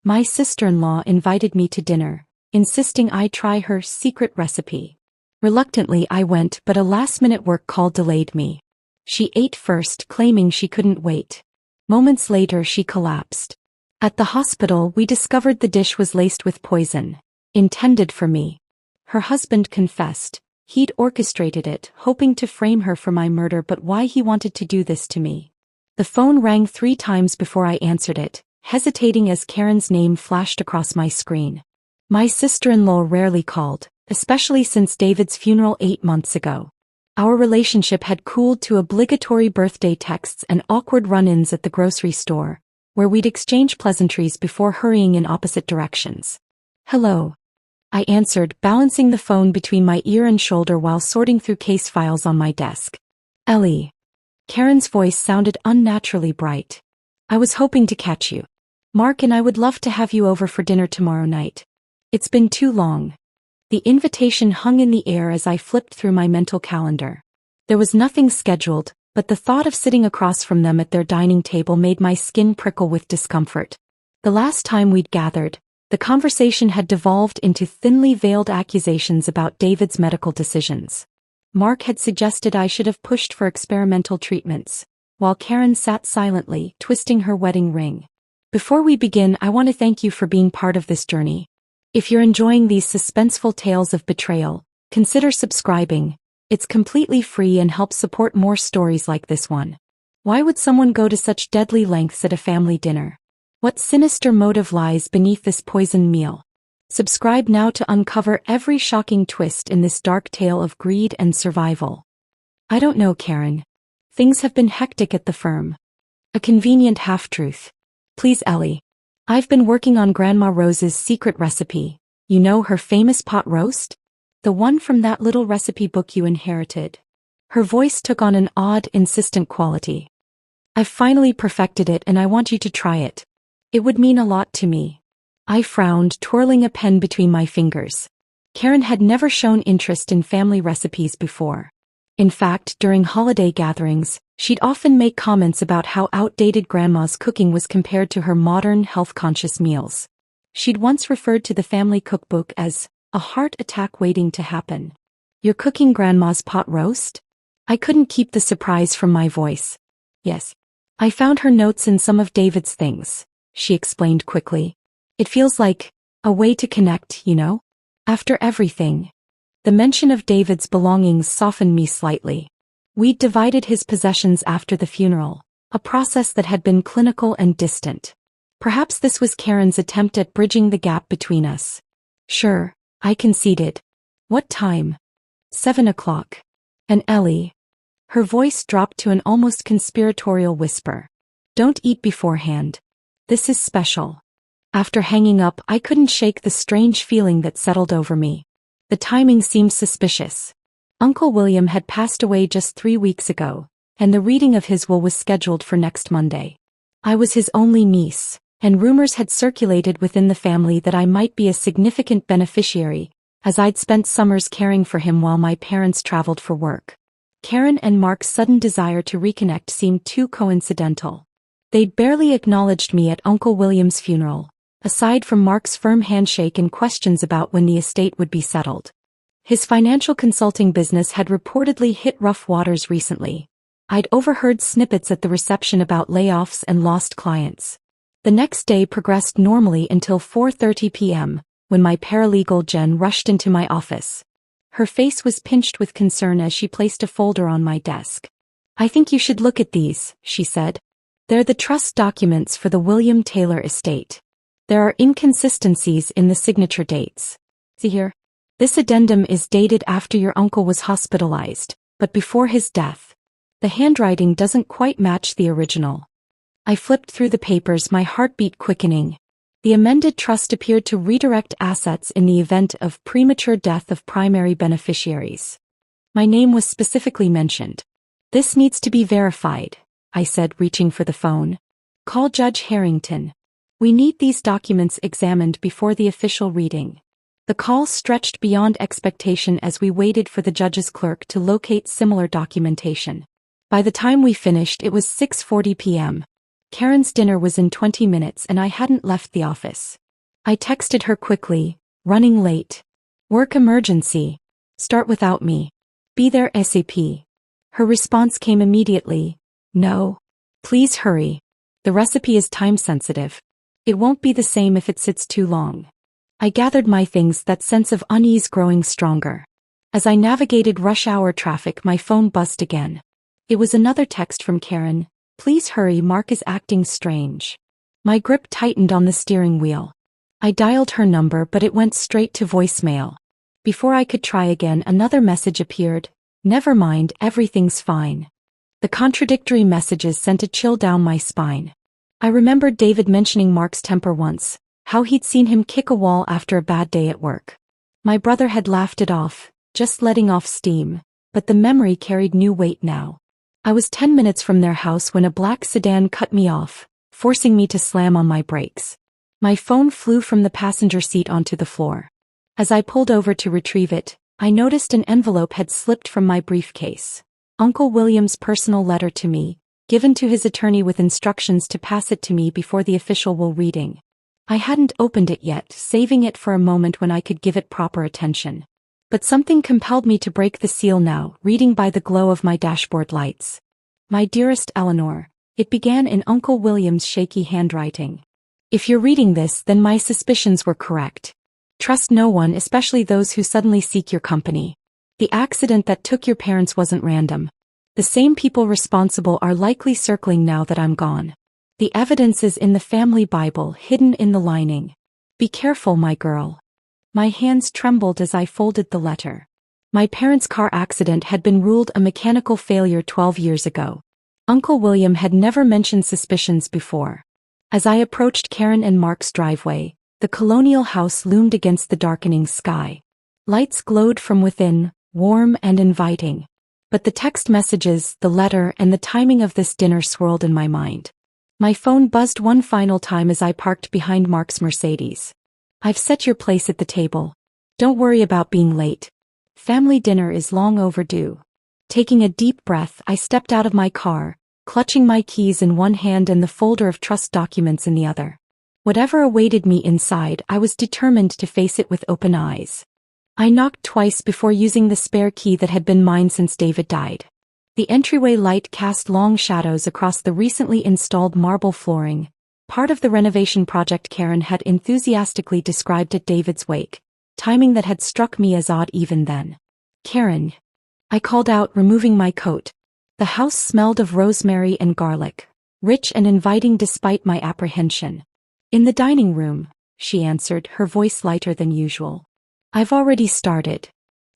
My sister-in-law invited me to dinner, insisting I try her secret recipe. Reluctantly I went, but a last-minute work call delayed me. She ate first, claiming she couldn't wait. Moments later she collapsed. At the hospital we discovered the dish was laced with poison, intended for me. Her husband confessed. He'd orchestrated it, hoping to frame her for my murder, but why he wanted to do this to me? The phone rang 3 times before I answered it, hesitating as Karen's name flashed across my screen. My sister-in-law rarely called, especially since David's funeral 8 months ago. Our relationship had cooled to obligatory birthday texts and awkward run-ins at the grocery store, where we'd exchange pleasantries before hurrying in opposite directions. "Hello," I answered, balancing the phone between my ear and shoulder while sorting through case files on my desk. "Ellie." Karen's voice sounded unnaturally bright. "I was hoping to catch you. Mark and I would love to have you over for dinner tomorrow night. It's been too long." The invitation hung in the air as I flipped through my mental calendar. There was nothing scheduled, but the thought of sitting across from them at their dining table made my skin prickle with discomfort. The last time we'd gathered, the conversation had devolved into thinly veiled accusations about David's medical decisions. Mark had suggested I should have pushed for experimental treatments, while Karen sat silently, twisting her wedding ring. "Before we begin, I want to thank you for being part of this journey. If you're enjoying these suspenseful tales of betrayal, consider subscribing. It's completely free and helps support more stories like this one. Why would someone go to such deadly lengths at a family dinner? What sinister motive lies beneath this poisoned meal? Subscribe now to uncover every shocking twist in this dark tale of greed and survival." "I don't know, Karen. Things have been hectic at the firm." A convenient half-truth. "Please, Ellie. I've been working on Grandma Rose's secret recipe. You know, her famous pot roast? The one from that little recipe book you inherited." Her voice took on an odd, insistent quality. "I've finally perfected it and I want you to try it. It would mean a lot to me." I frowned, twirling a pen between my fingers. Karen had never shown interest in family recipes before. In fact, during holiday gatherings, she'd often make comments about how outdated Grandma's cooking was compared to her modern, health-conscious meals. She'd once referred to the family cookbook as a heart attack waiting to happen. "You're cooking Grandma's pot roast?" I couldn't keep the surprise from my voice. "Yes. I found her notes in some of David's things," she explained quickly. "It feels like a way to connect, you know? After everything." The mention of David's belongings softened me slightly. We'd divided his possessions after the funeral, a process that had been clinical and distant. Perhaps this was Karen's attempt at bridging the gap between us. "Sure," I conceded. "What time?" 7 o'clock. "And Ellie?" Her voice dropped to an almost conspiratorial whisper. "Don't eat beforehand. This is special." After hanging up, I couldn't shake the strange feeling that settled over me. The timing seemed suspicious. Uncle William had passed away just 3 weeks ago, and the reading of his will was scheduled for next Monday. I was his only niece, and rumors had circulated within the family that I might be a significant beneficiary, as I'd spent summers caring for him while my parents traveled for work. Karen and Mark's sudden desire to reconnect seemed too coincidental. They'd barely acknowledged me at Uncle William's funeral, aside from Mark's firm handshake and questions about when the estate would be settled. His financial consulting business had reportedly hit rough waters recently. I'd overheard snippets at the reception about layoffs and lost clients. The next day progressed normally until 4:30 p.m., when my paralegal Jen rushed into my office. Her face was pinched with concern as she placed a folder on my desk. "I think you should look at these," she said. "They're the trust documents for the William Taylor estate. There are inconsistencies in the signature dates. See here? This addendum is dated after your uncle was hospitalized, but before his death. The handwriting doesn't quite match the original." I flipped through the papers, my heartbeat quickening. The amended trust appeared to redirect assets in the event of premature death of primary beneficiaries. My name was specifically mentioned. "This needs to be verified," I said, reaching for the phone. "Call Judge Harrington. We need these documents examined before the official reading." The call stretched beyond expectation as we waited for the judge's clerk to locate similar documentation. By the time we finished, it was 6:40 p.m. Karen's dinner was in 20 minutes and I hadn't left the office. I texted her quickly, running late. Work emergency. Start without me. Be there ASAP. Her response came immediately. No. Please hurry. The recipe is time sensitive. It won't be the same if it sits too long. I gathered my things, that sense of unease growing stronger. As I navigated rush hour traffic, my phone buzzed again. It was another text from Karen. Please hurry, Mark is acting strange. My grip tightened on the steering wheel. I dialed her number, but it went straight to voicemail. Before I could try again, another message appeared. Never mind, everything's fine. The contradictory messages sent a chill down my spine. I remembered David mentioning Mark's temper once, how he'd seen him kick a wall after a bad day at work. My brother had laughed it off, just letting off steam, but the memory carried new weight now. I was 10 minutes from their house when a black sedan cut me off, forcing me to slam on my brakes. My phone flew from the passenger seat onto the floor. As I pulled over to retrieve it, I noticed an envelope had slipped from my briefcase. Uncle William's personal letter to me, given to his attorney with instructions to pass it to me before the official will reading. I hadn't opened it yet, saving it for a moment when I could give it proper attention. But something compelled me to break the seal now, reading by the glow of my dashboard lights. My dearest Eleanor, it began in Uncle William's shaky handwriting. If you're reading this, then my suspicions were correct. Trust no one, especially those who suddenly seek your company. The accident that took your parents wasn't random. The same people responsible are likely circling now that I'm gone. The evidence is in the family Bible, hidden in the lining. Be careful, my girl. My hands trembled as I folded the letter. My parents' car accident had been ruled a mechanical failure 12 years ago. Uncle William had never mentioned suspicions before. As I approached Karen and Mark's driveway, the colonial house loomed against the darkening sky. Lights glowed from within, warm and inviting. But the text messages, the letter, and the timing of this dinner swirled in my mind. My phone buzzed one final time as I parked behind Mark's Mercedes. I've set your place at the table. Don't worry about being late. Family dinner is long overdue. Taking a deep breath, I stepped out of my car, clutching my keys in one hand and the folder of trust documents in the other. Whatever awaited me inside, I was determined to face it with open eyes. I knocked twice before using the spare key that had been mine since David died. The entryway light cast long shadows across the recently installed marble flooring, part of the renovation project Karen had enthusiastically described at David's wake, timing that had struck me as odd even then. Karen. I called out, removing my coat. The house smelled of rosemary and garlic, rich and inviting despite my apprehension. In the dining room, she answered, her voice lighter than usual. I've already started.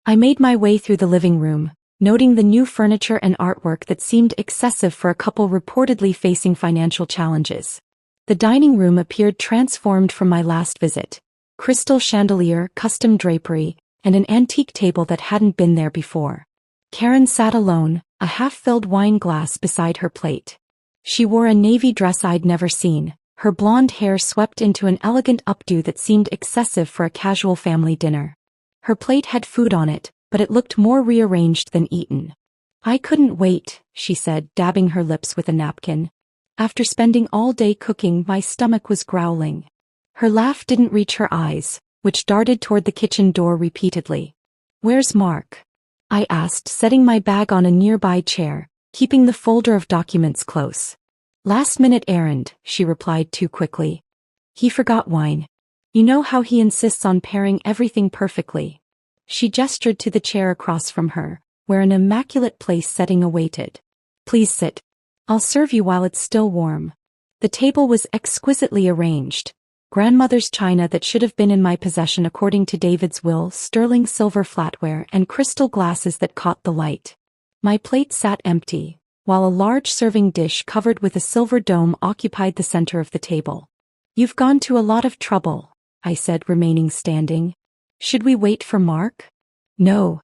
I made my way through the living room, noting the new furniture and artwork that seemed excessive for a couple reportedly facing financial challenges. The dining room appeared transformed from my last visit. Crystal chandelier, custom drapery, and an antique table that hadn't been there before. Karen sat alone, a half-filled wine glass beside her plate. She wore a navy dress I'd never seen, her blonde hair swept into an elegant updo that seemed excessive for a casual family dinner. Her plate had food on it, but it looked more rearranged than eaten. I couldn't wait, she said, dabbing her lips with a napkin. After spending all day cooking, my stomach was growling. Her laugh didn't reach her eyes, which darted toward the kitchen door repeatedly. Where's Mark? I asked, setting my bag on a nearby chair, keeping the folder of documents close. Last-minute errand, she replied too quickly. He forgot wine. You know how he insists on pairing everything perfectly. She gestured to the chair across from her, where an immaculate place setting awaited. Please sit. I'll serve you while it's still warm. The table was exquisitely arranged. Grandmother's china that should have been in my possession according to David's will, sterling silver flatware, and crystal glasses that caught the light. My plate sat empty, while a large serving dish covered with a silver dome occupied the center of the table. You've gone to a lot of trouble, I said, remaining standing. Should we wait for Mark? No.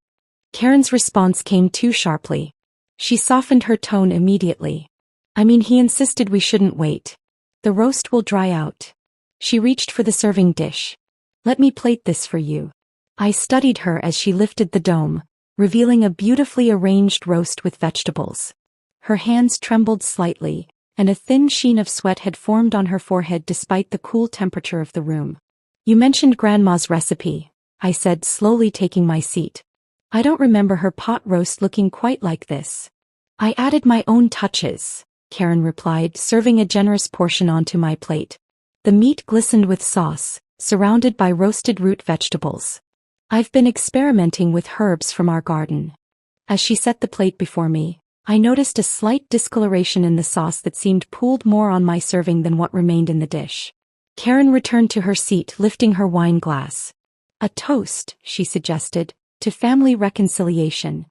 Karen's response came too sharply. She softened her tone immediately. I mean, he insisted we shouldn't wait. The roast will dry out. She reached for the serving dish. Let me plate this for you. I studied her as she lifted the dome, revealing a beautifully arranged roast with vegetables. Her hands trembled slightly, and a thin sheen of sweat had formed on her forehead despite the cool temperature of the room. "You mentioned Grandma's recipe," I said, slowly taking my seat. "I don't remember her pot roast looking quite like this." "I added my own touches," Karen replied, serving a generous portion onto my plate. The meat glistened with sauce, surrounded by roasted root vegetables. "I've been experimenting with herbs from our garden." As she set the plate before me, I noticed a slight discoloration in the sauce that seemed pooled more on my serving than what remained in the dish. Karen returned to her seat, lifting her wine glass. "A toast," she suggested, "to family reconciliation."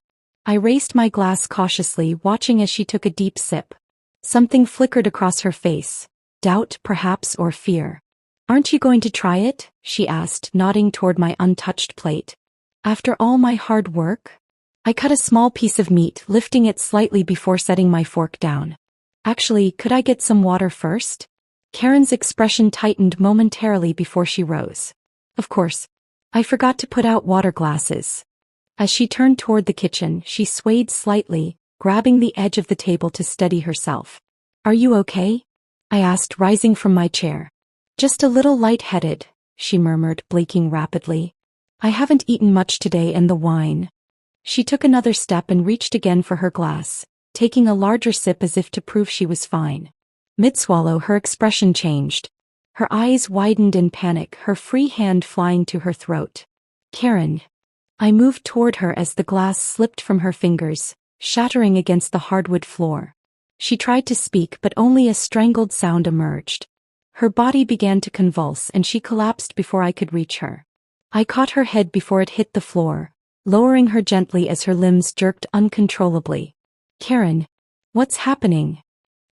I raised my glass cautiously, watching as she took a deep sip. Something flickered across her face. Doubt, perhaps, or fear. "Aren't you going to try it?" she asked, nodding toward my untouched plate. "After all my hard work?" I cut a small piece of meat, lifting it slightly before setting my fork down. "Actually, could I get some water first?" Karen's expression tightened momentarily before she rose. "Of course. I forgot to put out water glasses." As she turned toward the kitchen, she swayed slightly, grabbing the edge of the table to steady herself. "Are you okay?" I asked, rising from my chair. "Just a little lightheaded," she murmured, blinking rapidly. "I haven't eaten much today, and the wine." She took another step and reached again for her glass, taking a larger sip as if to prove she was fine. Mid-swallow, her expression changed. Her eyes widened in panic, her free hand flying to her throat. "Karen." I moved toward her as the glass slipped from her fingers, shattering against the hardwood floor. She tried to speak, but only a strangled sound emerged. Her body began to convulse and she collapsed before I could reach her. I caught her head before it hit the floor, lowering her gently as her limbs jerked uncontrollably. "Karen, what's happening?"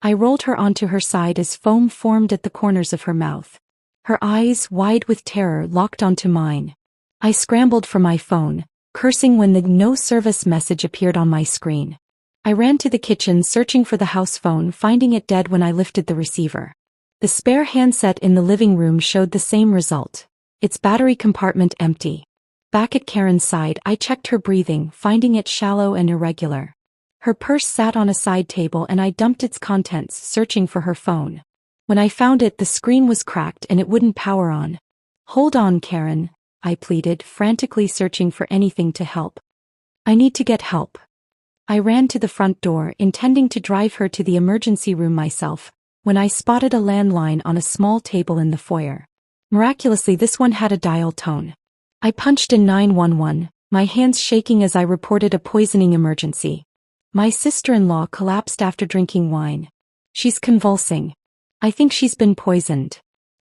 I rolled her onto her side as foam formed at the corners of her mouth. Her eyes, wide with terror, locked onto mine. I scrambled for my phone, cursing when the no-service message appeared on my screen. I ran to the kitchen searching for the house phone, finding it dead when I lifted the receiver. The spare handset in the living room showed the same result, its battery compartment empty. Back at Karen's side, I checked her breathing, finding it shallow and irregular. Her purse sat on a side table and I dumped its contents, searching for her phone. When I found it, the screen was cracked and it wouldn't power on. "Hold on, Karen," I pleaded, frantically searching for anything to help. "I need to get help." I ran to the front door, intending to drive her to the emergency room myself, when I spotted a landline on a small table in the foyer. Miraculously, this one had a dial tone. I punched in 911, my hands shaking as I reported a poisoning emergency. "My sister-in-law collapsed after drinking wine. She's convulsing. I think she's been poisoned."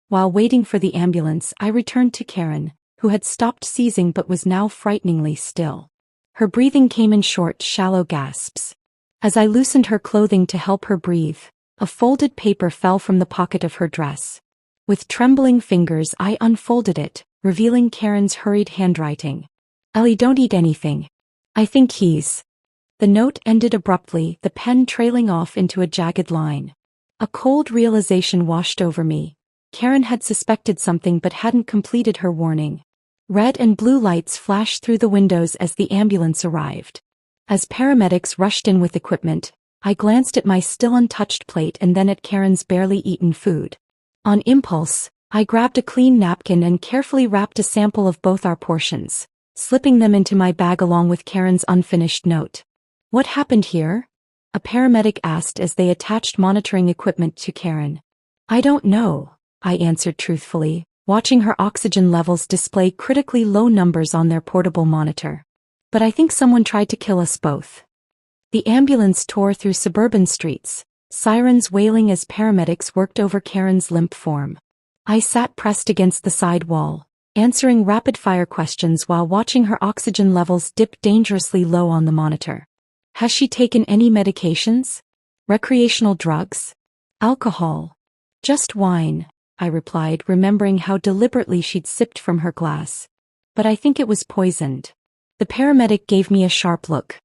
While waiting for the ambulance, I returned to Karen, who had stopped seizing but was now frighteningly still. Her breathing came in short, shallow gasps. As I loosened her clothing to help her breathe, a folded paper fell from the pocket of her dress. With trembling fingers, I unfolded it, revealing Karen's hurried handwriting. "Ellie, don't eat anything. I think he's..." The note ended abruptly, the pen trailing off into a jagged line. A cold realization washed over me. Karen had suspected something but hadn't completed her warning. Red and blue lights flashed through the windows as the ambulance arrived. As paramedics rushed in with equipment, I glanced at my still untouched plate and then at Karen's barely eaten food. On impulse, I grabbed a clean napkin and carefully wrapped a sample of both our portions, slipping them into my bag along with Karen's unfinished note. "What happened here?" a paramedic asked as they attached monitoring equipment to Karen. "I don't know," I answered truthfully, watching her oxygen levels display critically low numbers on their portable monitor. "But I think someone tried to kill us both." The ambulance tore through suburban streets, sirens wailing as paramedics worked over Karen's limp form. I sat pressed against the side wall, answering rapid-fire questions while watching her oxygen levels dip dangerously low on the monitor. "Has she taken any medications? Recreational drugs? Alcohol?" "Just wine," I replied, remembering how deliberately she'd sipped from her glass. "But I think it was poisoned." The paramedic gave me a sharp look.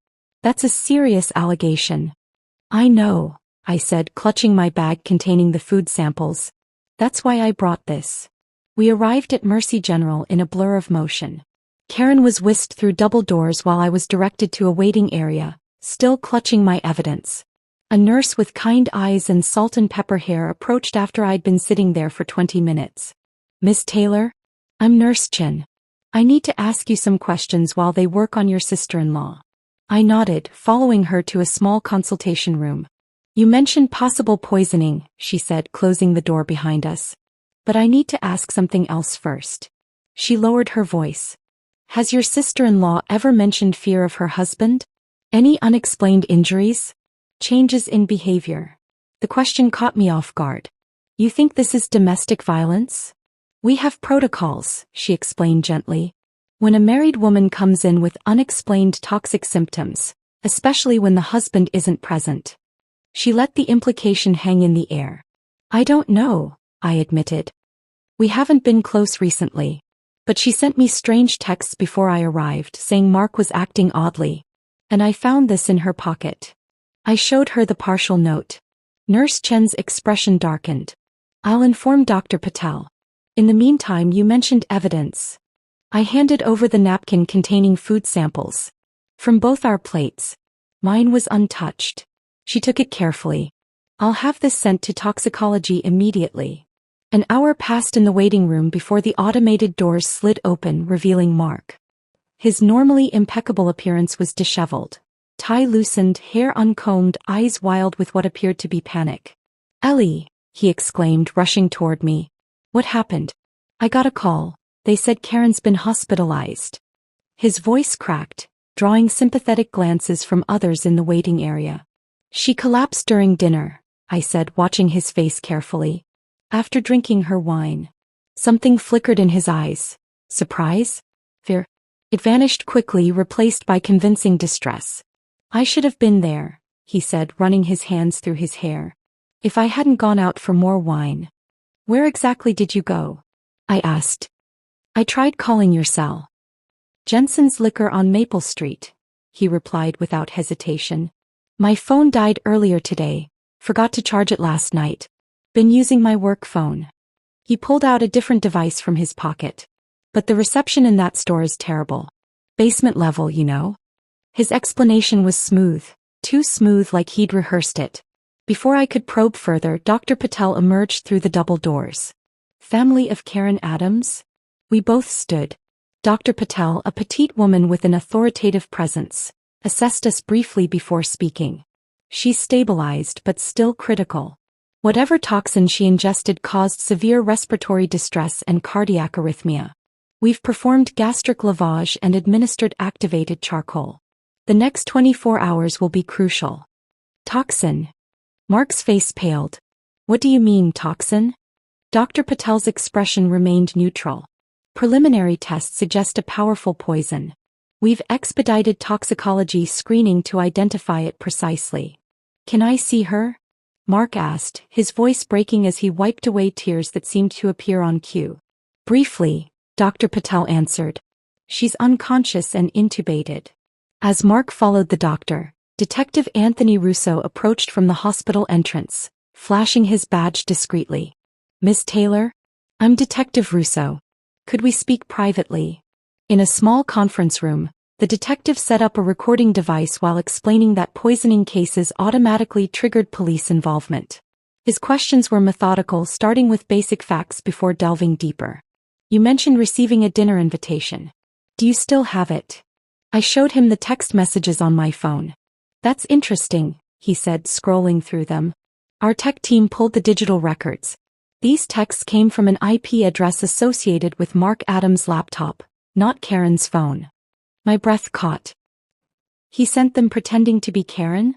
"That's a serious allegation." "I know," I said, clutching my bag containing the food samples. "That's why I brought this." We arrived at Mercy General in a blur of motion. Karen was whisked through double doors while I was directed to a waiting area, still clutching my evidence. A nurse with kind eyes and salt and pepper hair approached after I'd been sitting there for 20 minutes. Miss Taylor? I'm Nurse Chen. I need to ask you some questions while they work on your sister-in-law. I nodded, following her to a small consultation room. You mentioned possible poisoning, she said, closing the door behind us. But I need to ask something else first. She lowered her voice. Has your sister-in-law ever mentioned fear of her husband? Any unexplained injuries? Changes in behavior? The question caught me off guard. You think this is domestic violence? We have protocols, she explained gently. When a married woman comes in with unexplained toxic symptoms, especially when the husband isn't present. She let the implication hang in the air. I don't know, I admitted. We haven't been close recently. But she sent me strange texts before I arrived saying Mark was acting oddly. And I found this in her pocket. I showed her the partial note. Nurse Chen's expression darkened. I'll inform Dr. Patel. In the meantime, you mentioned evidence. I handed over the napkin containing food samples. From both our plates. Mine was untouched. She took it carefully. I'll have this sent to toxicology immediately. An hour passed in the waiting room before the automated doors slid open, revealing Mark. His normally impeccable appearance was disheveled. Tie loosened, hair uncombed, eyes wild with what appeared to be panic. Ellie, he exclaimed, rushing toward me. What happened? I got a call. They said Karen's been hospitalized. His voice cracked, drawing sympathetic glances from others in the waiting area. She collapsed during dinner, I said, watching his face carefully. After drinking her wine. Something flickered in his eyes. Surprise? Fear? It vanished quickly, replaced by convincing distress. I should have been there, he said, running his hands through his hair. If I hadn't gone out for more wine. Where exactly did you go? I asked. I tried calling your cell. Jensen's Liquor on Maple Street, he replied without hesitation. My phone died earlier today. Forgot to charge it last night. Been using my work phone. He pulled out a different device from his pocket. But the reception in that store is terrible. Basement level, you know. His explanation was smooth, too smooth, like he'd rehearsed it. Before I could probe further, Dr. Patel emerged through the double doors. Family of Karen Adams? We both stood. Dr. Patel, a petite woman with an authoritative presence, assessed us briefly before speaking. She's stabilized but still critical. Whatever toxin she ingested caused severe respiratory distress and cardiac arrhythmia. We've performed gastric lavage and administered activated charcoal. The next 24 hours will be crucial. Toxin. Mark's face paled. What do you mean, toxin? Dr. Patel's expression remained neutral. Preliminary tests suggest a powerful poison. We've expedited toxicology screening to identify it precisely. Can I see her? Mark asked, his voice breaking as he wiped away tears that seemed to appear on cue. Briefly, Dr. Patel answered. She's unconscious and intubated. As Mark followed the doctor, Detective Anthony Russo approached from the hospital entrance, flashing his badge discreetly. Miss Taylor? I'm Detective Russo. Could we speak privately? In a small conference room, the detective set up a recording device while explaining that poisoning cases automatically triggered police involvement. His questions were methodical, starting with basic facts before delving deeper. You mentioned receiving a dinner invitation. Do you still have it? I showed him the text messages on my phone. That's interesting, he said, scrolling through them. Our tech team pulled the digital records. These texts came from an IP address associated with Mark Adams' laptop, not Karen's phone. My breath caught. He sent them pretending to be Karen?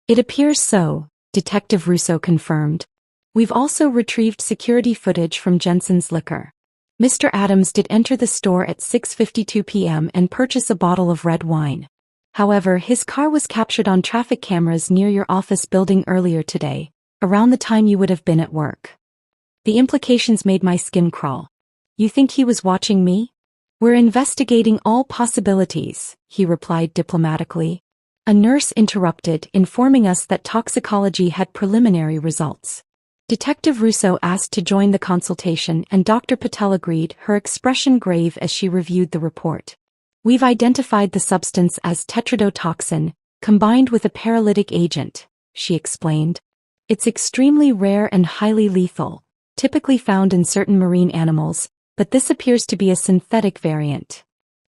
It appears so, Detective Russo confirmed. We've also retrieved security footage from Jensen's Liquor. Mr. Adams did enter the store at 6:52 p.m. and purchase a bottle of red wine. However, his car was captured on traffic cameras near your office building earlier today, around the time you would have been at work. The implications made my skin crawl. You think he was watching me? We're investigating all possibilities, he replied diplomatically. A nurse interrupted, informing us that toxicology had preliminary results. Detective Russo asked to join the consultation and Dr. Patel agreed, her expression grave as she reviewed the report. We've identified the substance as tetrodotoxin, combined with a paralytic agent, she explained. It's extremely rare and highly lethal, typically found in certain marine animals, but this appears to be a synthetic variant.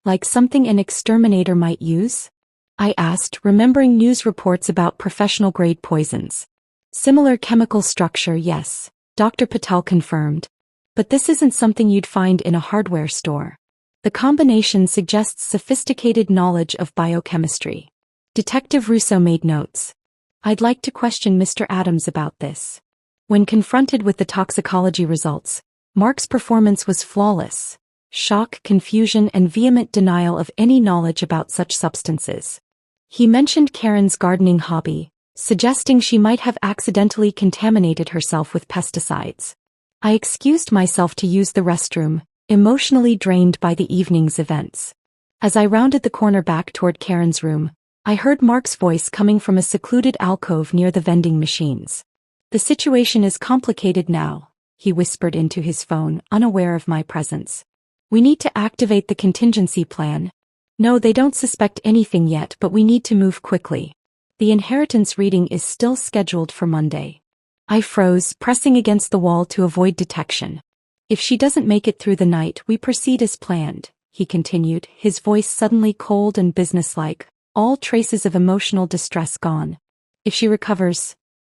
Like something an exterminator might use? I asked, remembering news reports about professional-grade poisons. Similar chemical structure, yes, Dr. Patel confirmed. But this isn't something you'd find in a hardware store. The combination suggests sophisticated knowledge of biochemistry. Detective Russo made notes. I'd like to question Mr. Adams about this. When confronted with the toxicology results, Mark's performance was flawless. Shock, confusion, and vehement denial of any knowledge about such substances. He mentioned Karen's gardening hobby, suggesting she might have accidentally contaminated herself with pesticides. I excused myself to use the restroom, emotionally drained by the evening's events. As I rounded the corner back toward Karen's room, I heard Mark's voice coming from a secluded alcove near the vending machines. The situation is complicated now, he whispered into his phone, unaware of my presence. We need to activate the contingency plan. No, they don't suspect anything yet, but we need to move quickly. The inheritance reading is still scheduled for Monday. I froze, pressing against the wall to avoid detection. If she doesn't make it through the night, we proceed as planned, he continued, his voice suddenly cold and businesslike, all traces of emotional distress gone. If she recovers,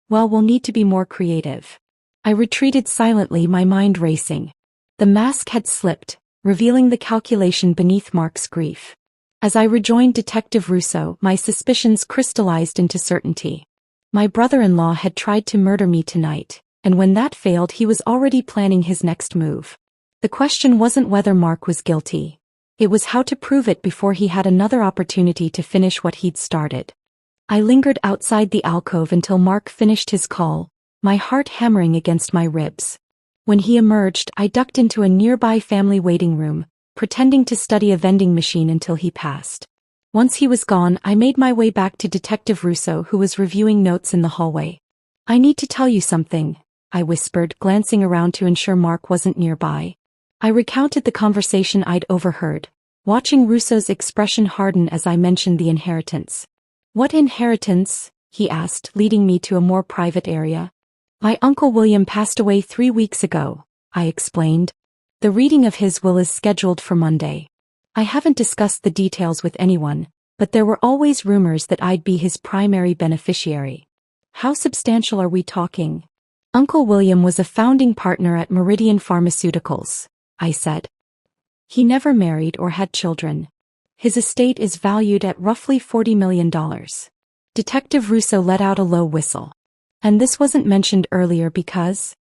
well, we'll need to be more creative. I retreated silently, my mind racing. The mask had slipped, revealing the calculation beneath Mark's grief. As I rejoined Detective Russo, my suspicions crystallized into certainty. My brother-in-law had tried to murder me tonight, and when that failed, he was already planning his next move. The question wasn't whether Mark was guilty. It was how to prove it before he had another opportunity to finish what he'd started. I lingered outside the alcove until Mark finished his call, my heart hammering against my ribs. When he emerged, I ducked into a nearby family waiting room, pretending to study a vending machine until he passed. Once he was gone, I made my way back to Detective Russo, who was reviewing notes in the hallway. I need to tell you something, I whispered, glancing around to ensure Mark wasn't nearby. I recounted the conversation I'd overheard, watching Russo's expression harden as I mentioned the inheritance. What inheritance? He asked, leading me to a more private area. My Uncle William passed away 3 weeks ago, I explained. The reading of his will is scheduled for Monday. I haven't discussed the details with anyone, but there were always rumors that I'd be his primary beneficiary. How substantial are we talking? Uncle William was a founding partner at Meridian Pharmaceuticals, I said. He never married or had children. His estate is valued at roughly $40 million. Detective Russo let out a low whistle. And this wasn't mentioned earlier because?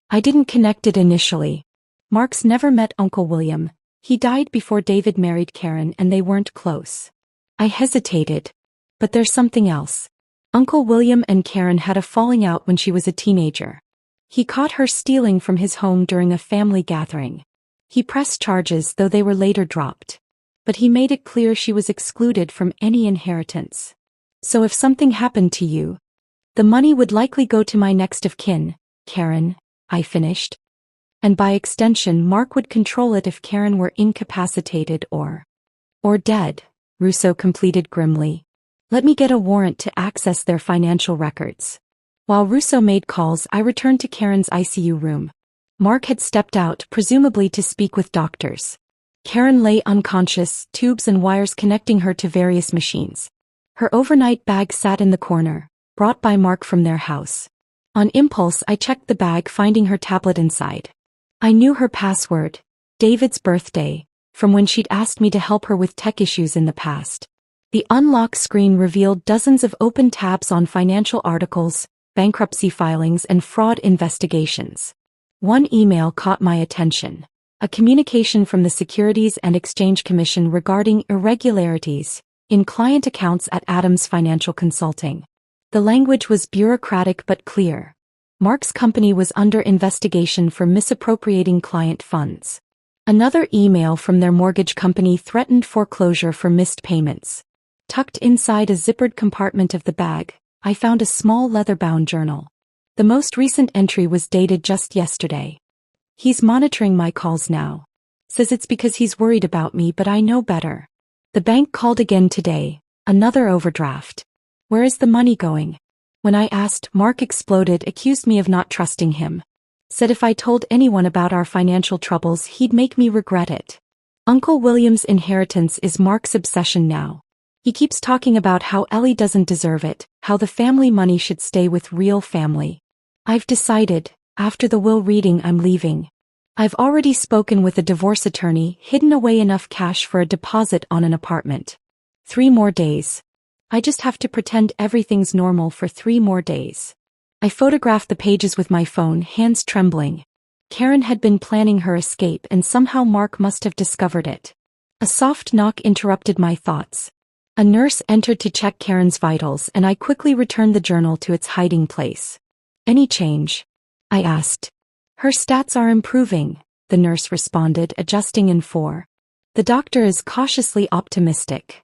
I didn't connect it initially. Mark's never met Uncle William. He died before David married Karen and they weren't close. I hesitated. But there's something else. Uncle William and Karen had a falling out when she was a teenager. He caught her stealing from his home during a family gathering. He pressed charges, though they were later dropped. But he made it clear she was excluded from any inheritance. So if something happened to you, the money would likely go to my next of kin, Karen, I finished. And by extension, Mark would control it if Karen were incapacitated or dead, Russo completed grimly. Let me get a warrant to access their financial records. While Russo made calls, I returned to Karen's ICU room. Mark had stepped out, presumably to speak with doctors. Karen lay unconscious, tubes and wires connecting her to various machines. Her overnight bag sat in the corner, brought by Mark from their house. On impulse, I checked the bag, finding her tablet inside. I knew her password, David's birthday, from when she'd asked me to help her with tech issues in the past. The unlock screen revealed dozens of open tabs on financial articles, bankruptcy filings, and fraud investigations. One email caught my attention. A communication from the Securities and Exchange Commission regarding irregularities in client accounts at Adams Financial Consulting. The language was bureaucratic but clear. Mark's company was under investigation for misappropriating client funds. Another email from their mortgage company threatened foreclosure for missed payments. Tucked inside a zippered compartment of the bag, I found a small leather-bound journal. The most recent entry was dated just yesterday. He's monitoring my calls now. Says it's because he's worried about me, but I know better. The bank called again today. Another overdraft. Where is the money going? When I asked, Mark exploded, accused me of not trusting him. Said if I told anyone about our financial troubles he'd make me regret it. Uncle William's inheritance is Mark's obsession now. He keeps talking about how Ellie doesn't deserve it, how the family money should stay with real family. I've decided, after the will reading, I'm leaving. I've already spoken with a divorce attorney, hidden away enough cash for a deposit on an apartment. 3 more days. I just have to pretend everything's normal for 3 more days. I photographed the pages with my phone, hands trembling. Karen had been planning her escape and somehow Mark must have discovered it. A soft knock interrupted my thoughts. A nurse entered to check Karen's vitals and I quickly returned the journal to its hiding place. Any change? I asked. Her stats are improving, the nurse responded, adjusting in 4. The doctor is cautiously optimistic.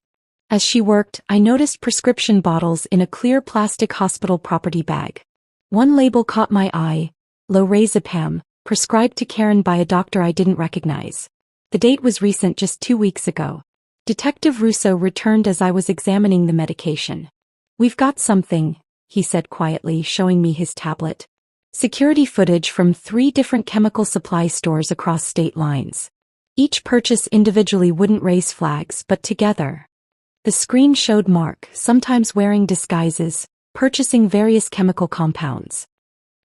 As she worked, I noticed prescription bottles in a clear plastic hospital property bag. One label caught my eye, lorazepam, prescribed to Karen by a doctor I didn't recognize. The date was recent, just 2 weeks ago. Detective Russo returned as I was examining the medication. We've got something, he said quietly, showing me his tablet. Security footage from 3 different chemical supply stores across state lines. Each purchase individually wouldn't raise flags, but together. The screen showed Mark, sometimes wearing disguises, purchasing various chemical compounds.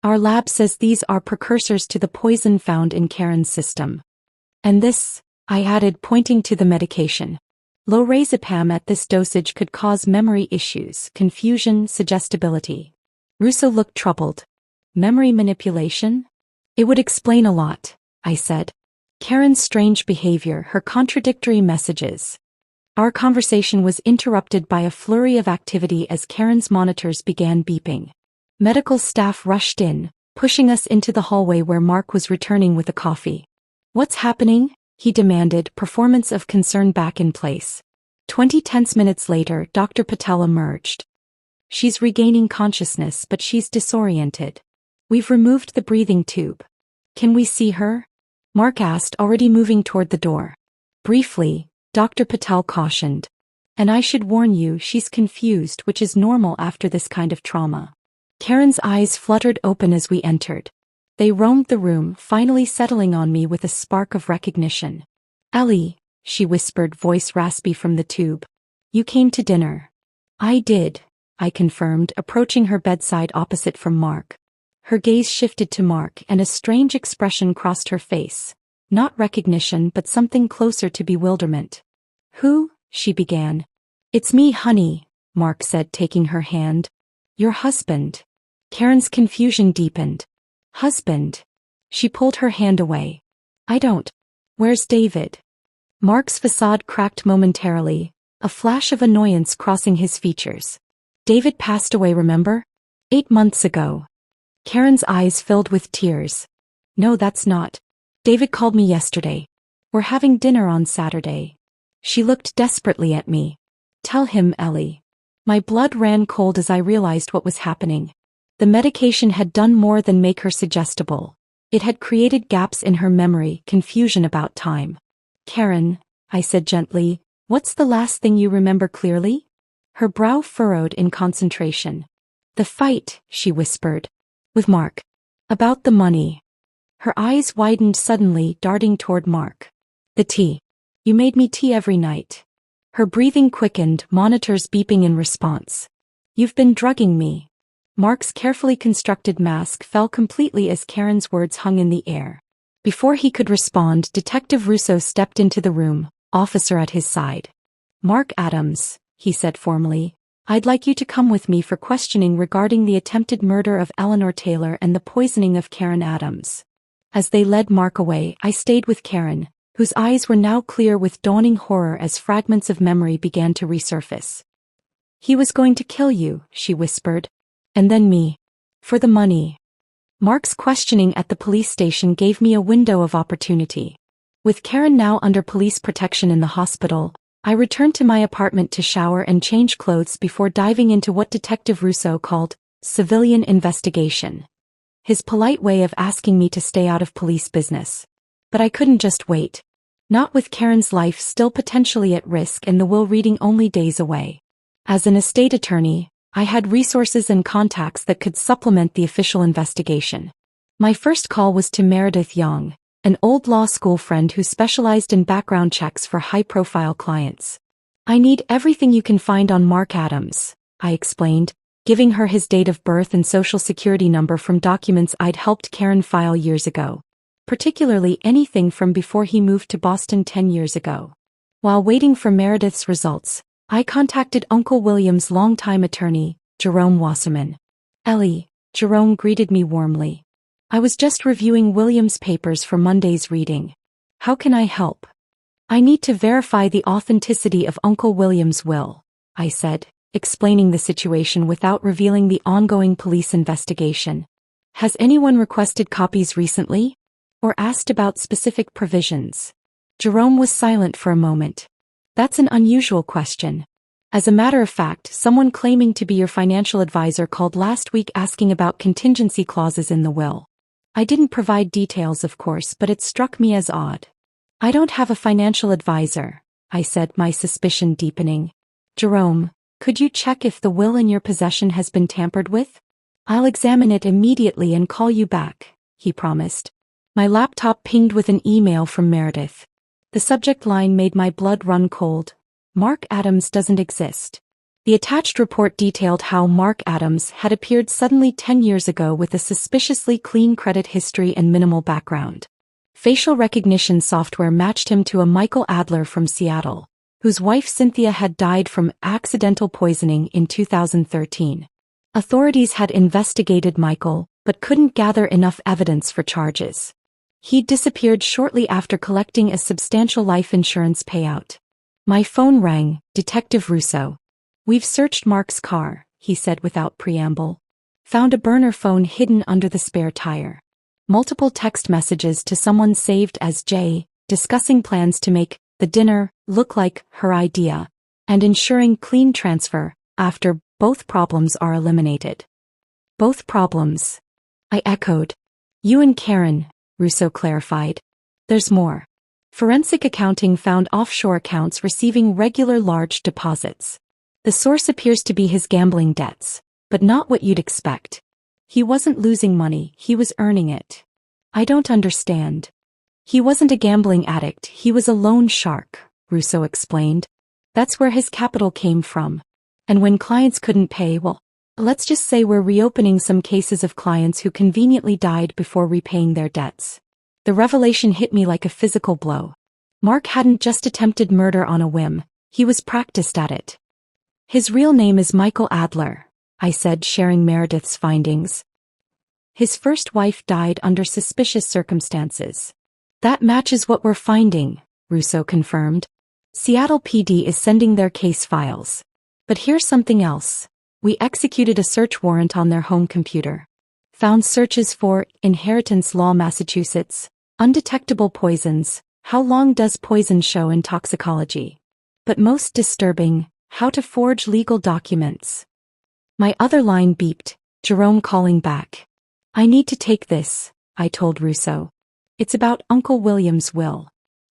Our lab says these are precursors to the poison found in Karen's system. And this, I added, pointing to the medication. Lorazepam at this dosage could cause memory issues, confusion, suggestibility. Russo looked troubled. Memory manipulation? It would explain a lot, I said. Karen's strange behavior, her contradictory messages. Our conversation was interrupted by a flurry of activity as Karen's monitors began beeping. Medical staff rushed in, pushing us into the hallway where Mark was returning with a coffee. What's happening? He demanded, performance of concern back in place. 20 tense minutes later, Dr. Patel emerged. She's regaining consciousness, but she's disoriented. We've removed the breathing tube. Can we see her? Mark asked, already moving toward the door. Briefly, Dr. Patel cautioned. And I should warn you, she's confused, which is normal after this kind of trauma. Karen's eyes fluttered open as we entered. They roamed the room, finally settling on me with a spark of recognition. Ellie, she whispered, voice raspy from the tube. You came to dinner. I did, I confirmed, approaching her bedside opposite from Mark. Her gaze shifted to Mark and a strange expression crossed her face. Not recognition, but something closer to bewilderment. Who? She began. It's me, honey, Mark said, taking her hand. Your husband. Karen's confusion deepened. Husband. She pulled her hand away. I don't. Where's David? Mark's facade cracked momentarily, a flash of annoyance crossing his features. David passed away, remember? 8 months ago. Karen's eyes filled with tears. No, that's not. David called me yesterday. We're having dinner on Saturday. She looked desperately at me. Tell him, Ellie. My blood ran cold as I realized what was happening. The medication had done more than make her suggestible. It had created gaps in her memory, confusion about time. Karen, I said gently, what's the last thing you remember clearly? Her brow furrowed in concentration. The fight, she whispered. With Mark. About the money. Her eyes widened suddenly, darting toward Mark. The tea. You made me tea every night. Her breathing quickened, monitors beeping in response. You've been drugging me. Mark's carefully constructed mask fell completely as Karen's words hung in the air. Before he could respond, Detective Russo stepped into the room, officer at his side. Mark Adams, he said formally, I'd like you to come with me for questioning regarding the attempted murder of Eleanor Taylor and the poisoning of Karen Adams. As they led Mark away, I stayed with Karen, whose eyes were now clear with dawning horror as fragments of memory began to resurface. He was going to kill you, she whispered. And then me. For the money. Mark's questioning at the police station gave me a window of opportunity. With Karen now under police protection in the hospital, I returned to my apartment to shower and change clothes before diving into what Detective Russo called civilian investigation. His polite way of asking me to stay out of police business. But I couldn't just wait. Not with Karen's life still potentially at risk and the will reading only days away. As an estate attorney, I had resources and contacts that could supplement the official investigation. My first call was to Meredith Young, an old law school friend who specialized in background checks for high-profile clients. I need everything you can find on Mark Adams, I explained, giving her his date of birth and social security number from documents I'd helped Karen file years ago. Particularly anything from before he moved to Boston 10 years ago. While waiting for Meredith's results, I contacted Uncle William's longtime attorney, Jerome Wasserman. Ellie, Jerome greeted me warmly. I was just reviewing William's papers for Monday's reading. How can I help? I need to verify the authenticity of Uncle William's will, I said, explaining the situation without revealing the ongoing police investigation. Has anyone requested copies recently? Or asked about specific provisions? Jerome was silent for a moment. That's an unusual question. As a matter of fact, someone claiming to be your financial advisor called last week asking about contingency clauses in the will. I didn't provide details, of course, but it struck me as odd. I don't have a financial advisor, I said, my suspicion deepening. Jerome, could you check if the will in your possession has been tampered with? I'll examine it immediately and call you back, he promised. My laptop pinged with an email from Meredith. The subject line made my blood run cold. Mark Adams doesn't exist. The attached report detailed how Mark Adams had appeared suddenly 10 years ago with a suspiciously clean credit history and minimal background. Facial recognition software matched him to a Michael Adler from Seattle, whose wife Cynthia had died from accidental poisoning in 2013. Authorities had investigated Michael, but couldn't gather enough evidence for charges. He'd disappeared shortly after collecting a substantial life insurance payout. My phone rang, Detective Russo. We've searched Mark's car, he said without preamble. Found a burner phone hidden under the spare tire. Multiple text messages to someone saved as J, discussing plans to make the dinner look like her idea, and ensuring clean transfer after both problems are eliminated. Both problems, I echoed. You and Karen, Russo clarified. There's more. Forensic accounting found offshore accounts receiving regular large deposits. The source appears to be his gambling debts, but not what you'd expect. He wasn't losing money, he was earning it. I don't understand. He wasn't a gambling addict, he was a loan shark, Russo explained. That's where his capital came from. And when clients couldn't pay, well, let's just say we're reopening some cases of clients who conveniently died before repaying their debts. The revelation hit me like a physical blow. Mark hadn't just attempted murder on a whim, he was practiced at it. His real name is Michael Adler, I said, sharing Meredith's findings. His first wife died under suspicious circumstances. That matches what we're finding, Russo confirmed. Seattle PD is sending their case files. But here's something else. We executed a search warrant on their home computer. Found searches for inheritance law Massachusetts, undetectable poisons, how long does poison show in toxicology? But most disturbing, how to forge legal documents. My other line beeped, Jerome calling back. I need to take this, I told Russo. It's about Uncle William's will.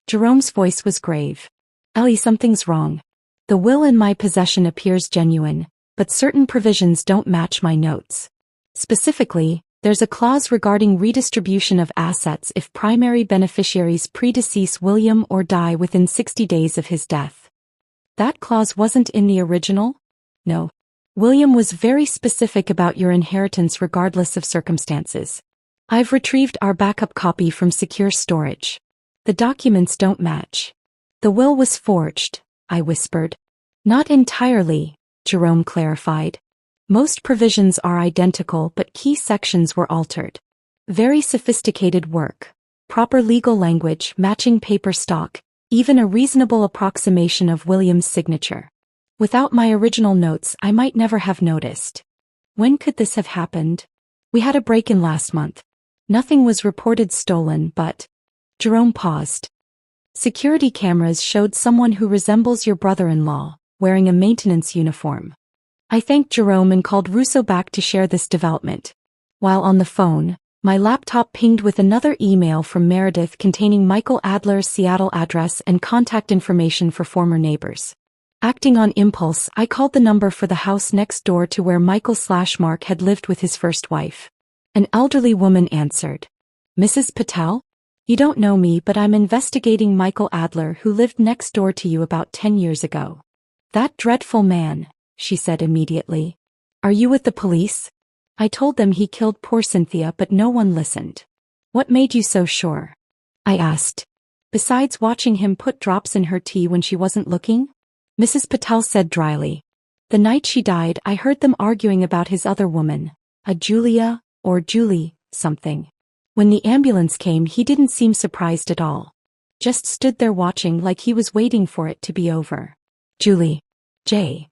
Jerome's voice was grave. Ellie, something's wrong. The will in my possession appears genuine, but certain provisions don't match my notes. Specifically, there's a clause regarding redistribution of assets if primary beneficiaries predecease William or die within 60 days of his death. That clause wasn't in the original? No. William was very specific about your inheritance regardless of circumstances. I've retrieved our backup copy from secure storage. The documents don't match. The will was forged, I whispered. Not entirely, Jerome clarified. Most provisions are identical but key sections were altered. Very sophisticated work. Proper legal language, matching paper stock, even a reasonable approximation of William's signature. Without my original notes, I might never have noticed. When could this have happened? We had a break-in last month. Nothing was reported stolen, but... Jerome paused. Security cameras showed someone who resembles your brother-in-law, wearing a maintenance uniform. I thanked Jerome and called Russo back to share this development. While on the phone, my laptop pinged with another email from Meredith containing Michael Adler's Seattle address and contact information for former neighbors. Acting on impulse, I called the number for the house next door to where Michael/Mark had lived with his first wife. An elderly woman answered. Mrs. Patel? You don't know me, but I'm investigating Michael Adler, who lived next door to you about 10 years ago. That dreadful man, she said immediately. Are you with the police? I told them he killed poor Cynthia, but no one listened. What made you so sure? I asked. Besides watching him put drops in her tea when she wasn't looking? Mrs. Patel said dryly. The night she died, I heard them arguing about his other woman, a Julia, or Julie, something. When the ambulance came, he didn't seem surprised at all. Just stood there watching like he was waiting for it to be over. Julie. J.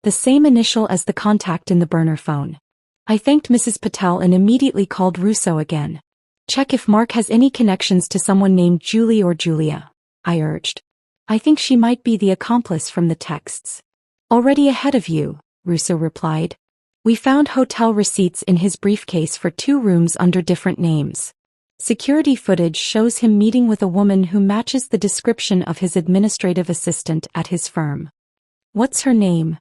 The same initial as the contact in the burner phone. I thanked Mrs. Patel and immediately called Russo again. Check if Mark has any connections to someone named Julie or Julia, I urged. I think she might be the accomplice from the texts. Already ahead of you, Russo replied. We found hotel receipts in his briefcase for 2 rooms under different names. Security footage shows him meeting with a woman who matches the description of his administrative assistant at his firm. What's her name?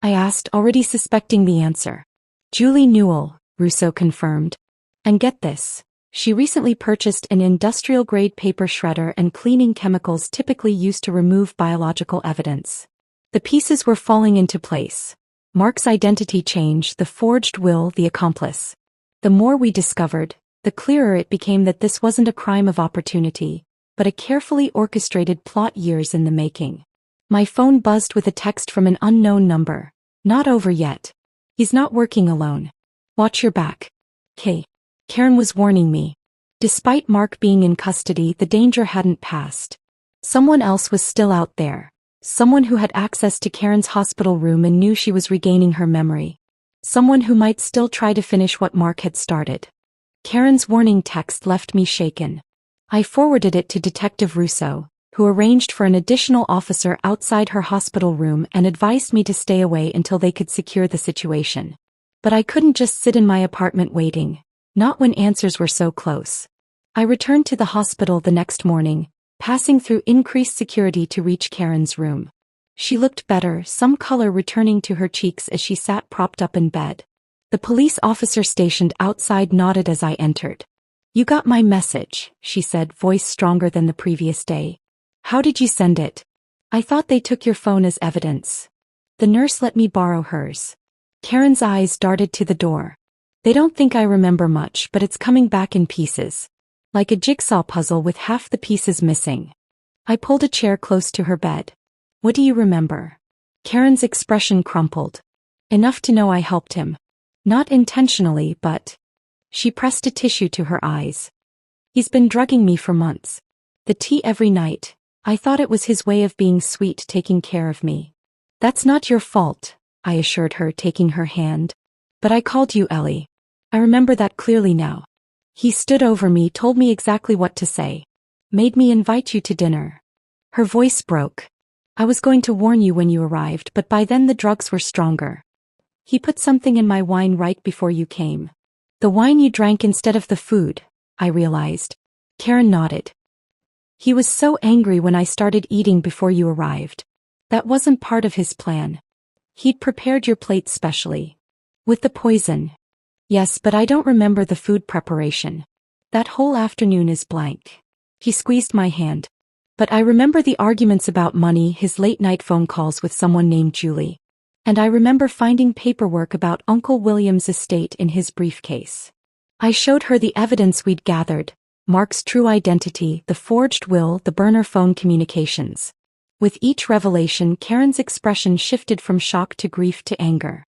I asked, already suspecting the answer. Julie Newell, Russo confirmed. And get this. She recently purchased an industrial-grade paper shredder and cleaning chemicals typically used to remove biological evidence. The pieces were falling into place. Mark's identity change, the forged will, the accomplice. The more we discovered, the clearer it became that this wasn't a crime of opportunity, but a carefully orchestrated plot years in the making. My phone buzzed with a text from an unknown number. Not over yet. He's not working alone. Watch your back. K. Karen was warning me. Despite Mark being in custody, the danger hadn't passed. Someone else was still out there. Someone who had access to Karen's hospital room and knew she was regaining her memory. Someone who might still try to finish what Mark had started. Karen's warning text left me shaken. I forwarded it to Detective Russo, who arranged for an additional officer outside her hospital room and advised me to stay away until they could secure the situation. But I couldn't just sit in my apartment waiting. Not when answers were so close. I returned to the hospital the next morning, passing through increased security to reach Karen's room. She looked better, some color returning to her cheeks as she sat propped up in bed. The police officer stationed outside nodded as I entered. You got my message, she said, voice stronger than the previous day. How did you send it? I thought they took your phone as evidence. The nurse let me borrow hers. Karen's eyes darted to the door. They don't think I remember much, but it's coming back in pieces. Like a jigsaw puzzle with half the pieces missing. I pulled a chair close to her bed. What do you remember? Karen's expression crumpled. Enough to know I helped him. Not intentionally, but... She pressed a tissue to her eyes. He's been drugging me for months. The tea every night. I thought it was his way of being sweet, taking care of me. That's not your fault, I assured her, taking her hand. But I called you Ellie. I remember that clearly now. He stood over me, told me exactly what to say. Made me invite you to dinner. Her voice broke. I was going to warn you when you arrived, but by then the drugs were stronger. He put something in my wine right before you came. The wine you drank instead of the food, I realized. Karen nodded. He was so angry when I started eating before you arrived. That wasn't part of his plan. He'd prepared your plate specially. With the poison. Yes, but I don't remember the food preparation. That whole afternoon is blank. He squeezed my hand. But I remember the arguments about money, his late-night phone calls with someone named Julie. And I remember finding paperwork about Uncle William's estate in his briefcase. I showed her the evidence we'd gathered, Mark's true identity, the forged will, the burner phone communications. With each revelation, Karen's expression shifted from shock to grief to anger.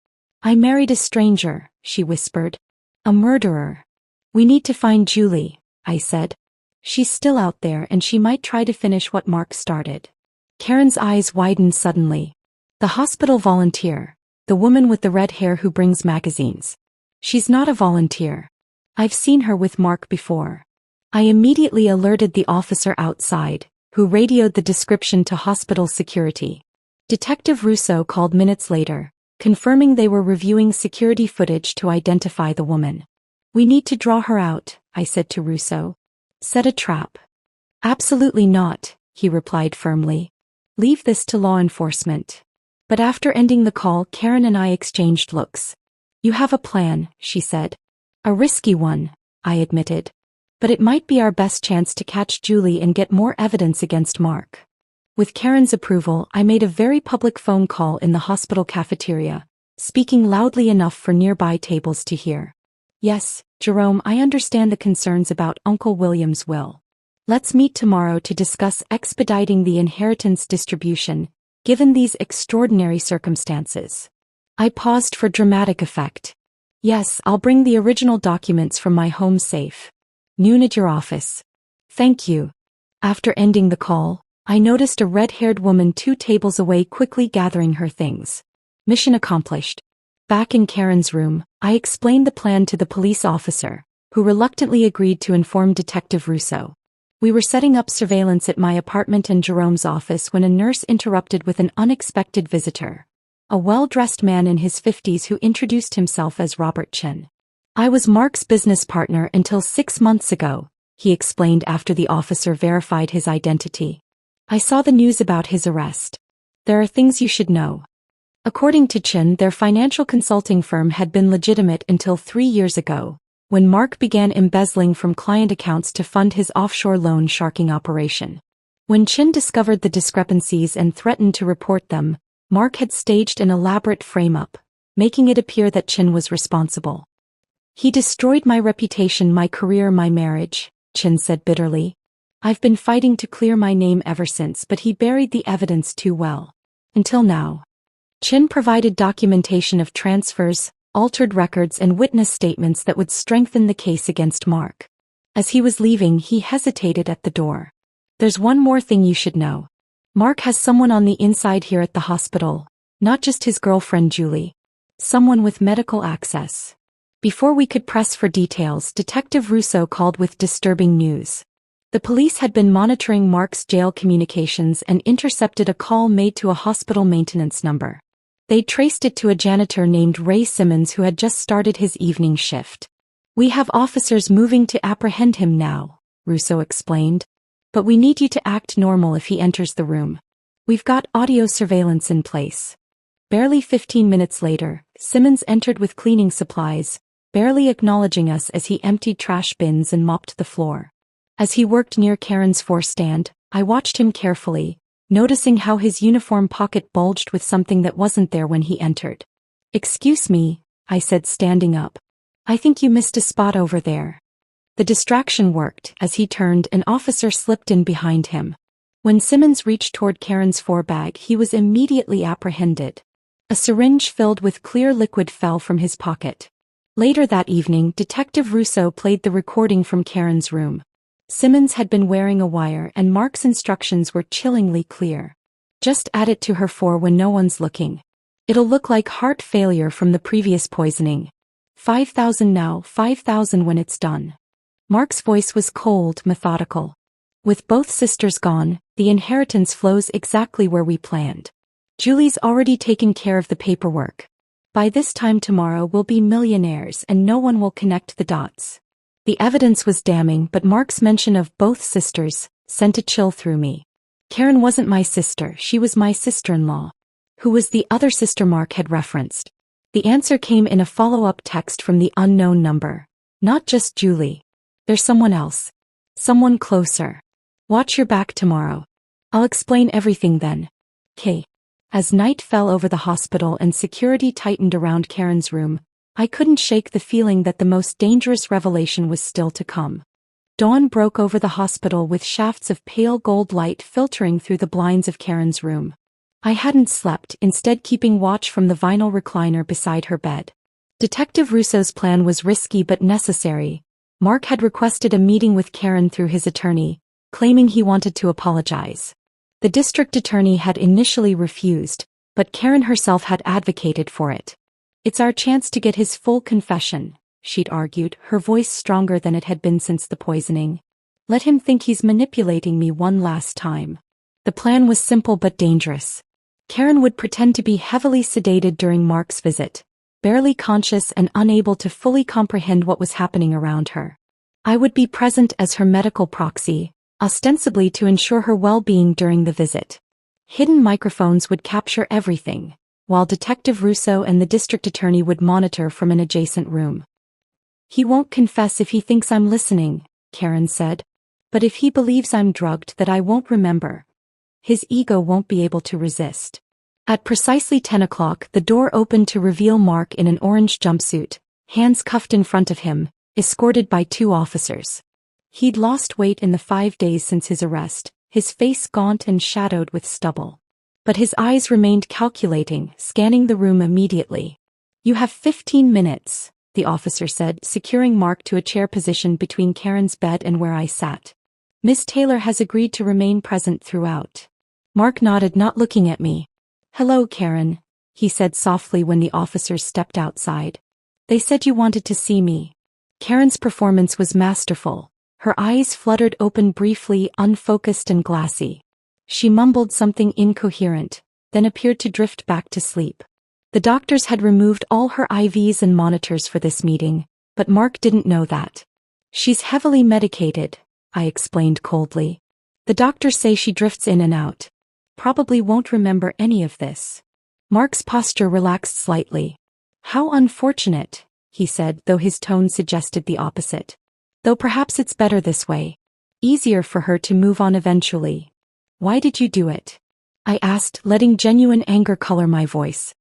I married a stranger, she whispered. A murderer. We need to find Julie, I said. She's still out there and she might try to finish what Mark started. Karen's eyes widened suddenly. The hospital volunteer, the woman with the red hair who brings magazines. She's not a volunteer. I've seen her with Mark before. I immediately alerted the officer outside, who radioed the description to hospital security. Detective Russo called minutes later, confirming they were reviewing security footage to identify the woman. We need to draw her out, I said to Russo. Set a trap. Absolutely not, he replied firmly. Leave this to law enforcement. But after ending the call, Karen and I exchanged looks. "You have a plan," she said. "A risky one," I admitted. "But it might be our best chance to catch Julie and get more evidence against Mark." With Karen's approval, I made a very public phone call in the hospital cafeteria, speaking loudly enough for nearby tables to hear. "Yes, Jerome, I understand the concerns about Uncle William's will. Let's meet tomorrow to discuss expediting the inheritance distribution, given these extraordinary circumstances." I paused for dramatic effect. "Yes, I'll bring the original documents from my home safe. Noon at your office." "Thank you." After ending the call, I noticed a red-haired woman 2 tables away quickly gathering her things. Mission accomplished. Back in Karen's room, I explained the plan to the police officer, who reluctantly agreed to inform Detective Russo. We were setting up surveillance at my apartment and Jerome's office when a nurse interrupted with an unexpected visitor. A well-dressed man in his 50s who introduced himself as Robert Chin. "I was Mark's business partner until 6 months ago," he explained after the officer verified his identity. "I saw the news about his arrest. There are things you should know." According to Chin, their financial consulting firm had been legitimate until 3 years ago, when Mark began embezzling from client accounts to fund his offshore loan sharking operation. When Chin discovered the discrepancies and threatened to report them, Mark had staged an elaborate frame-up, making it appear that Chin was responsible. "He destroyed my reputation, my career, my marriage," Chin said bitterly. "I've been fighting to clear my name ever since, but he buried the evidence too well. Until now." Chin provided documentation of transfers, altered records and witness statements that would strengthen the case against Mark. As he was leaving, he hesitated at the door. "There's one more thing you should know. Mark has someone on the inside here at the hospital, not just his girlfriend Julie. Someone with medical access." Before we could press for details, Detective Russo called with disturbing news. The police had been monitoring Mark's jail communications and intercepted a call made to a hospital maintenance number. They traced it to a janitor named Ray Simmons who had just started his evening shift. "We have officers moving to apprehend him now," Russo explained. "But we need you to act normal if he enters the room. We've got audio surveillance in place." Barely 15 minutes later, Simmons entered with cleaning supplies, barely acknowledging us as he emptied trash bins and mopped the floor. As he worked near Karen's four-stand, I watched him carefully, noticing how his uniform pocket bulged with something that wasn't there when he entered. "Excuse me," I said, standing up. "I think you missed a spot over there." The distraction worked. As he turned, an officer slipped in behind him. When Simmons reached toward Karen's four-bag, he was immediately apprehended. A syringe filled with clear liquid fell from his pocket. Later that evening, Detective Russo played the recording from Karen's room. Simmons had been wearing a wire and Mark's instructions were chillingly clear. "Just add it to her 4 when no one's looking. It'll look like heart failure from the previous poisoning. 5,000 now, 5,000 when it's done." Mark's voice was cold, methodical. "With both sisters gone, the inheritance flows exactly where we planned. Julie's already taken care of the paperwork. By this time tomorrow we'll be millionaires and no one will connect the dots." The evidence was damning, but Mark's mention of both sisters sent a chill through me. Karen wasn't my sister, she was my sister-in-law. Who was the other sister Mark had referenced? The answer came in a follow-up text from the unknown number. "Not just Julie. There's someone else. Someone closer. Watch your back tomorrow. I'll explain everything then. K." As night fell over the hospital and security tightened around Karen's room, I couldn't shake the feeling that the most dangerous revelation was still to come. Dawn broke over the hospital with shafts of pale gold light filtering through the blinds of Karen's room. I hadn't slept, instead keeping watch from the vinyl recliner beside her bed. Detective Russo's plan was risky but necessary. Mark had requested a meeting with Karen through his attorney, claiming he wanted to apologize. The district attorney had initially refused, but Karen herself had advocated for it. "It's our chance to get his full confession," she'd argued, her voice stronger than it had been since the poisoning. "Let him think he's manipulating me one last time." The plan was simple but dangerous. Karen would pretend to be heavily sedated during Mark's visit, barely conscious and unable to fully comprehend what was happening around her. I would be present as her medical proxy, ostensibly to ensure her well-being during the visit. Hidden microphones would capture everything, while Detective Russo and the district attorney would monitor from an adjacent room. "He won't confess if he thinks I'm listening," Karen said. "But if he believes I'm drugged, that I won't remember. His ego won't be able to resist." At precisely 10 o'clock, the door opened to reveal Mark in an orange jumpsuit, hands cuffed in front of him, escorted by 2 officers. He'd lost weight in the 5 days since his arrest, his face gaunt and shadowed with stubble. But his eyes remained calculating, scanning the room immediately. "You have 15 minutes, the officer said, securing Mark to a chair position between Karen's bed and where I sat. "Miss Taylor has agreed to remain present throughout." Mark nodded, not looking at me. "Hello, Karen," he said softly when the officers stepped outside. "They said you wanted to see me." Karen's performance was masterful. Her eyes fluttered open briefly, unfocused and glassy. She mumbled something incoherent, then appeared to drift back to sleep. The doctors had removed all her IVs and monitors for this meeting, but Mark didn't know that. "She's heavily medicated," I explained coldly. "The doctors say she drifts in and out. Probably won't remember any of this." Mark's posture relaxed slightly. "How unfortunate," he said, though his tone suggested the opposite. "Though perhaps it's better this way. Easier for her to move on eventually." "Why did you do it?" I asked, letting genuine anger color my voice.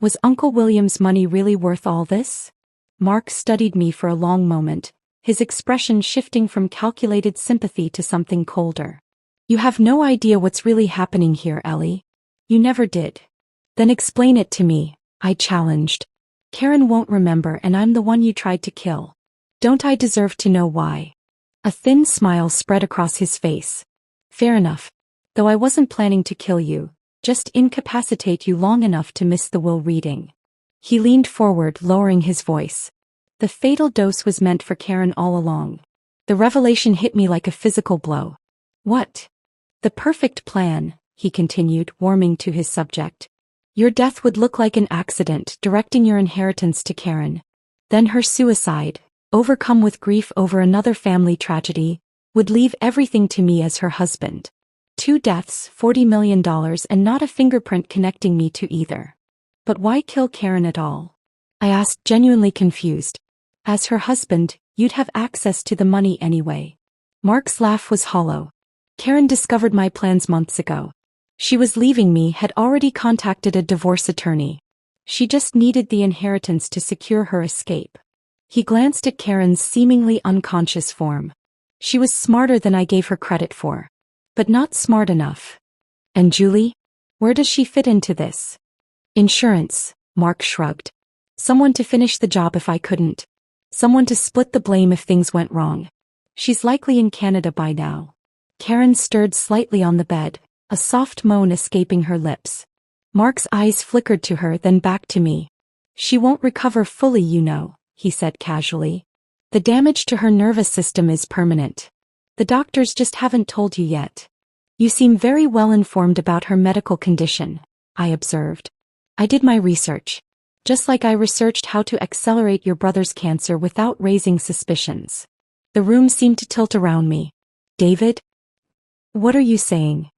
Was Uncle William's money really worth all this? Mark studied me for a long moment, his expression shifting from calculated sympathy to something colder. "You have no idea what's really happening here, Ellie. You never did." "Then explain it to me," I challenged. "Karen won't remember, and I'm the one you tried to kill. Don't I deserve to know why?" A thin smile spread across his face. "Fair enough. Though I wasn't planning to kill you, just incapacitate you long enough to miss the will reading." He leaned forward, lowering his voice. "The fatal dose was meant for Karen all along." The revelation hit me like a physical blow. "What?" "The perfect plan," he continued, warming to his subject. "Your death would look like an accident, directing your inheritance to Karen. Then her suicide, overcome with grief over another family tragedy, would leave everything to me as her husband. 2 deaths, $40 million, and not a fingerprint connecting me to either." "But why kill Karen at all?" I asked, genuinely confused. "As her husband, you'd have access to the money anyway." Mark's laugh was hollow. "Karen discovered my plans months ago. She was leaving me, had already contacted a divorce attorney. She just needed the inheritance to secure her escape." He glanced at Karen's seemingly unconscious form. "She was smarter than I gave her credit for. But not smart enough." "And Julie? Where does she fit into this?" "Insurance," Mark shrugged. "Someone to finish the job if I couldn't. Someone to split the blame if things went wrong. She's likely in Canada by now." Karen stirred slightly on the bed, a soft moan escaping her lips. Mark's eyes flickered to her, then back to me. "She won't recover fully, you know," he said casually. "The damage to her nervous system is permanent. The doctors just haven't told you yet." "You seem very well informed about her medical condition," I observed. "I did my research. Just like I researched how to accelerate your brother's cancer without raising suspicions." The room seemed to tilt around me. "David? What are you saying?"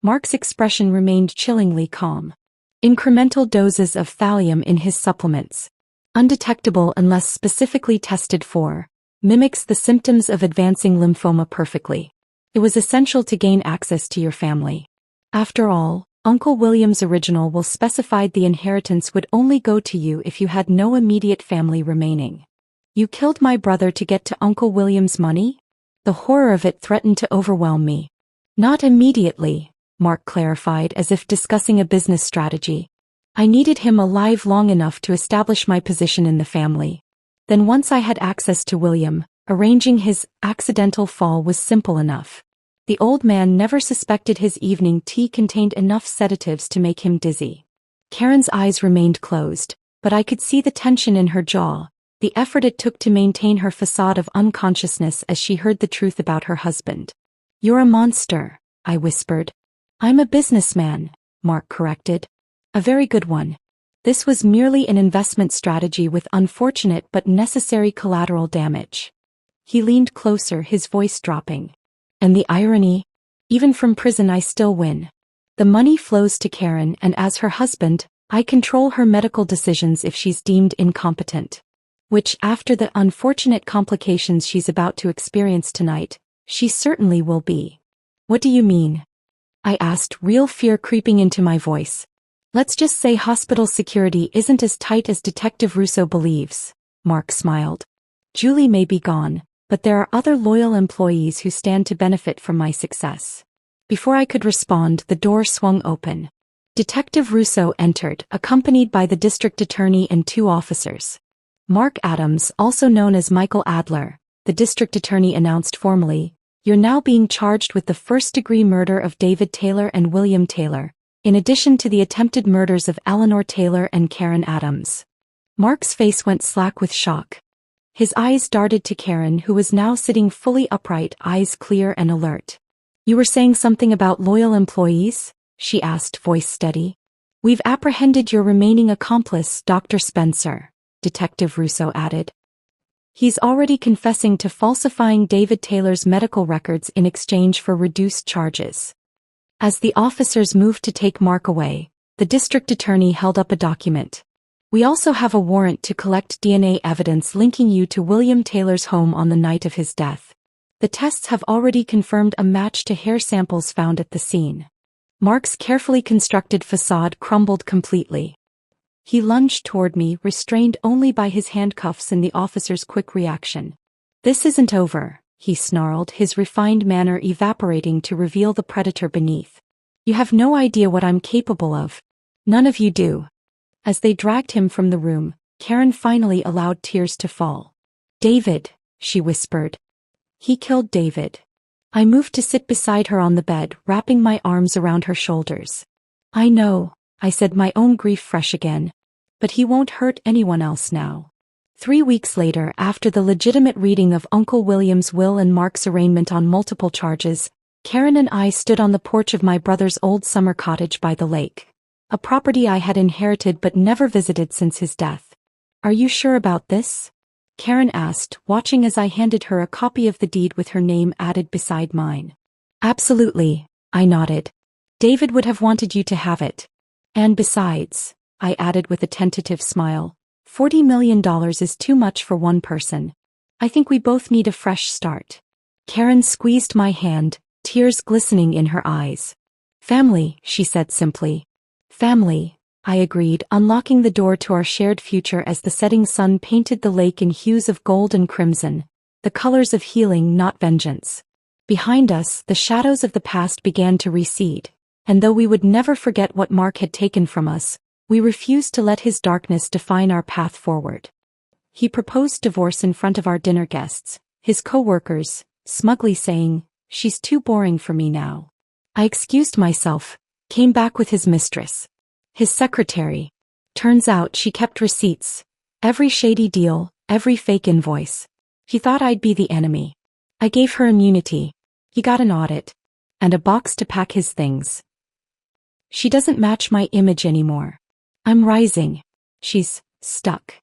Mark's expression remained chillingly calm. "Incremental doses of thallium in his supplements. Undetectable unless specifically tested for. Mimics the symptoms of advancing lymphoma perfectly. It was essential to gain access to your family. After all, Uncle William's original will specified the inheritance would only go to you if you had no immediate family remaining. You killed my brother to get to Uncle William's money?" The horror of it threatened to overwhelm me. "Not immediately," Mark clarified, as if discussing a business strategy. "I needed him alive long enough to establish my position in the family. Then once I had access to William, arranging his accidental fall was simple enough. The old man never suspected his evening tea contained enough sedatives to make him dizzy." Karen's eyes remained closed, but I could see the tension in her jaw, the effort it took to maintain her facade of unconsciousness as she heard the truth about her husband. "You're a monster," I whispered. "I'm a businessman," Mark corrected. "A very good one. This was merely an investment strategy with unfortunate but necessary collateral damage." He leaned closer, his voice dropping. "And the irony? Even from prison I still win. The money flows to Karen, and as her husband, I control her medical decisions if she's deemed incompetent. Which, after the unfortunate complications she's about to experience tonight, she certainly will be. What do you mean? I asked, real fear creeping into my voice. Let's just say hospital security isn't as tight as Detective Russo believes. Mark smiled. Julie may be gone, but there are other loyal employees who stand to benefit from my success. Before I could respond, the door swung open. Detective Russo entered, accompanied by the district attorney and 2 officers. Mark Adams, also known as Michael Adler, the district attorney announced formally, "You're now being charged with the first-degree murder of David Taylor and William Taylor, in addition to the attempted murders of Eleanor Taylor and Karen Adams." Mark's face went slack with shock. His eyes darted to Karen, who was now sitting fully upright, eyes clear and alert. "You were saying something about loyal employees?" she asked, voice steady. "We've apprehended your remaining accomplice, Dr. Spencer," Detective Russo added. "He's already confessing to falsifying David Taylor's medical records in exchange for reduced charges." As the officers moved to take Mark away, the district attorney held up a document. "We also have a warrant to collect DNA evidence linking you to William Taylor's home on the night of his death. The tests have already confirmed a match to hair samples found at the scene." Mark's carefully constructed facade crumbled completely. He lunged toward me, restrained only by his handcuffs and the officer's quick reaction. "This isn't over," he snarled, his refined manner evaporating to reveal the predator beneath. "You have no idea what I'm capable of. None of you do." As they dragged him from the room, Karen finally allowed tears to fall. "David," she whispered. "He killed David." I moved to sit beside her on the bed, wrapping my arms around her shoulders. "I know," I said, my own grief fresh again. "But he won't hurt anyone else now." 3 weeks later, after the legitimate reading of Uncle William's will and Mark's arraignment on multiple charges, Karen and I stood on the porch of my brother's old summer cottage by the lake. A property I had inherited but never visited since his death. "Are you sure about this?" Karen asked, watching as I handed her a copy of the deed with her name added beside mine. "Absolutely," I nodded. "David would have wanted you to have it. And besides," I added with a tentative smile, $40 million is too much for one person. I think we both need a fresh start." Karen squeezed my hand, tears glistening in her eyes. "Family," she said simply. "Family," I agreed, unlocking the door to our shared future as the setting sun painted the lake in hues of gold and crimson, the colors of healing, not vengeance. Behind us, the shadows of the past began to recede, and though we would never forget what Mark had taken from us, we refused to let his darkness define our path forward. He proposed divorce in front of our dinner guests, his co-workers, smugly saying, "She's too boring for me now." I excused myself, came back with his mistress. His secretary. Turns out she kept receipts. Every shady deal, every fake invoice. He thought I'd be the enemy. I gave her immunity. He got an audit. And a box to pack his things. She doesn't match my image anymore. I'm rising. She's stuck.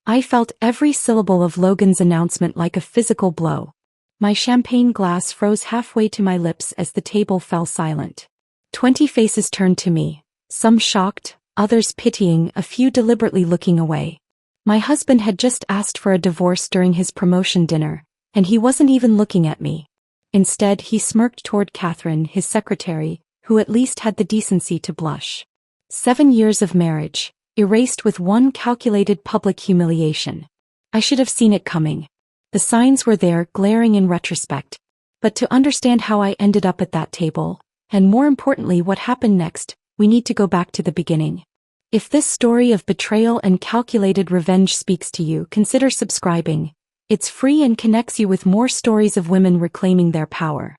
I felt every syllable of Logan's announcement like a physical blow. My champagne glass froze halfway to my lips as the table fell silent. 20 faces turned to me. Some shocked, others pitying, a few deliberately looking away. My husband had just asked for a divorce during his promotion dinner, and he wasn't even looking at me. Instead, he smirked toward Catherine, his secretary, who at least had the decency to blush. 7 years of marriage, erased with one calculated public humiliation. I should have seen it coming. The signs were there, glaring in retrospect. But to understand how I ended up at that table, and more importantly what happened next, we need to go back to the beginning. If this story of betrayal and calculated revenge speaks to you, consider subscribing. It's free and connects you with more stories of women reclaiming their power.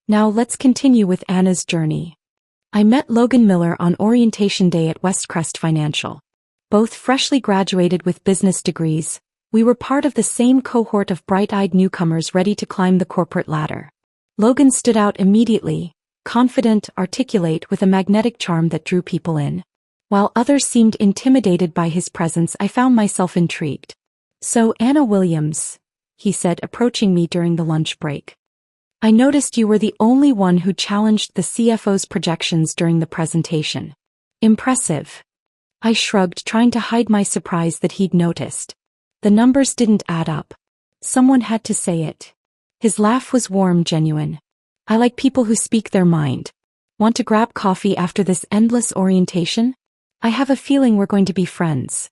Now let's continue with Anna's journey. I met Logan Miller on orientation day at Westcrest Financial. Both freshly graduated with business degrees, we were part of the same cohort of bright-eyed newcomers ready to climb the corporate ladder. Logan stood out immediately, confident, articulate, with a magnetic charm that drew people in. While others seemed intimidated by his presence, I found myself intrigued. "So, Anna Williams," he said, approaching me during the lunch break. I noticed you were the only one who challenged the CFO's projections during the presentation. Impressive. I shrugged, trying to hide my surprise that he'd noticed. The numbers didn't add up. Someone had to say it. His laugh was warm, genuine. I like people who speak their mind. Want to grab coffee after this endless orientation? I have a feeling we're going to be friends.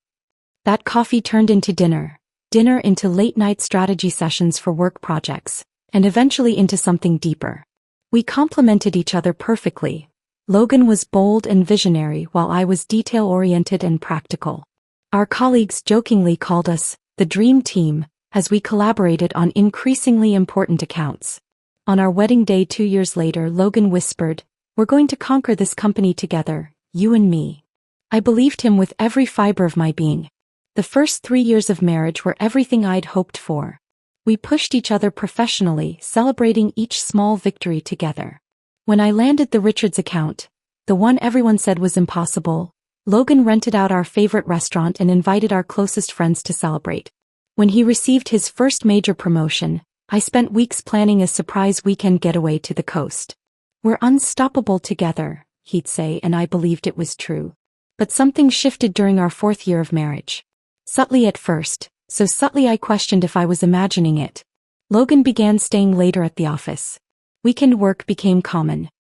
That coffee turned into dinner into late-night strategy sessions for work projects, and eventually into something deeper. We complemented each other perfectly. Logan was bold and visionary while I was detail-oriented and practical. Our colleagues jokingly called us the Dream Team as we collaborated on increasingly important accounts. On our wedding day 2 years later, Logan whispered, "We're going to conquer this company together, you and me." I believed him with every fiber of my being. The first 3 years of marriage were everything I'd hoped for. We pushed each other professionally, celebrating each small victory together. When I landed the Richards account, the one everyone said was impossible, Logan rented out our favorite restaurant and invited our closest friends to celebrate. When he received his first major promotion, I spent weeks planning a surprise weekend getaway to the coast. "We're unstoppable together," he'd say, and I believed it was true. But something shifted during our 4th year of marriage. Subtly at first, so subtly I questioned if I was imagining it. Logan began staying later at the office. Weekend work became common.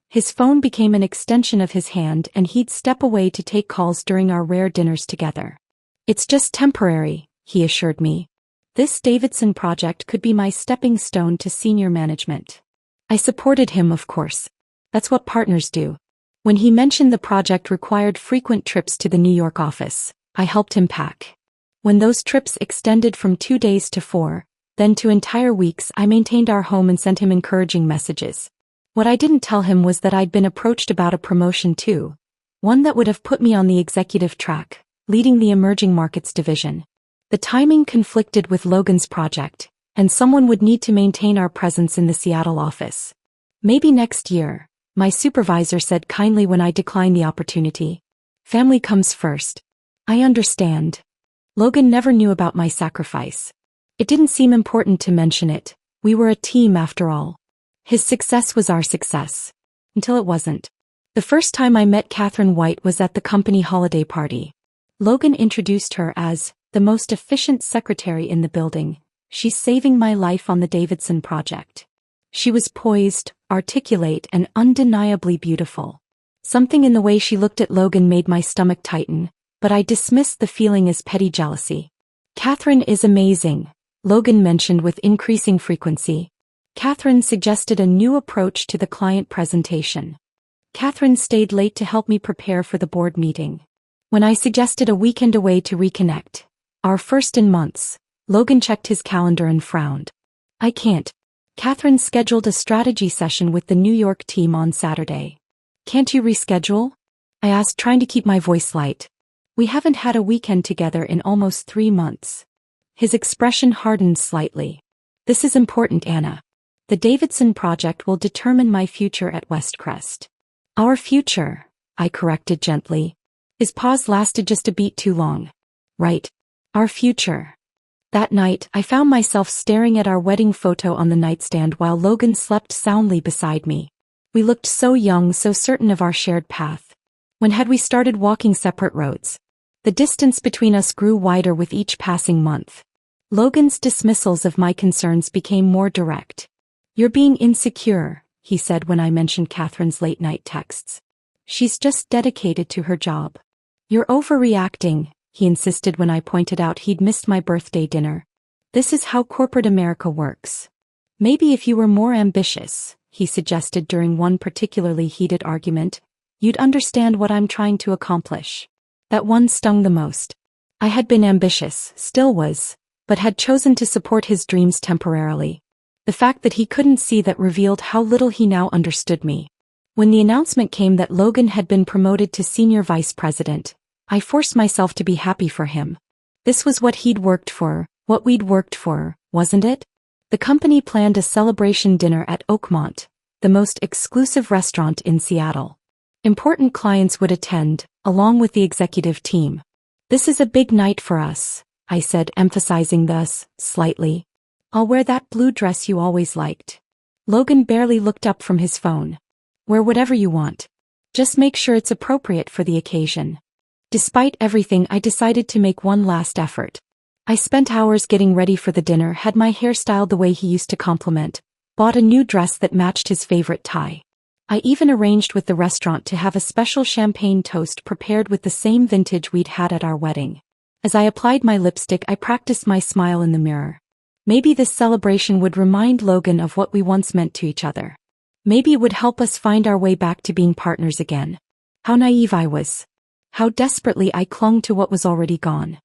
His phone became an extension of his hand, and he'd step away to take calls during our rare dinners together. "It's just temporary," he assured me. "This Davidson project could be my stepping stone to senior management." I supported him, of course. That's what partners do. When he mentioned the project required frequent trips to the New York office, I helped him pack. When those trips extended from 2 days to 4, then to entire weeks, I maintained our home and sent him encouraging messages. What I didn't tell him was that I'd been approached about a promotion too, one that would have put me on the executive track, leading the emerging markets division. The timing conflicted with Logan's project, and someone would need to maintain our presence in the Seattle office. "Maybe next year," my supervisor said kindly when I declined the opportunity. "Family comes first." I understand. Logan never knew about my sacrifice. It didn't seem important to mention it. We were a team after all. His success was our success. Until it wasn't. The first time I met Catherine White was at the company holiday party. Logan introduced her as the most efficient secretary in the building. "She's saving my life on the Davidson project." She was poised, articulate, and undeniably beautiful. Something in the way she looked at Logan made my stomach tighten, but I dismissed the feeling as petty jealousy. "Catherine is amazing," Logan mentioned with increasing frequency. Catherine suggested a new approach to the client presentation. Catherine stayed late to help me prepare for the board meeting. When I suggested a weekend away to reconnect, our first in months, Logan checked his calendar and frowned. "I can't." Catherine scheduled a strategy session with the New York team on Saturday. "Can't you reschedule?" I asked, trying to keep my voice light. "We haven't had a weekend together in almost 3 months. His expression hardened slightly. "This is important, Anna. The Davidson project will determine my future at Westcrest." "Our future," I corrected gently. His pause lasted just a beat too long. "Right. Our future." That night, I found myself staring at our wedding photo on the nightstand while Logan slept soundly beside me. We looked so young, so certain of our shared path. When had we started walking separate roads? The distance between us grew wider with each passing month. Logan's dismissals of my concerns became more direct. "You're being insecure," he said when I mentioned Catherine's late-night texts. "She's just dedicated to her job." "You're overreacting," he insisted when I pointed out he'd missed my birthday dinner. "This is how corporate America works." "Maybe if you were more ambitious," he suggested during one particularly heated argument, "you'd understand what I'm trying to accomplish." That one stung the most. I had been ambitious, still was, but had chosen to support his dreams temporarily. The fact that he couldn't see that revealed how little he now understood me. When the announcement came that Logan had been promoted to senior vice president, I forced myself to be happy for him. This was what he'd worked for, what we'd worked for, wasn't it? The company planned a celebration dinner at Oakmont, the most exclusive restaurant in Seattle. Important clients would attend, along with the executive team. "This is a big night for us," I said, emphasizing the us slightly. "I'll wear that blue dress you always liked." Logan barely looked up from his phone. Wear whatever you want. Just make sure it's appropriate for the occasion. Despite everything, I decided to make one last effort. I spent hours getting ready for the dinner, had my hair styled the way he used to compliment, bought a new dress that matched his favorite tie. I even arranged with the restaurant to have a special champagne toast prepared with the same vintage we'd had at our wedding. As I applied my lipstick, I practiced my smile in the mirror. Maybe this celebration would remind Logan of what we once meant to each other. Maybe it would help us find our way back to being partners again. How naive I was. How desperately I clung to what was already gone.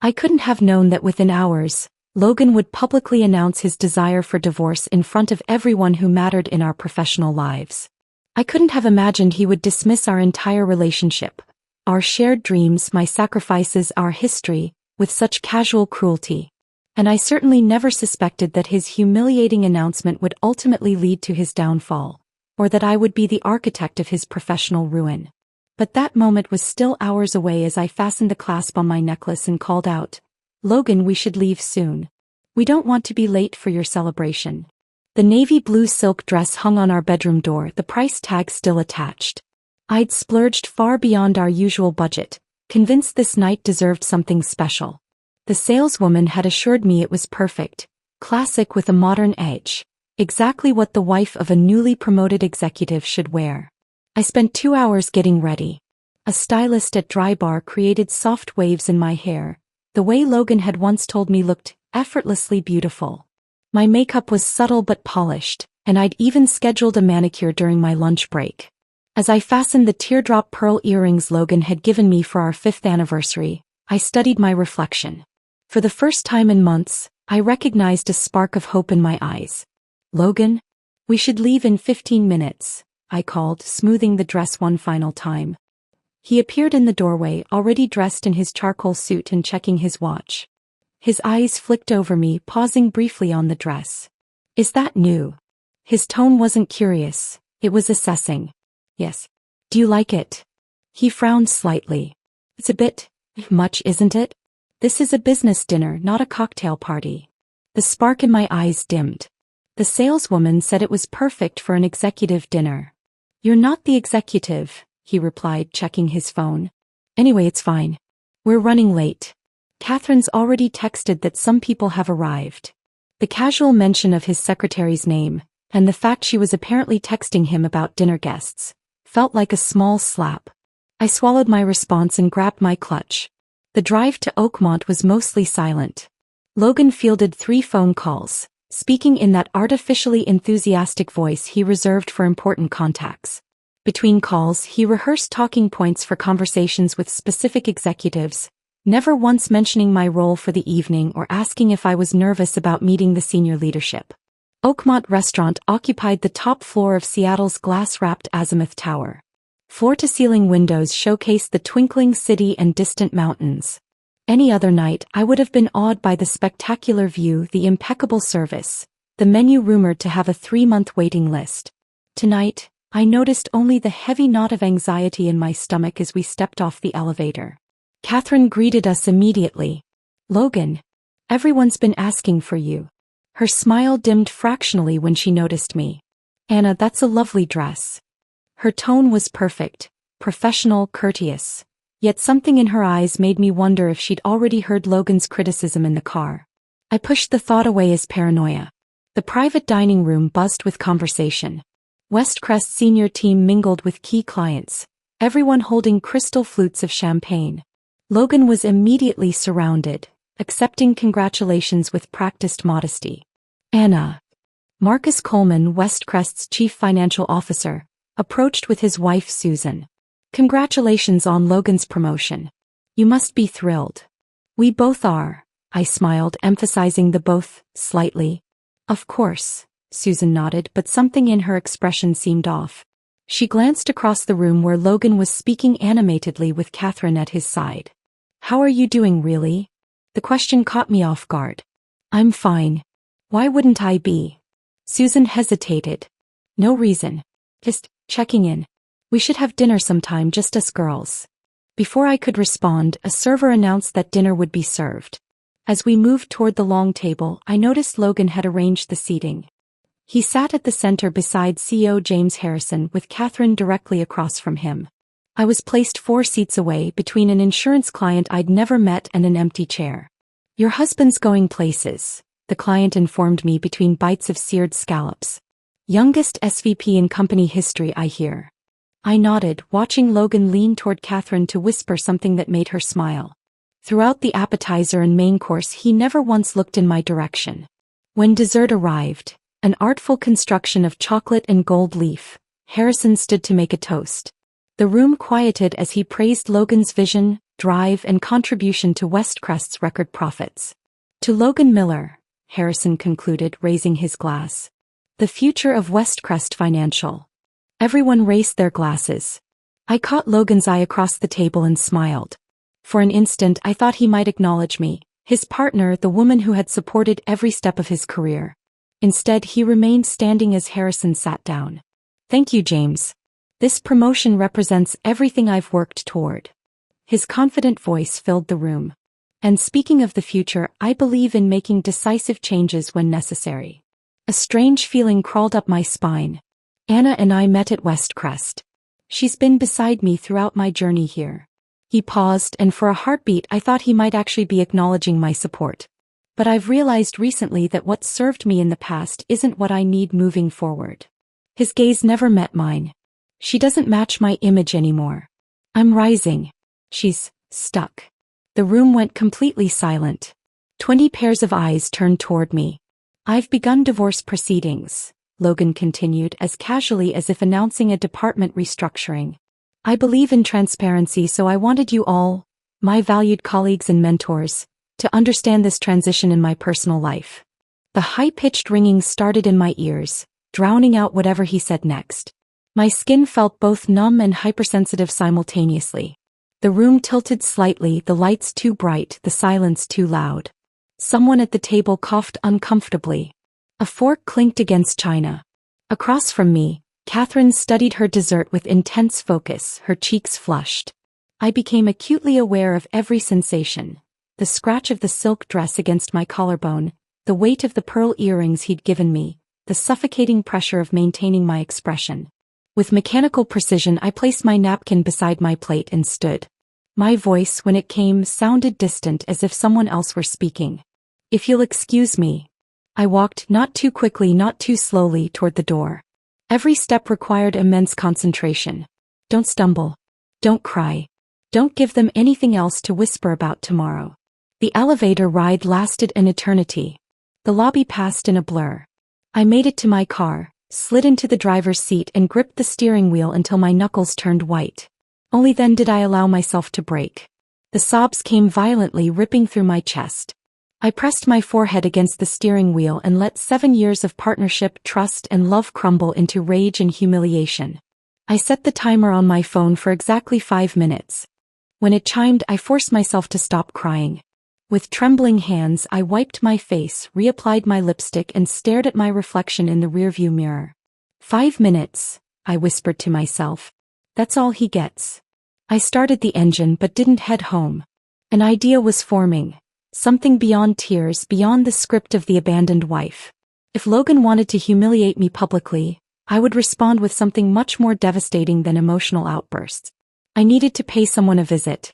I couldn't have known that within hours, Logan would publicly announce his desire for divorce in front of everyone who mattered in our professional lives. I couldn't have imagined he would dismiss our entire relationship, our shared dreams, my sacrifices, our history, with such casual cruelty. And I certainly never suspected that his humiliating announcement would ultimately lead to his downfall, or that I would be the architect of his professional ruin. But that moment was still hours away as I fastened the clasp on my necklace and called out, "Logan, we should leave soon. We don't want to be late for your celebration." The navy blue silk dress hung on our bedroom door, the price tag still attached. I'd splurged far beyond our usual budget, convinced this night deserved something special. The saleswoman had assured me it was perfect, classic with a modern edge, exactly what the wife of a newly promoted executive should wear. I spent 2 hours getting ready. A stylist at Dry Bar created soft waves in my hair, the way Logan had once told me looked effortlessly beautiful. My makeup was subtle but polished, and I'd even scheduled a manicure during my lunch break. As I fastened the teardrop pearl earrings Logan had given me for our 5th anniversary, I studied my reflection. For the first time in months, I recognized a spark of hope in my eyes. "Logan? We should leave in 15 minutes. I called, smoothing the dress one final time. He appeared in the doorway, already dressed in his charcoal suit and checking his watch. His eyes flicked over me, pausing briefly on the dress. "Is that new?" His tone wasn't curious, it was assessing. "Yes. Do you like it?" He frowned slightly. "It's a bit much, isn't it? This is a business dinner, not a cocktail party." The spark in my eyes dimmed. The saleswoman said it was perfect for an executive dinner. "You're not the executive," he replied, checking his phone. "Anyway, it's fine. We're running late. Catherine's already texted that some people have arrived." The casual mention of his secretary's name, and the fact she was apparently texting him about dinner guests, felt like a small slap. I swallowed my response and grabbed my clutch. The drive to Oakmont was mostly silent. Logan fielded 3 phone calls, speaking in that artificially enthusiastic voice he reserved for important contacts. Between calls, he rehearsed talking points for conversations with specific executives, never once mentioning my role for the evening or asking if I was nervous about meeting the senior leadership. Oakmont Restaurant occupied the top floor of Seattle's glass-wrapped Azimuth Tower. Floor-to-ceiling windows showcased the twinkling city and distant mountains. Any other night, I would have been awed by the spectacular view, the impeccable service, the menu rumored to have a 3-month waiting list. Tonight, I noticed only the heavy knot of anxiety in my stomach as we stepped off the elevator. Catherine greeted us immediately. "Logan, everyone's been asking for you." Her smile dimmed fractionally when she noticed me. "Anna, that's a lovely dress." Her tone was perfect, professional, courteous. Yet something in her eyes made me wonder if she'd already heard Logan's criticism in the car. I pushed the thought away as paranoia. The private dining room buzzed with conversation. Westcrest's senior team mingled with key clients, everyone holding crystal flutes of champagne. Logan was immediately surrounded, accepting congratulations with practiced modesty. "Anna." Marcus Coleman, Westcrest's chief financial officer, approached with his wife Susan. "Congratulations on Logan's promotion. You must be thrilled." "We both are," I smiled, emphasizing the both slightly. "Of course," Susan nodded, but something in her expression seemed off. She glanced across the room where Logan was speaking animatedly with Catherine at his side. "How are you doing, really?" The question caught me off guard. "I'm fine. Why wouldn't I be?" Susan hesitated. "No reason. Just checking in. We should have dinner sometime, just us girls." Before I could respond, a server announced that dinner would be served. As we moved toward the long table, I noticed Logan had arranged the seating. He sat at the center beside CEO James Harrison with Catherine directly across from him. I was placed 4 seats away between an insurance client I'd never met and an empty chair. "Your husband's going places," the client informed me between bites of seared scallops. "Youngest SVP in company history, I hear." I nodded, watching Logan lean toward Catherine to whisper something that made her smile. Throughout the appetizer and main course he never once looked in my direction. When dessert arrived, an artful construction of chocolate and gold leaf, Harrison stood to make a toast. The room quieted as he praised Logan's vision, drive and contribution to Westcrest's record profits. "To Logan Miller," Harrison concluded, raising his glass. "The future of Westcrest Financial." Everyone raised their glasses. I caught Logan's eye across the table and smiled. For an instant I thought he might acknowledge me, his partner, the woman who had supported every step of his career. Instead he remained standing as Harrison sat down. "Thank you, James. This promotion represents everything I've worked toward." His confident voice filled the room. "And speaking of the future, I believe in making decisive changes when necessary." A strange feeling crawled up my spine. Anna and I met at Westcrest. She's been beside me throughout my journey here. He paused, and for a heartbeat I thought he might actually be acknowledging my support. But I've realized recently that what served me in the past isn't what I need moving forward. His gaze never met mine. "She doesn't match my image anymore." "I'm rising." "She's stuck." The room went completely silent. 20 pairs of eyes turned toward me. "I've begun divorce proceedings," Logan continued as casually as if announcing a department restructuring. "I believe in transparency, so I wanted you all, my valued colleagues and mentors, to understand this transition in my personal life." The high-pitched ringing started in my ears, drowning out whatever he said next. My skin felt both numb and hypersensitive simultaneously. The room tilted slightly, the lights too bright, the silence too loud. Someone at the table coughed uncomfortably. A fork clinked against china. Across from me, Catherine studied her dessert with intense focus, her cheeks flushed. I became acutely aware of every sensation. The scratch of the silk dress against my collarbone, the weight of the pearl earrings he'd given me, the suffocating pressure of maintaining my expression. With mechanical precision I placed my napkin beside my plate and stood. My voice, when it came, sounded distant, as if someone else were speaking. "If you'll excuse me." I walked, not too quickly, not too slowly, toward the door. Every step required immense concentration. "Don't stumble. Don't cry. Don't give them anything else to whisper about tomorrow." The elevator ride lasted an eternity. The lobby passed in a blur. I made it to my car, slid into the driver's seat and gripped the steering wheel until my knuckles turned white. Only then did I allow myself to break. The sobs came violently, ripping through my chest. I pressed my forehead against the steering wheel and let 7 years of partnership, trust and love crumble into rage and humiliation. I set the timer on my phone for exactly 5 minutes. When it chimed, I forced myself to stop crying. With trembling hands, I wiped my face, reapplied my lipstick and stared at my reflection in the rearview mirror. 5 minutes, I whispered to myself. That's all he gets. I started the engine but didn't head home. An idea was forming. Something beyond tears, beyond the script of the abandoned wife. If Logan wanted to humiliate me publicly, I would respond with something much more devastating than emotional outbursts. I needed to pay someone a visit.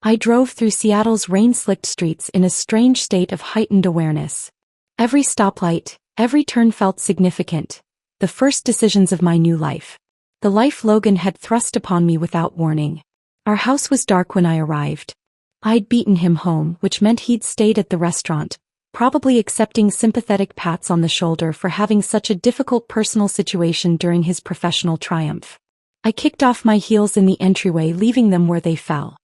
I drove through Seattle's rain-slicked streets in a strange state of heightened awareness. Every stoplight, every turn felt significant. The first decisions of my new life. The life Logan had thrust upon me without warning. Our house was dark when I arrived. I'd beaten him home, which meant he'd stayed at the restaurant, probably accepting sympathetic pats on the shoulder for having such a difficult personal situation during his professional triumph. I kicked off my heels in the entryway, leaving them where they fell.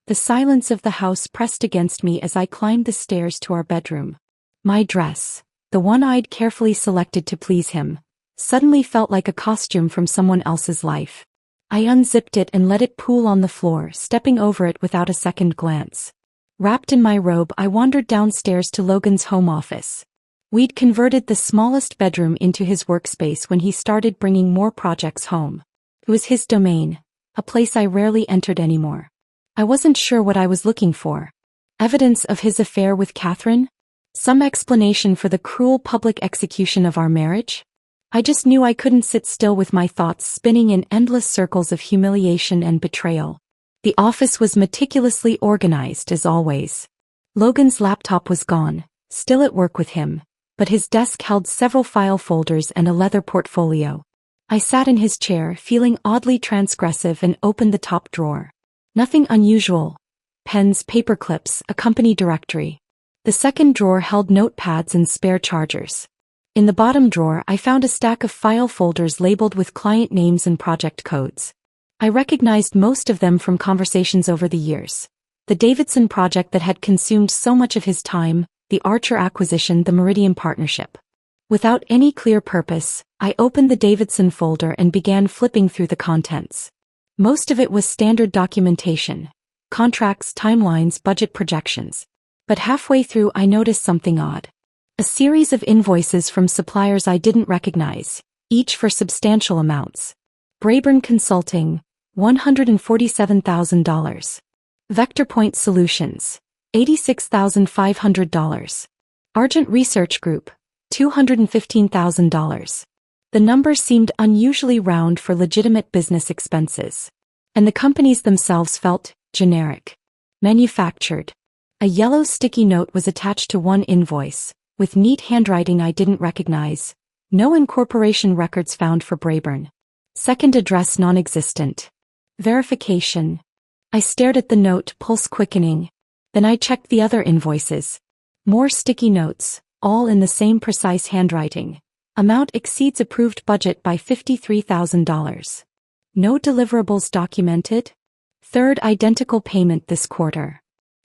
The silence of the house pressed against me as I climbed the stairs to our bedroom. My dress, the one I'd carefully selected to please him, suddenly felt like a costume from someone else's life. I unzipped it and let it pool on the floor, stepping over it without a second glance. Wrapped in my robe, I wandered downstairs to Logan's home office. We'd converted the smallest bedroom into his workspace when he started bringing more projects home. It was his domain, a place I rarely entered anymore. I wasn't sure what I was looking for. Evidence of his affair with Catherine? Some explanation for the cruel public execution of our marriage? I just knew I couldn't sit still with my thoughts spinning in endless circles of humiliation and betrayal. The office was meticulously organized as always. Logan's laptop was gone, still at work with him, but his desk held several file folders and a leather portfolio. I sat in his chair, feeling oddly transgressive, and opened the top drawer. Nothing unusual. Pens, paper clips, a company directory. The second drawer held notepads and spare chargers. In the bottom drawer I found a stack of file folders labeled with client names and project codes. I recognized most of them from conversations over the years. The Davidson project that had consumed so much of his time, the Archer acquisition, the Meridian partnership. Without any clear purpose, I opened the Davidson folder and began flipping through the contents. Most of it was standard documentation. Contracts, timelines, budget projections. But halfway through I noticed something odd. A series of invoices from suppliers I didn't recognize, each for substantial amounts. Brayburn Consulting, $147,000. VectorPoint Solutions, $86,500. Argent Research Group, $215,000. The number seemed unusually round for legitimate business expenses. And the companies themselves felt generic. Manufactured. A yellow sticky note was attached to one invoice, with neat handwriting I didn't recognize. No incorporation records found for Brayburn. Second address non-existent. Verification. I stared at the note, pulse quickening. Then I checked the other invoices. More sticky notes, all in the same precise handwriting. Amount exceeds approved budget by $53,000. No deliverables documented. Third identical payment this quarter.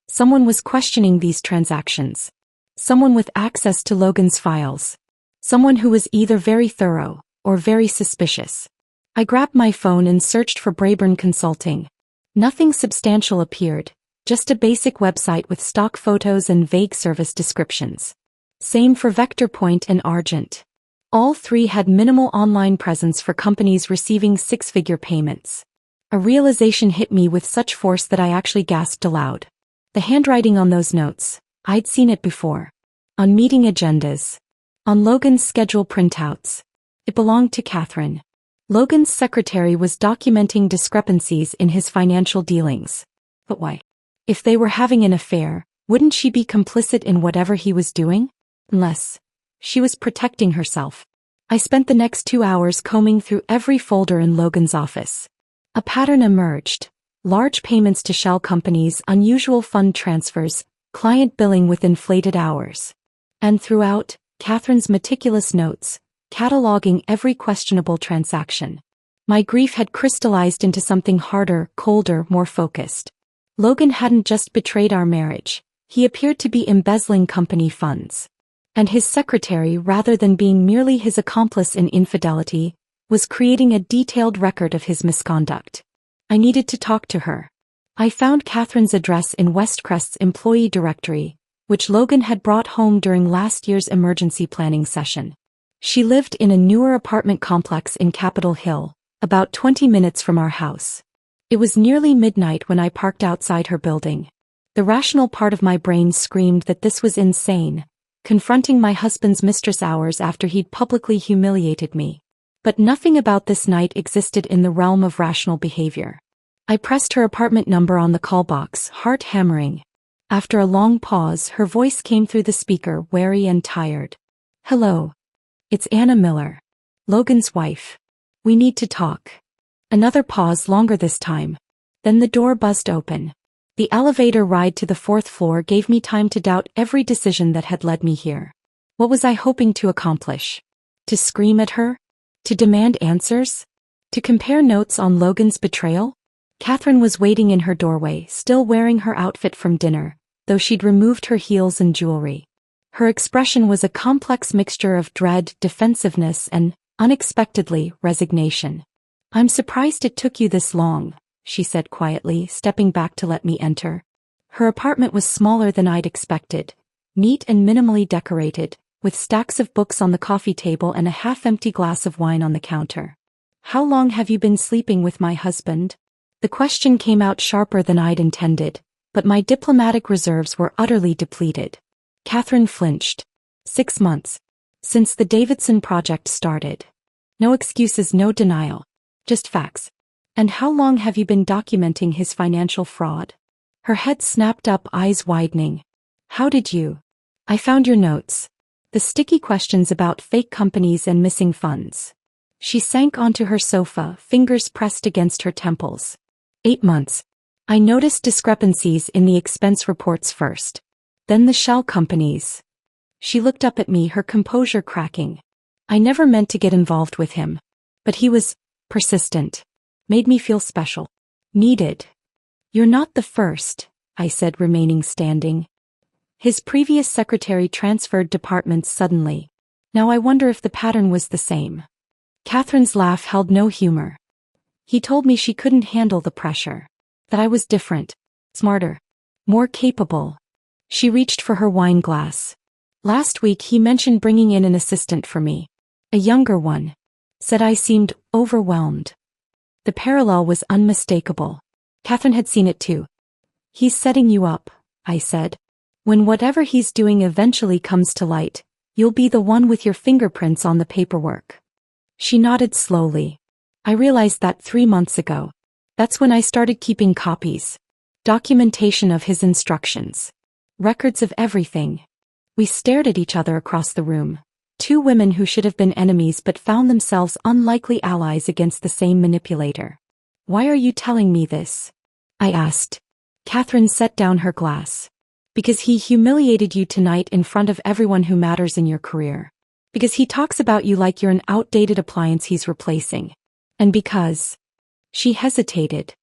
Someone was questioning these transactions. Someone with access to Logan's files. Someone who was either very thorough or very suspicious. I grabbed my phone and searched for Brayburn Consulting. Nothing substantial appeared, just a basic website with stock photos and vague service descriptions. Same for VectorPoint and Argent. All three had minimal online presence for companies receiving six-figure payments. A realization hit me with such force that I actually gasped aloud. The handwriting on those notes, I'd seen it before. On meeting agendas. On Logan's schedule printouts. It belonged to Catherine. Logan's secretary was documenting discrepancies in his financial dealings. But why? If they were having an affair, wouldn't she be complicit in whatever he was doing? Unless she was protecting herself. I spent the next 2 hours combing through every folder in Logan's office. A pattern emerged. Large payments to shell companies, unusual fund transfers, client billing with inflated hours. And throughout, Catherine's meticulous notes, cataloging every questionable transaction. My grief had crystallized into something harder, colder, more focused. Logan hadn't just betrayed our marriage. He appeared to be embezzling company funds. And his secretary, rather than being merely his accomplice in infidelity, was creating a detailed record of his misconduct. I needed to talk to her. I found Catherine's address in Westcrest's employee directory, which Logan had brought home during last year's emergency planning session. She lived in a newer apartment complex in Capitol Hill, about 20 minutes from our house. It was nearly midnight when I parked outside her building. The rational part of my brain screamed that this was insane, confronting my husband's mistress hours after he'd publicly humiliated me. But nothing about this night existed in the realm of rational behavior. I pressed her apartment number on the call box, heart hammering. After a long pause, her voice came through the speaker, wary and tired. "Hello. It's Anna Miller, Logan's wife. We need to talk." Another pause, longer this time. Then the door buzzed open. The elevator ride to the 4th floor gave me time to doubt every decision that had led me here. What was I hoping to accomplish? To scream at her? To demand answers? To compare notes on Logan's betrayal? Catherine was waiting in her doorway, still wearing her outfit from dinner, though she'd removed her heels and jewelry. Her expression was a complex mixture of dread, defensiveness, and, unexpectedly, resignation. "I'm surprised it took you this long," she said quietly, stepping back to let me enter. Her apartment was smaller than I'd expected, neat and minimally decorated, with stacks of books on the coffee table and a half-empty glass of wine on the counter. "How long have you been sleeping with my husband?" The question came out sharper than I'd intended, but my diplomatic reserves were utterly depleted. Catherine flinched. 6 months. Since the Davidson project started. No excuses, no denial. Just facts. And how long have you been documenting his financial fraud? Her head snapped up, eyes widening. How did you? I found your notes. The sticky questions about fake companies and missing funds. She sank onto her sofa, fingers pressed against her temples. 8 months. I noticed discrepancies in the expense reports first. Then the shell companies. She looked up at me, her composure cracking. I never meant to get involved with him. But he was persistent. Made me feel special. Needed. You're not the first, I said, remaining standing. His previous secretary transferred departments suddenly. Now I wonder if the pattern was the same. Catherine's laugh held no humor. He told me she couldn't handle the pressure. That I was different. Smarter. More capable. She reached for her wine glass. Last week he mentioned bringing in an assistant for me. A younger one. Said I seemed overwhelmed. The parallel was unmistakable. Catherine had seen it too. He's setting you up, I said. When whatever he's doing eventually comes to light, you'll be the one with your fingerprints on the paperwork. She nodded slowly. I realized that 3 months ago. That's when I started keeping copies. Documentation of his instructions. Records of everything. We stared at each other across the room. 2 women who should have been enemies but found themselves unlikely allies against the same manipulator. Why are you telling me this? I asked. Catherine set down her glass. Because he humiliated you tonight in front of everyone who matters in your career. Because he talks about you like you're an outdated appliance he's replacing. And because... She hesitated.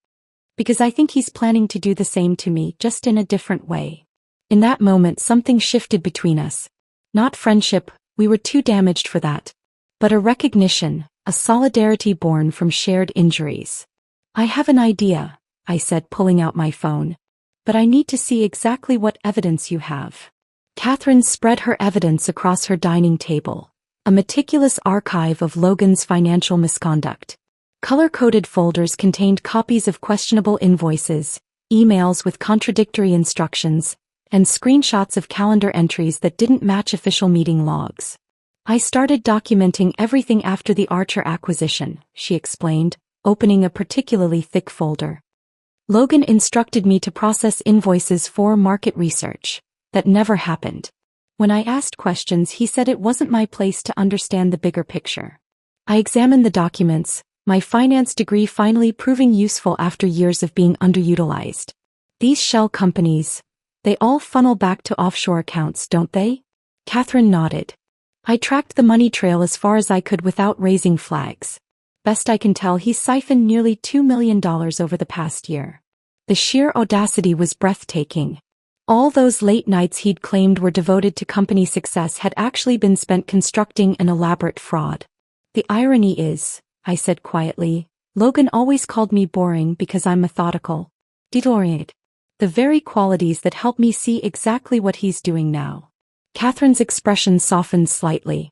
Because I think he's planning to do the same to me, just in a different way. In that moment something shifted between us. Not friendship, we were too damaged for that. But a recognition, a solidarity born from shared injuries. I have an idea, I said, pulling out my phone. But I need to see exactly what evidence you have. Catherine spread her evidence across her dining table. A meticulous archive of Logan's financial misconduct. Color-coded folders contained copies of questionable invoices, emails with contradictory instructions, and screenshots of calendar entries that didn't match official meeting logs. I started documenting everything after the Archer acquisition, she explained, opening a particularly thick folder. Logan instructed me to process invoices for market research. That never happened. When I asked questions, he said it wasn't my place to understand the bigger picture. I examined the documents, my finance degree finally proving useful after years of being underutilized. These shell companies, they all funnel back to offshore accounts, don't they? Catherine nodded. I tracked the money trail as far as I could without raising flags. Best I can tell, he siphoned nearly $2 million over the past year. The sheer audacity was breathtaking. All those late nights he'd claimed were devoted to company success had actually been spent constructing an elaborate fraud. The irony is, I said quietly, Logan always called me boring because I'm methodical. Detail-oriented. The very qualities that help me see exactly what he's doing now. Catherine's expression softened slightly.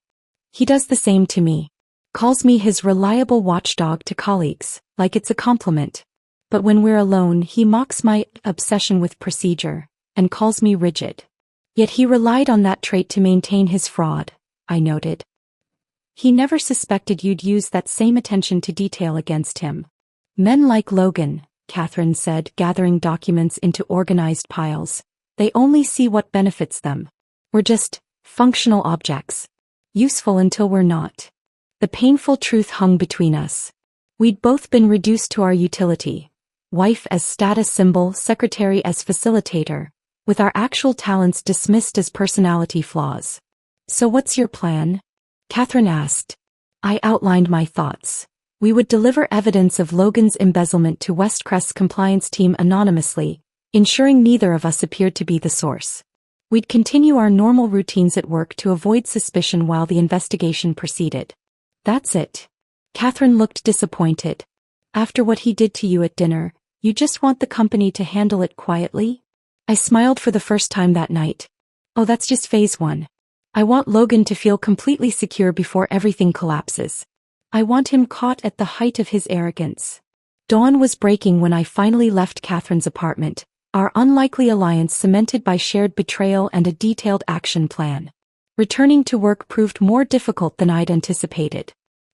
He does the same to me. Calls me his reliable watchdog to colleagues, like it's a compliment. But when we're alone, he mocks my obsession with procedure, and calls me rigid. Yet he relied on that trait to maintain his fraud, I noted. He never suspected you'd use that same attention to detail against him. Men like Logan, Catherine said, gathering documents into organized piles, they only see what benefits them. We're just functional objects. Useful until we're not. The painful truth hung between us. We'd both been reduced to our utility. Wife as status symbol, secretary as facilitator, with our actual talents dismissed as personality flaws. So what's your plan? Catherine asked. I outlined my thoughts. We would deliver evidence of Logan's embezzlement to Westcrest's compliance team anonymously, ensuring neither of us appeared to be the source. We'd continue our normal routines at work to avoid suspicion while the investigation proceeded. That's it. Catherine looked disappointed. After what he did to you at dinner, you just want the company to handle it quietly? I smiled for the first time that night. Oh, that's just phase 1. I want Logan to feel completely secure before everything collapses. I want him caught at the height of his arrogance. Dawn was breaking when I finally left Catherine's apartment, our unlikely alliance cemented by shared betrayal and a detailed action plan. Returning to work proved more difficult than I'd anticipated.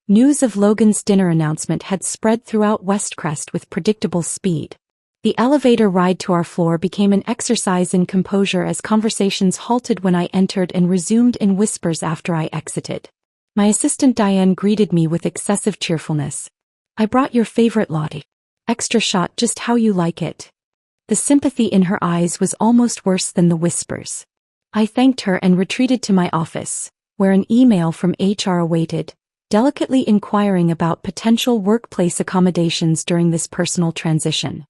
News of Logan's dinner announcement had spread throughout Westcrest with predictable speed. The elevator ride to our floor became an exercise in composure as conversations halted when I entered and resumed in whispers after I exited. My assistant Diane greeted me with excessive cheerfulness. "I brought your favorite latte. Extra shot, just how you like it." The sympathy in her eyes was almost worse than the whispers. I thanked her and retreated to my office, where an email from HR awaited, delicately inquiring about potential workplace accommodations during this personal transition.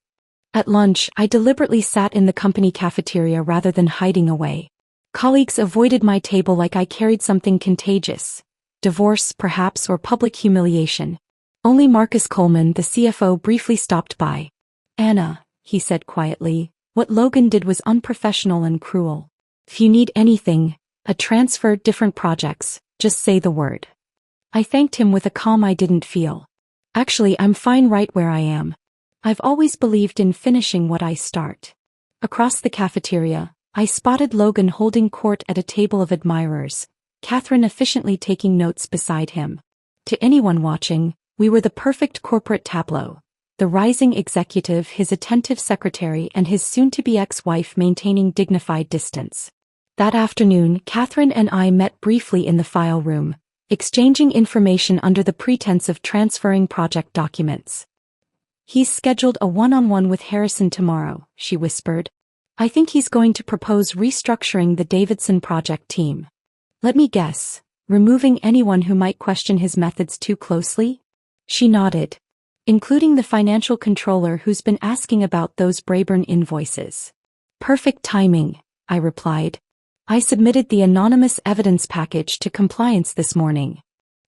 At lunch, I deliberately sat in the company cafeteria rather than hiding away. Colleagues avoided my table like I carried something contagious. Divorce, perhaps, or public humiliation. Only Marcus Coleman, the CFO, briefly stopped by. "Anna," he said quietly, "what Logan did was unprofessional and cruel. If you need anything, a transfer, different projects, just say the word." I thanked him with a calm I didn't feel. "Actually, I'm fine right where I am. I've always believed in finishing what I start." Across the cafeteria, I spotted Logan holding court at a table of admirers, Catherine efficiently taking notes beside him. To anyone watching, we were the perfect corporate tableau. The rising executive, his attentive secretary, and his soon-to-be ex-wife maintaining dignified distance. That afternoon, Catherine and I met briefly in the file room, exchanging information under the pretense of transferring project documents. "He's scheduled a one-on-one with Harrison tomorrow," she whispered. "I think he's going to propose restructuring the Davidson project team. Let me guess, removing anyone who might question his methods too closely?" She nodded. "Including the financial controller who's been asking about those Brayburn invoices." "Perfect timing," I replied. "I submitted the anonymous evidence package to compliance this morning."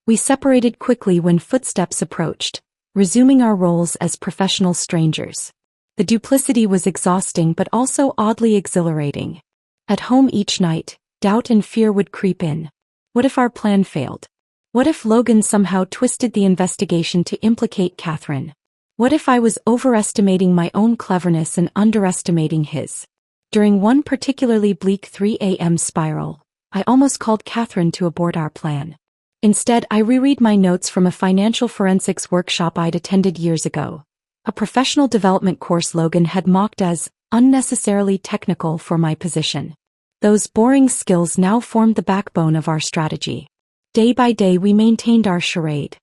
We separated quickly when footsteps approached, resuming our roles as professional strangers. The duplicity was exhausting but also oddly exhilarating. At home each night, doubt and fear would creep in. What if our plan failed? What if Logan somehow twisted the investigation to implicate Catherine? What if I was overestimating my own cleverness and underestimating his? During one particularly bleak 3 a.m. spiral, I almost called Catherine to abort our plan. Instead, I reread my notes from a financial forensics workshop I'd attended years ago, a professional development course Logan had mocked as unnecessarily technical for my position. Those boring skills now formed the backbone of our strategy. Day by day we maintained our charade.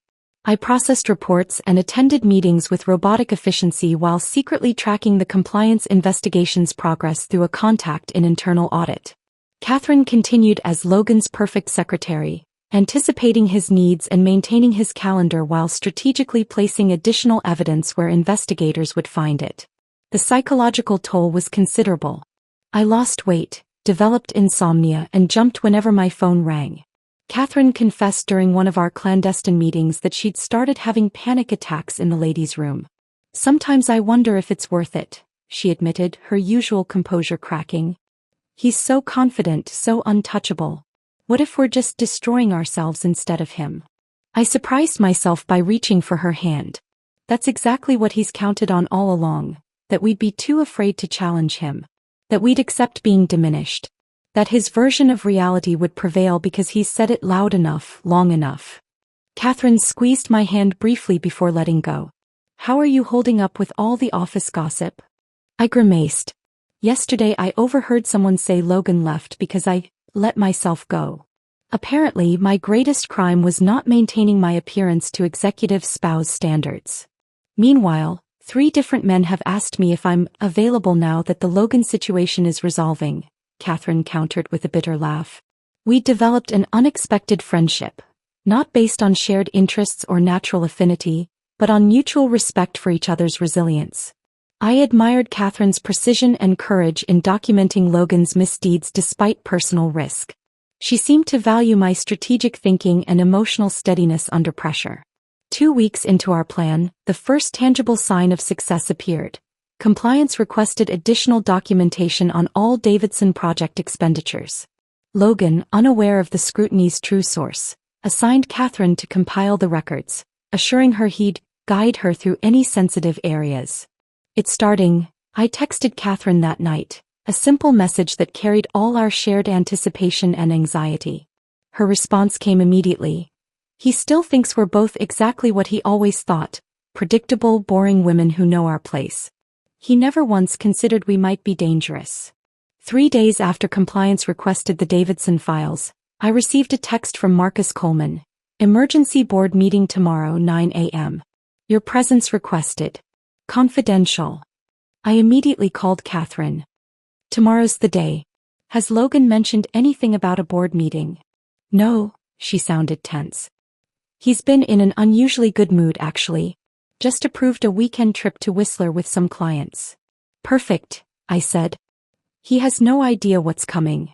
I processed reports and attended meetings with robotic efficiency while secretly tracking the compliance investigation's progress through a contact in internal audit. Catherine continued as Logan's perfect secretary, anticipating his needs and maintaining his calendar while strategically placing additional evidence where investigators would find it. The psychological toll was considerable. I lost weight, developed insomnia, and jumped whenever my phone rang. Catherine confessed during one of our clandestine meetings that she'd started having panic attacks in the ladies' room. "Sometimes I wonder if it's worth it," she admitted, her usual composure cracking. "He's so confident, so untouchable. What if we're just destroying ourselves instead of him?" I surprised myself by reaching for her hand. "That's exactly what he's counted on all along, that we'd be too afraid to challenge him. That we'd accept being diminished. That his version of reality would prevail because he's said it loud enough, long enough." Catherine squeezed my hand briefly before letting go. "How are you holding up with all the office gossip?" I grimaced. "Yesterday I overheard someone say Logan left because I let myself go. Apparently, my greatest crime was not maintaining my appearance to executive spouse standards. Meanwhile, 3 different men have asked me if I'm available now that the Logan situation is resolving," Catherine countered with a bitter laugh. "We developed an unexpected friendship, not based on shared interests or natural affinity, but on mutual respect for each other's resilience." I admired Catherine's precision and courage in documenting Logan's misdeeds despite personal risk. She seemed to value my strategic thinking and emotional steadiness under pressure. 2 weeks into our plan, the first tangible sign of success appeared. Compliance requested additional documentation on all Davidson project expenditures. Logan, unaware of the scrutiny's true source, assigned Catherine to compile the records, assuring her he'd guide her through any sensitive areas. "It's starting," I texted Catherine that night, a simple message that carried all our shared anticipation and anxiety. Her response came immediately. He still thinks we're both exactly what he always thought, predictable, boring women who know our place. He never once considered we might be dangerous. 3 days after compliance requested the Davidson files, I received a text from Marcus Coleman. Emergency board meeting tomorrow 9 a.m. Your presence requested. Confidential. I immediately called Catherine. Tomorrow's the day. Has Logan mentioned anything about a board meeting? No, she sounded tense. He's been in an unusually good mood actually. Just approved a weekend trip to Whistler with some clients. Perfect, I said. He has no idea what's coming.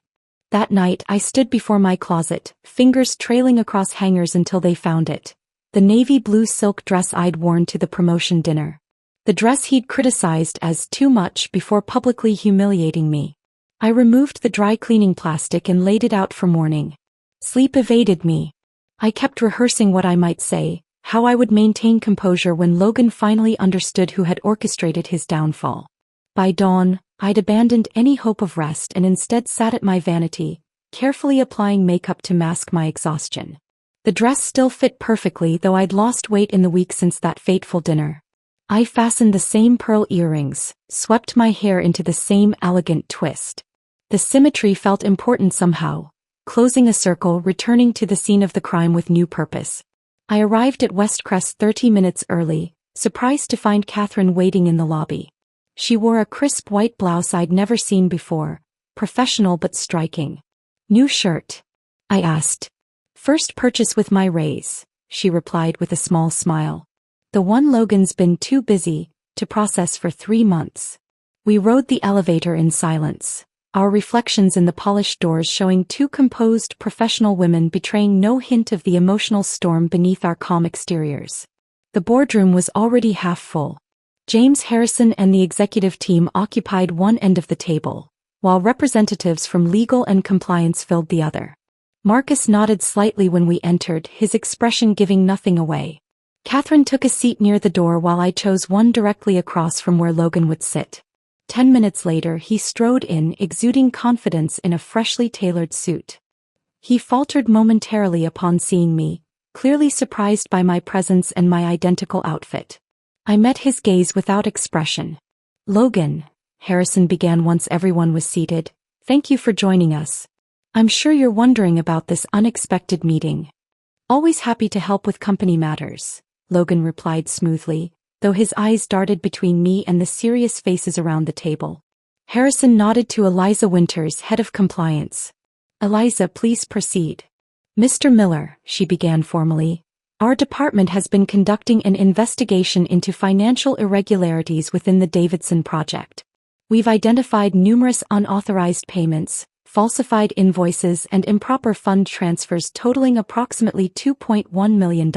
That night I stood before my closet, fingers trailing across hangers until they found it. The navy blue silk dress I'd worn to the promotion dinner. The dress he'd criticized as too much before publicly humiliating me. I removed the dry cleaning plastic and laid it out for morning. Sleep evaded me. I kept rehearsing what I might say, how I would maintain composure when Logan finally understood who had orchestrated his downfall. By dawn, I'd abandoned any hope of rest and instead sat at my vanity, carefully applying makeup to mask my exhaustion. The dress still fit perfectly, though I'd lost weight in the week since that fateful dinner. I fastened the same pearl earrings, swept my hair into the same elegant twist. The symmetry felt important somehow, closing a circle, returning to the scene of the crime with new purpose. I arrived at Westcrest 30 minutes early, surprised to find Catherine waiting in the lobby. She wore a crisp white blouse I'd never seen before, professional but striking. New shirt? I asked. First purchase with my raise, she replied with a small smile. The one Logan's been too busy to process for 3 months. We rode the elevator in silence, our reflections in the polished doors showing 2 composed professional women betraying no hint of the emotional storm beneath our calm exteriors. The boardroom was already half full. James Harrison and the executive team occupied one end of the table, while representatives from legal and compliance filled the other. Marcus nodded slightly when we entered, his expression giving nothing away. Catherine took a seat near the door while I chose one directly across from where Logan would sit. 10 minutes later he strode in, exuding confidence in a freshly tailored suit. He faltered momentarily upon seeing me, clearly surprised by my presence and my identical outfit. I met his gaze without expression. Logan, Harrison began once everyone was seated, thank you for joining us. I'm sure you're wondering about this unexpected meeting. Always happy to help with company matters, Logan replied smoothly, though his eyes darted between me and the serious faces around the table. Harrison nodded to Eliza Winters, head of compliance. Eliza, please proceed. Mr. Miller, she began formally. Our department has been conducting an investigation into financial irregularities within the Davidson project. We've identified numerous unauthorized payments, falsified invoices and improper fund transfers totaling approximately $2.1 million.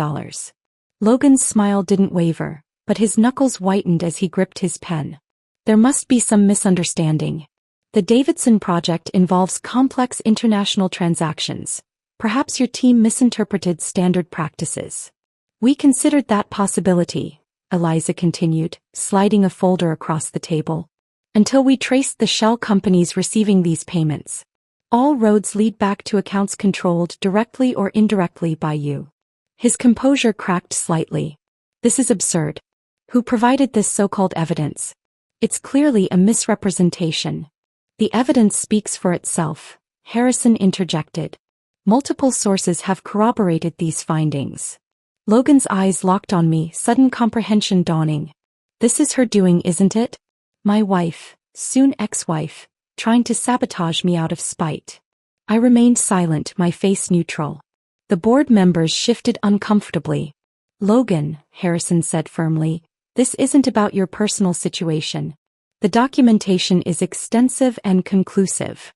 Logan's smile didn't waver, but his knuckles whitened as he gripped his pen. There must be some misunderstanding. The Davidson project involves complex international transactions. Perhaps your team misinterpreted standard practices. We considered that possibility, Eliza continued, sliding a folder across the table. Until we traced the shell companies receiving these payments. All roads lead back to accounts controlled directly or indirectly by you. His composure cracked slightly. This is absurd. Who provided this so-called evidence? It's clearly a misrepresentation. The evidence speaks for itself, Harrison interjected. Multiple sources have corroborated these findings. Logan's eyes locked on me, sudden comprehension dawning. This is her doing, isn't it? My wife, soon ex-wife, trying to sabotage me out of spite. I remained silent, my face neutral. The board members shifted uncomfortably. Logan, Harrison said firmly, this isn't about your personal situation. The documentation is extensive and conclusive.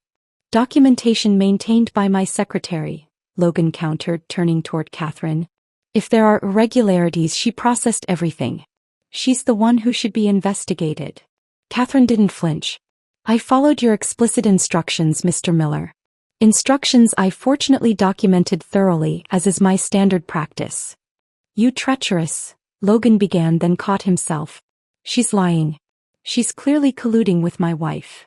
Documentation maintained by my secretary, Logan countered, turning toward Catherine. If there are irregularities, she processed everything. She's the one who should be investigated. Catherine didn't flinch. I followed your explicit instructions, Mr. Miller. Instructions I fortunately documented thoroughly, as is my standard practice. You treacherous, Logan began, then caught himself. She's lying. She's clearly colluding with my wife.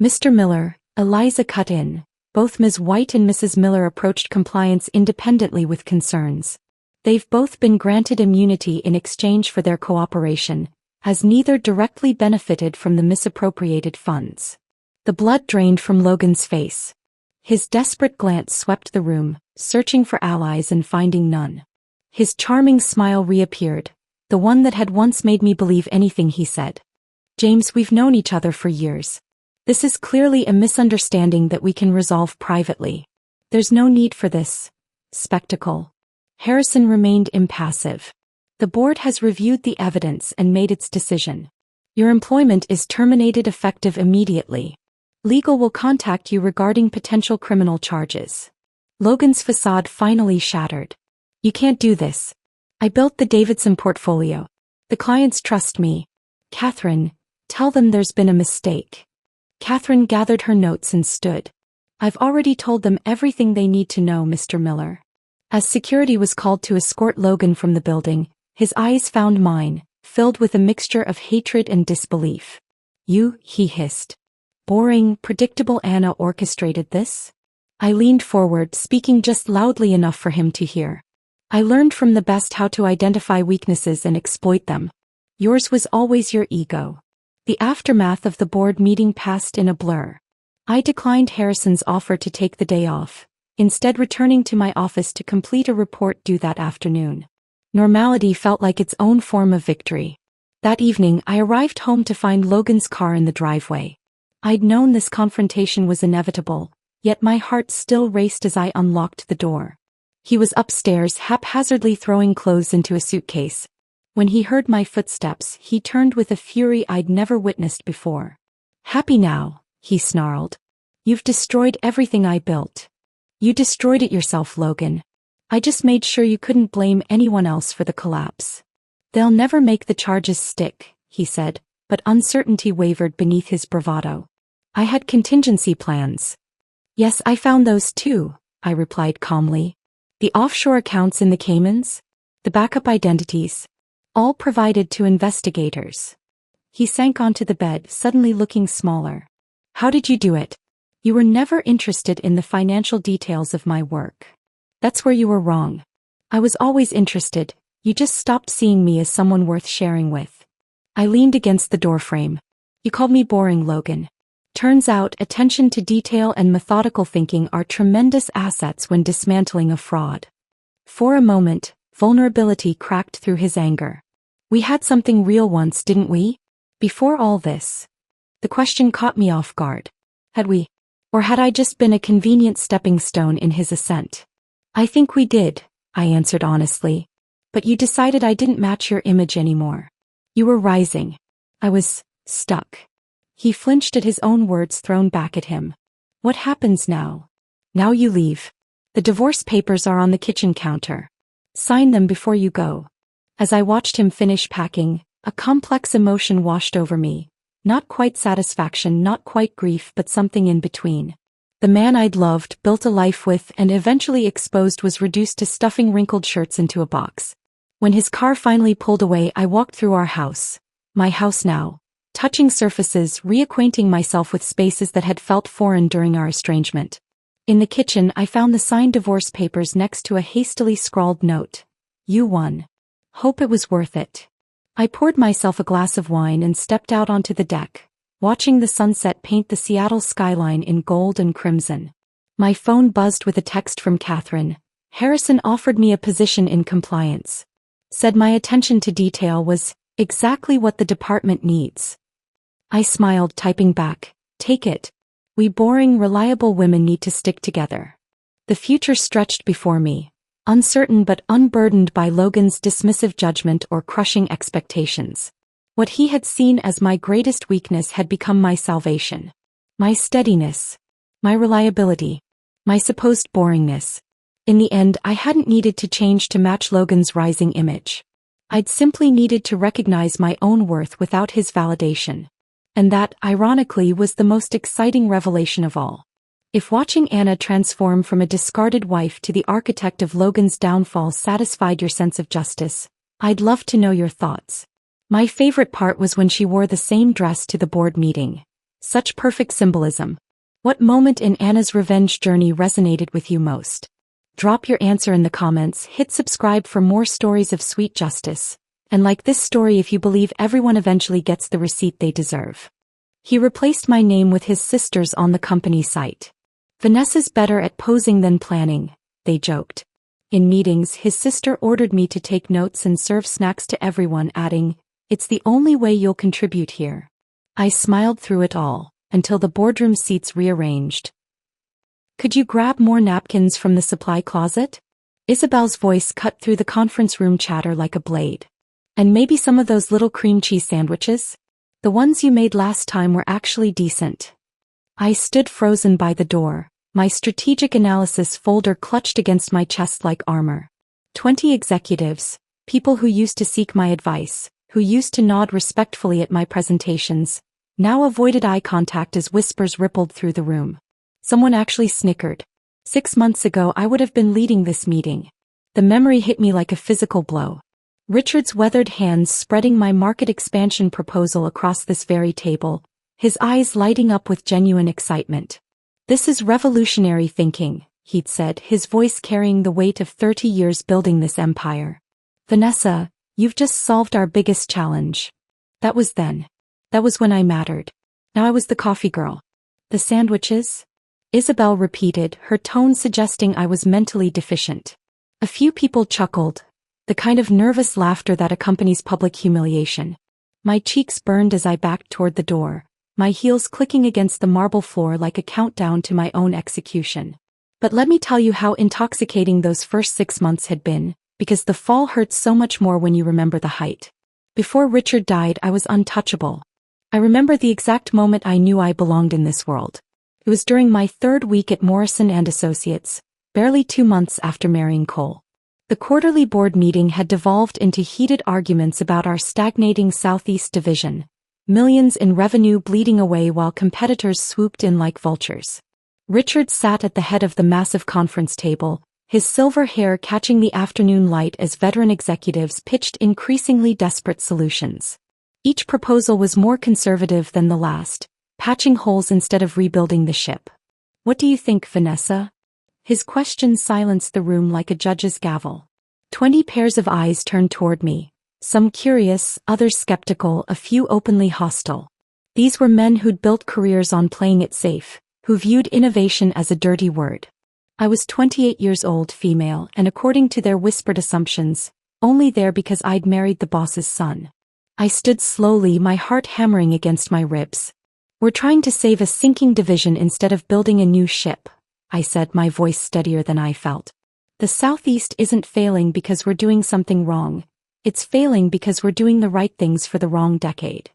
Mr. Miller, Eliza cut in, both Ms. White and Mrs. Miller approached compliance independently with concerns. They've both been granted immunity in exchange for their cooperation, as neither directly benefited from the misappropriated funds. The blood drained from Logan's face. His desperate glance swept the room, searching for allies and finding none. His charming smile reappeared, the one that had once made me believe anything he said. James, we've known each other for years. This is clearly a misunderstanding that we can resolve privately. There's no need for this spectacle. Harrison remained impassive. The board has reviewed the evidence and made its decision. Your employment is terminated effective immediately. Legal will contact you regarding potential criminal charges. Logan's facade finally shattered. You can't do this. I built the Davidson portfolio. The clients trust me. Catherine, tell them there's been a mistake. Catherine gathered her notes and stood. I've already told them everything they need to know, Mr. Miller. As security was called to escort Logan from the building, his eyes found mine, filled with a mixture of hatred and disbelief. You, he hissed. Boring, predictable. Anna orchestrated this? I leaned forward, speaking just loudly enough for him to hear. I learned from the best how to identify weaknesses and exploit them. Yours was always your ego. The aftermath of the board meeting passed in a blur. I declined Harrison's offer to take the day off, instead returning to my office to complete a report due that afternoon. Normality felt like its own form of victory. That evening I arrived home to find Logan's car in the driveway. I'd known this confrontation was inevitable, yet my heart still raced as I unlocked the door. He was upstairs haphazardly throwing clothes into a suitcase. When he heard my footsteps, he turned with a fury I'd never witnessed before. Happy now, he snarled. You've destroyed everything I built. You destroyed it yourself, Logan. I just made sure you couldn't blame anyone else for the collapse. They'll never make the charges stick, he said, but uncertainty wavered beneath his bravado. I had contingency plans. Yes, I found those too, I replied calmly. The offshore accounts in the Caymans? The backup identities? All provided to investigators. He sank onto the bed, suddenly looking smaller. How did you do it? You were never interested in the financial details of my work. That's where you were wrong. I was always interested, you just stopped seeing me as someone worth sharing with. I leaned against the doorframe. You called me boring, Logan. Turns out attention to detail and methodical thinking are tremendous assets when dismantling a fraud. For a moment, vulnerability cracked through his anger. We had something real once, didn't we? Before all this. The question caught me off guard. Had we? Or had I just been a convenient stepping stone in his ascent? I think we did, I answered honestly. But you decided I didn't match your image anymore. You were rising. I was stuck. He flinched at his own words thrown back at him. What happens now? Now you leave. The divorce papers are on the kitchen counter. Sign them before you go. As I watched him finish packing, a complex emotion washed over me. Not quite satisfaction, not quite grief, but something in between. The man I'd loved, built a life with, and eventually exposed was reduced to stuffing wrinkled shirts into a box. When his car finally pulled away, I walked through our house. My house now. Touching surfaces, reacquainting myself with spaces that had felt foreign during our estrangement. In the kitchen, I found the signed divorce papers next to a hastily scrawled note. You won. Hope it was worth it. I poured myself a glass of wine and stepped out onto the deck, watching the sunset paint the Seattle skyline in gold and crimson. My phone buzzed with a text from Catherine. Harrison offered me a position in compliance. Said my attention to detail was exactly what the department needs. I smiled, typing back, take it. We boring, reliable women need to stick together. The future stretched before me, uncertain but unburdened by Logan's dismissive judgment or crushing expectations. What he had seen as my greatest weakness had become my salvation. My steadiness. My reliability. My supposed boringness. In the end, I hadn't needed to change to match Logan's rising image. I'd simply needed to recognize my own worth without his validation. And that, ironically, was the most exciting revelation of all. If watching Anna transform from a discarded wife to the architect of Logan's downfall satisfied your sense of justice, I'd love to know your thoughts. My favorite part was when she wore the same dress to the board meeting. Such perfect symbolism. What moment in Anna's revenge journey resonated with you most? Drop your answer in the comments, hit subscribe for more stories of sweet justice, and like this story if you believe everyone eventually gets the receipt they deserve. He replaced my name with his sister's on the company site. Vanessa's better at posing than planning, they joked. In meetings, his sister ordered me to take notes and serve snacks to everyone, adding, "It's the only way you'll contribute here." I smiled through it all, until the boardroom seats rearranged. "Could you grab more napkins from the supply closet?" Isabel's voice cut through the conference room chatter like a blade. "And maybe some of those little cream cheese sandwiches? The ones you made last time were actually decent." I stood frozen by the door, my strategic analysis folder clutched against my chest like armor. 20 executives, people who used to seek my advice, who used to nod respectfully at my presentations, now avoided eye contact as whispers rippled through the room. Someone actually snickered. 6 months ago I would have been leading this meeting. The memory hit me like a physical blow. Richard's weathered hands spreading my market expansion proposal across this very table, his eyes lighting up with genuine excitement. "This is revolutionary thinking," he'd said, his voice carrying the weight of 30 years building this empire. "Vanessa, you've just solved our biggest challenge." That was then. That was when I mattered. Now I was the coffee girl. "The sandwiches?" Isabel repeated, her tone suggesting I was mentally deficient. A few people chuckled, the kind of nervous laughter that accompanies public humiliation. My cheeks burned as I backed toward the door, my heels clicking against the marble floor like a countdown to my own execution. But let me tell you how intoxicating those first 6 months had been, because the fall hurts so much more when you remember the height. Before Richard died, I was untouchable. I remember the exact moment I knew I belonged in this world. It was during my 3rd week at Morrison & Associates, barely 2 months after marrying Cole. The quarterly board meeting had devolved into heated arguments about our stagnating Southeast division, millions in revenue bleeding away while competitors swooped in like vultures. Richard sat at the head of the massive conference table, his silver hair catching the afternoon light as veteran executives pitched increasingly desperate solutions. Each proposal was more conservative than the last, patching holes instead of rebuilding the ship. "What do you think, Vanessa?" His question silenced the room like a judge's gavel. 20 pairs of eyes turned toward me, some curious, others skeptical, a few openly hostile. These were men who'd built careers on playing it safe, who viewed innovation as a dirty word. I was 28 years old, female, and according to their whispered assumptions, only there because I'd married the boss's son. I stood slowly, my heart hammering against my ribs. "We're trying to save a sinking division instead of building a new ship," I said, my voice steadier than I felt. "The Southeast isn't failing because we're doing something wrong. It's failing because we're doing the right things for the wrong decade."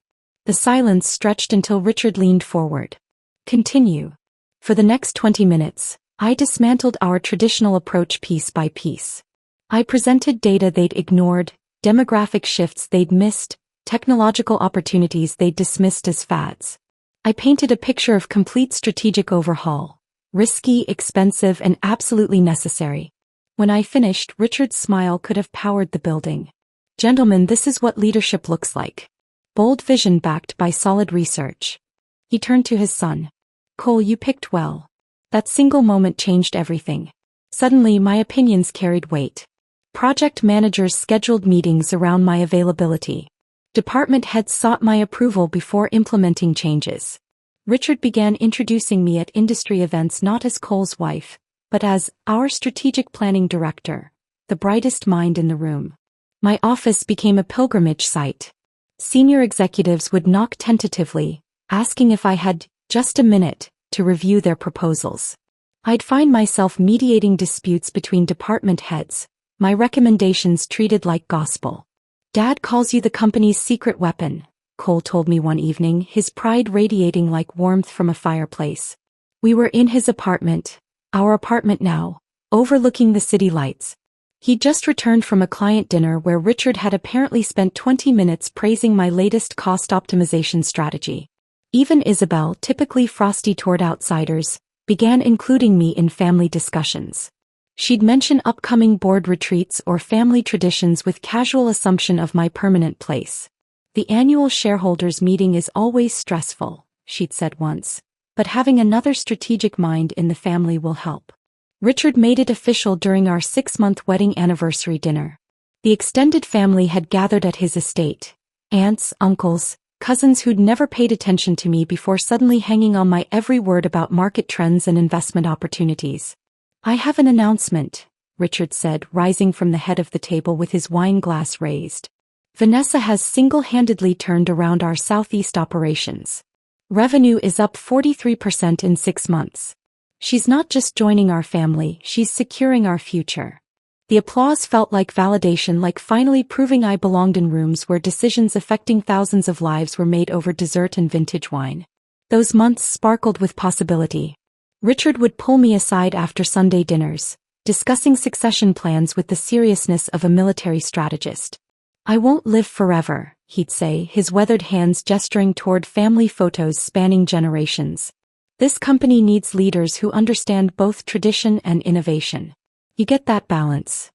The silence stretched until Richard leaned forward. "Continue." For the next 20 minutes, I dismantled our traditional approach piece by piece. I presented data they'd ignored, demographic shifts they'd missed, technological opportunities they'd dismissed as fads. I painted a picture of complete strategic overhaul, risky, expensive, and absolutely necessary. When I finished, Richard's smile could have powered the building. "Gentlemen, this is what leadership looks like. Bold vision backed by solid research." He turned to his son. "Cole, you picked well. That single moment changed everything." Suddenly, my opinions carried weight. Project managers scheduled meetings around my availability. Department heads sought my approval before implementing changes. Richard began introducing me at industry events not as Cole's wife, but as our strategic planning director, the brightest mind in the room. My office became a pilgrimage site. Senior executives would knock tentatively, asking if I had just a minute to review their proposals. I'd find myself mediating disputes between department heads, my recommendations treated like gospel. "Dad calls you the company's secret weapon," Cole told me one evening, his pride radiating like warmth from a fireplace. We were in his apartment, our apartment now, overlooking the city lights. He'd just returned from a client dinner where Richard had apparently spent 20 minutes praising my latest cost optimization strategy. Even Isabel, typically frosty toward outsiders, began including me in family discussions. She'd mention upcoming board retreats or family traditions with casual assumption of my permanent place. "The annual shareholders meeting is always stressful," she'd said once. but having another strategic mind in the family will help. Richard made it official during our 6-month wedding anniversary dinner. The extended family had gathered at his estate. Aunts, uncles, cousins who'd never paid attention to me before suddenly hanging on my every word about market trends and investment opportunities. "I have an announcement," Richard said, rising from the head of the table with his wine glass raised. "Vanessa has single-handedly turned around our Southeast operations. Revenue is up 43% in 6 months. She's not just joining our family, she's securing our future." The applause felt like validation, like finally proving I belonged in rooms where decisions affecting thousands of lives were made over dessert and vintage wine. Those months sparkled with possibility. Richard would pull me aside after Sunday dinners, discussing succession plans with the seriousness of a military strategist. "I won't live forever," he'd say, his weathered hands gesturing toward family photos spanning generations. "This company needs leaders who understand both tradition and innovation. You get that balance."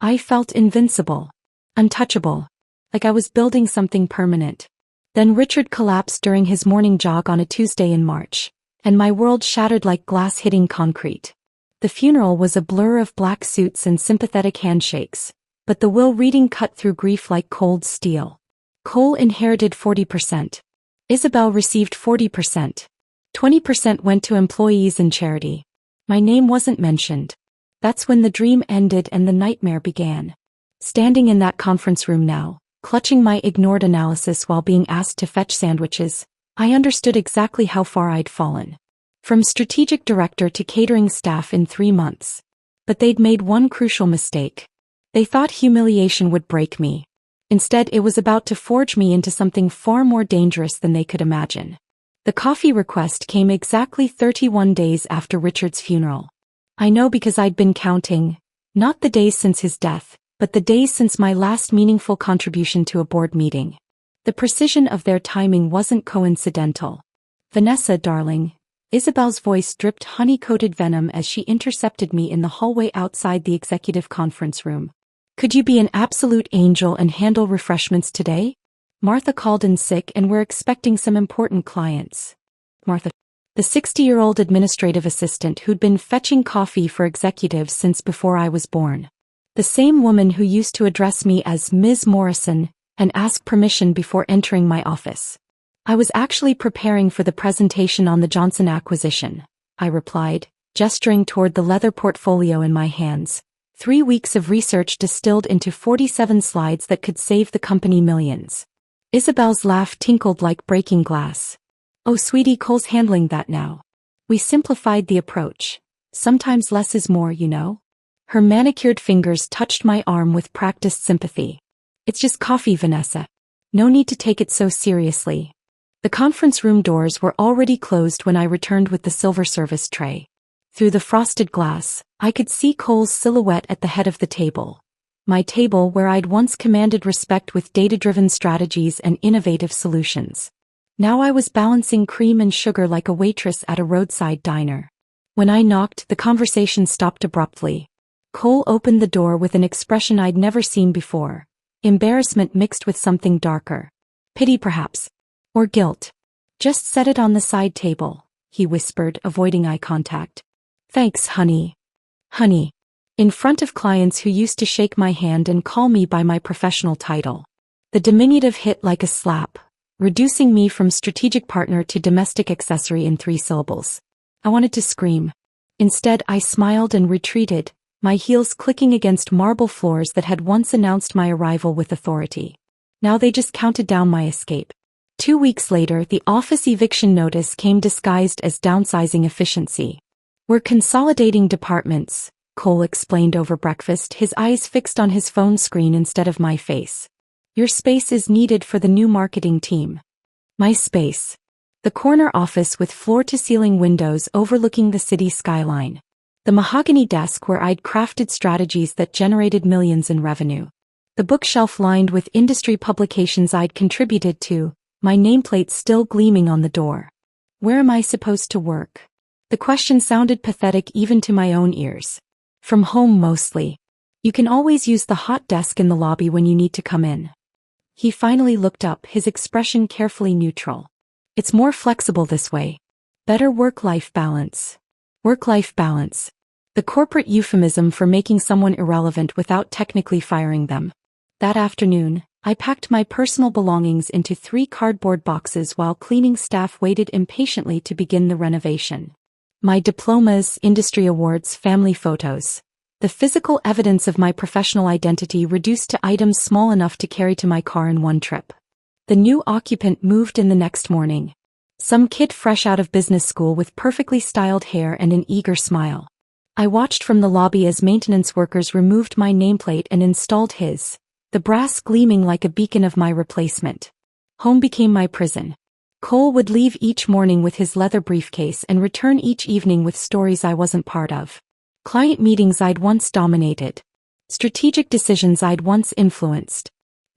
I felt invincible, untouchable, like I was building something permanent. Then Richard collapsed during his morning jog on a Tuesday in March, and my world shattered like glass hitting concrete. The funeral was a blur of black suits and sympathetic handshakes, but the will reading cut through grief like cold steel. Cole inherited 40%. Isabel received 40%. 20% went to employees and charity. My name wasn't mentioned. That's when the dream ended and the nightmare began. Standing in that conference room now, clutching my ignored analysis while being asked to fetch sandwiches, I understood exactly how far I'd fallen. From strategic director to catering staff in 3 months. But they'd made one crucial mistake. They thought humiliation would break me. Instead, it was about to forge me into something far more dangerous than they could imagine. The coffee request came exactly 31 days after Richard's funeral. I know because I'd been counting, not the days since his death, but the days since my last meaningful contribution to a board meeting. The precision of their timing wasn't coincidental. "Vanessa, darling." Isabel's voice dripped honey-coated venom as she intercepted me in the hallway outside the executive conference room. "Could you be an absolute angel and handle refreshments today? Martha called in sick and we're expecting some important clients." Martha, the 60-year-old administrative assistant who'd been fetching coffee for executives since before I was born. The same woman who used to address me as Ms. Morrison and ask permission before entering my office. "I was actually preparing for the presentation on the Johnson acquisition," I replied, gesturing toward the leather portfolio in my hands. 3 weeks of research distilled into 47 slides that could save the company millions. Isabel's laugh tinkled like breaking glass. "Oh, sweetie, Cole's handling that now. We simplified the approach. Sometimes less is more, you know." Her manicured fingers touched my arm with practiced sympathy. "It's just coffee, Vanessa. No need to take it so seriously." The conference room doors were already closed when I returned with the silver service tray. Through the frosted glass, I could see Cole's silhouette at the head of the table. My table where I'd once commanded respect with data-driven strategies and innovative solutions. Now I was balancing cream and sugar like a waitress at a roadside diner. When I knocked, the conversation stopped abruptly. Cole opened the door with an expression I'd never seen before. Embarrassment mixed with something darker. Pity perhaps. Or guilt. "Just set it on the side table," he whispered, avoiding eye contact. "Thanks, honey." Honey. In front of clients who used to shake my hand and call me by my professional title. The diminutive hit like a slap, reducing me from strategic partner to domestic accessory in 3 syllables. I wanted to scream. Instead, I smiled and retreated, my heels clicking against marble floors that had once announced my arrival with authority. Now they just counted down my escape. 2 weeks later, the office eviction notice came disguised as downsizing efficiency. "We're consolidating departments," Cole explained over breakfast, his eyes fixed on his phone screen instead of my face. "Your space is needed for the new marketing team." My space. The corner office with floor-to-ceiling windows overlooking the city skyline. The mahogany desk where I'd crafted strategies that generated millions in revenue. The bookshelf lined with industry publications I'd contributed to, my nameplate still gleaming on the door. Where am I supposed to work? The question sounded pathetic even to my own ears. From home mostly. You can always use the hot desk in the lobby when you need to come in. He finally looked up, his expression carefully neutral. It's more flexible this way. Better work-life balance. Work-life balance. The corporate euphemism for making someone irrelevant without technically firing them. That afternoon, I packed my personal belongings into 3 cardboard boxes while cleaning staff waited impatiently to begin the renovation. My diplomas, industry awards, family photos. The physical evidence of my professional identity reduced to items small enough to carry to my car in one trip. The new occupant moved in the next morning. Some kid fresh out of business school with perfectly styled hair and an eager smile. I watched from the lobby as maintenance workers removed my nameplate and installed his, the brass gleaming like a beacon of my replacement. Home became my prison. Cole would leave each morning with his leather briefcase and return each evening with stories I wasn't part of. Client meetings I'd once dominated. Strategic decisions I'd once influenced.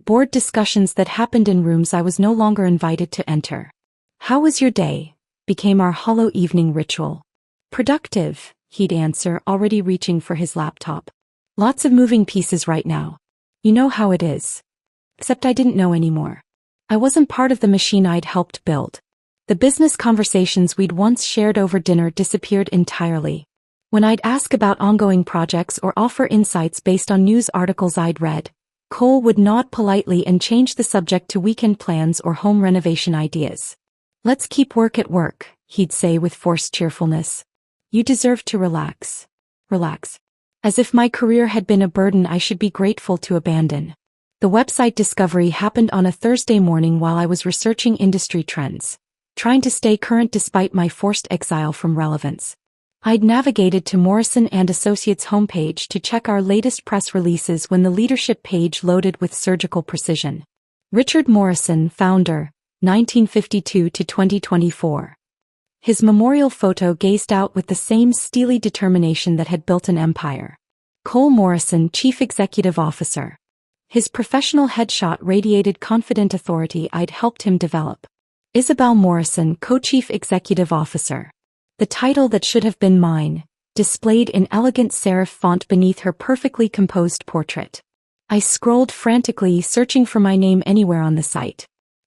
Board discussions that happened in rooms I was no longer invited to enter. "How was your day?" became our hollow evening ritual. "Productive," he'd answer, already reaching for his laptop. "Lots of moving pieces right now. You know how it is." Except I didn't know anymore. I wasn't part of the machine I'd helped build. The business conversations we'd once shared over dinner disappeared entirely. When I'd ask about ongoing projects or offer insights based on news articles I'd read, Cole would nod politely and change the subject to weekend plans or home renovation ideas. "Let's keep work at work," he'd say with forced cheerfulness. "You deserve to relax." Relax. As if my career had been a burden I should be grateful to abandon. The website discovery happened on a Thursday morning while I was researching industry trends, trying to stay current despite my forced exile from relevance. I'd navigated to Morrison & Associates' homepage to check our latest press releases when the leadership page loaded with surgical precision. Richard Morrison, founder, 1952 to 2024. His memorial photo gazed out with the same steely determination that had built an empire. Cole Morrison, Chief Executive Officer. His professional headshot radiated confident authority I'd helped him develop. Isabel Morrison, Co-Chief Executive Officer. The title that should have been mine, displayed in elegant serif font beneath her perfectly composed portrait. I scrolled frantically, searching for my name anywhere on the site.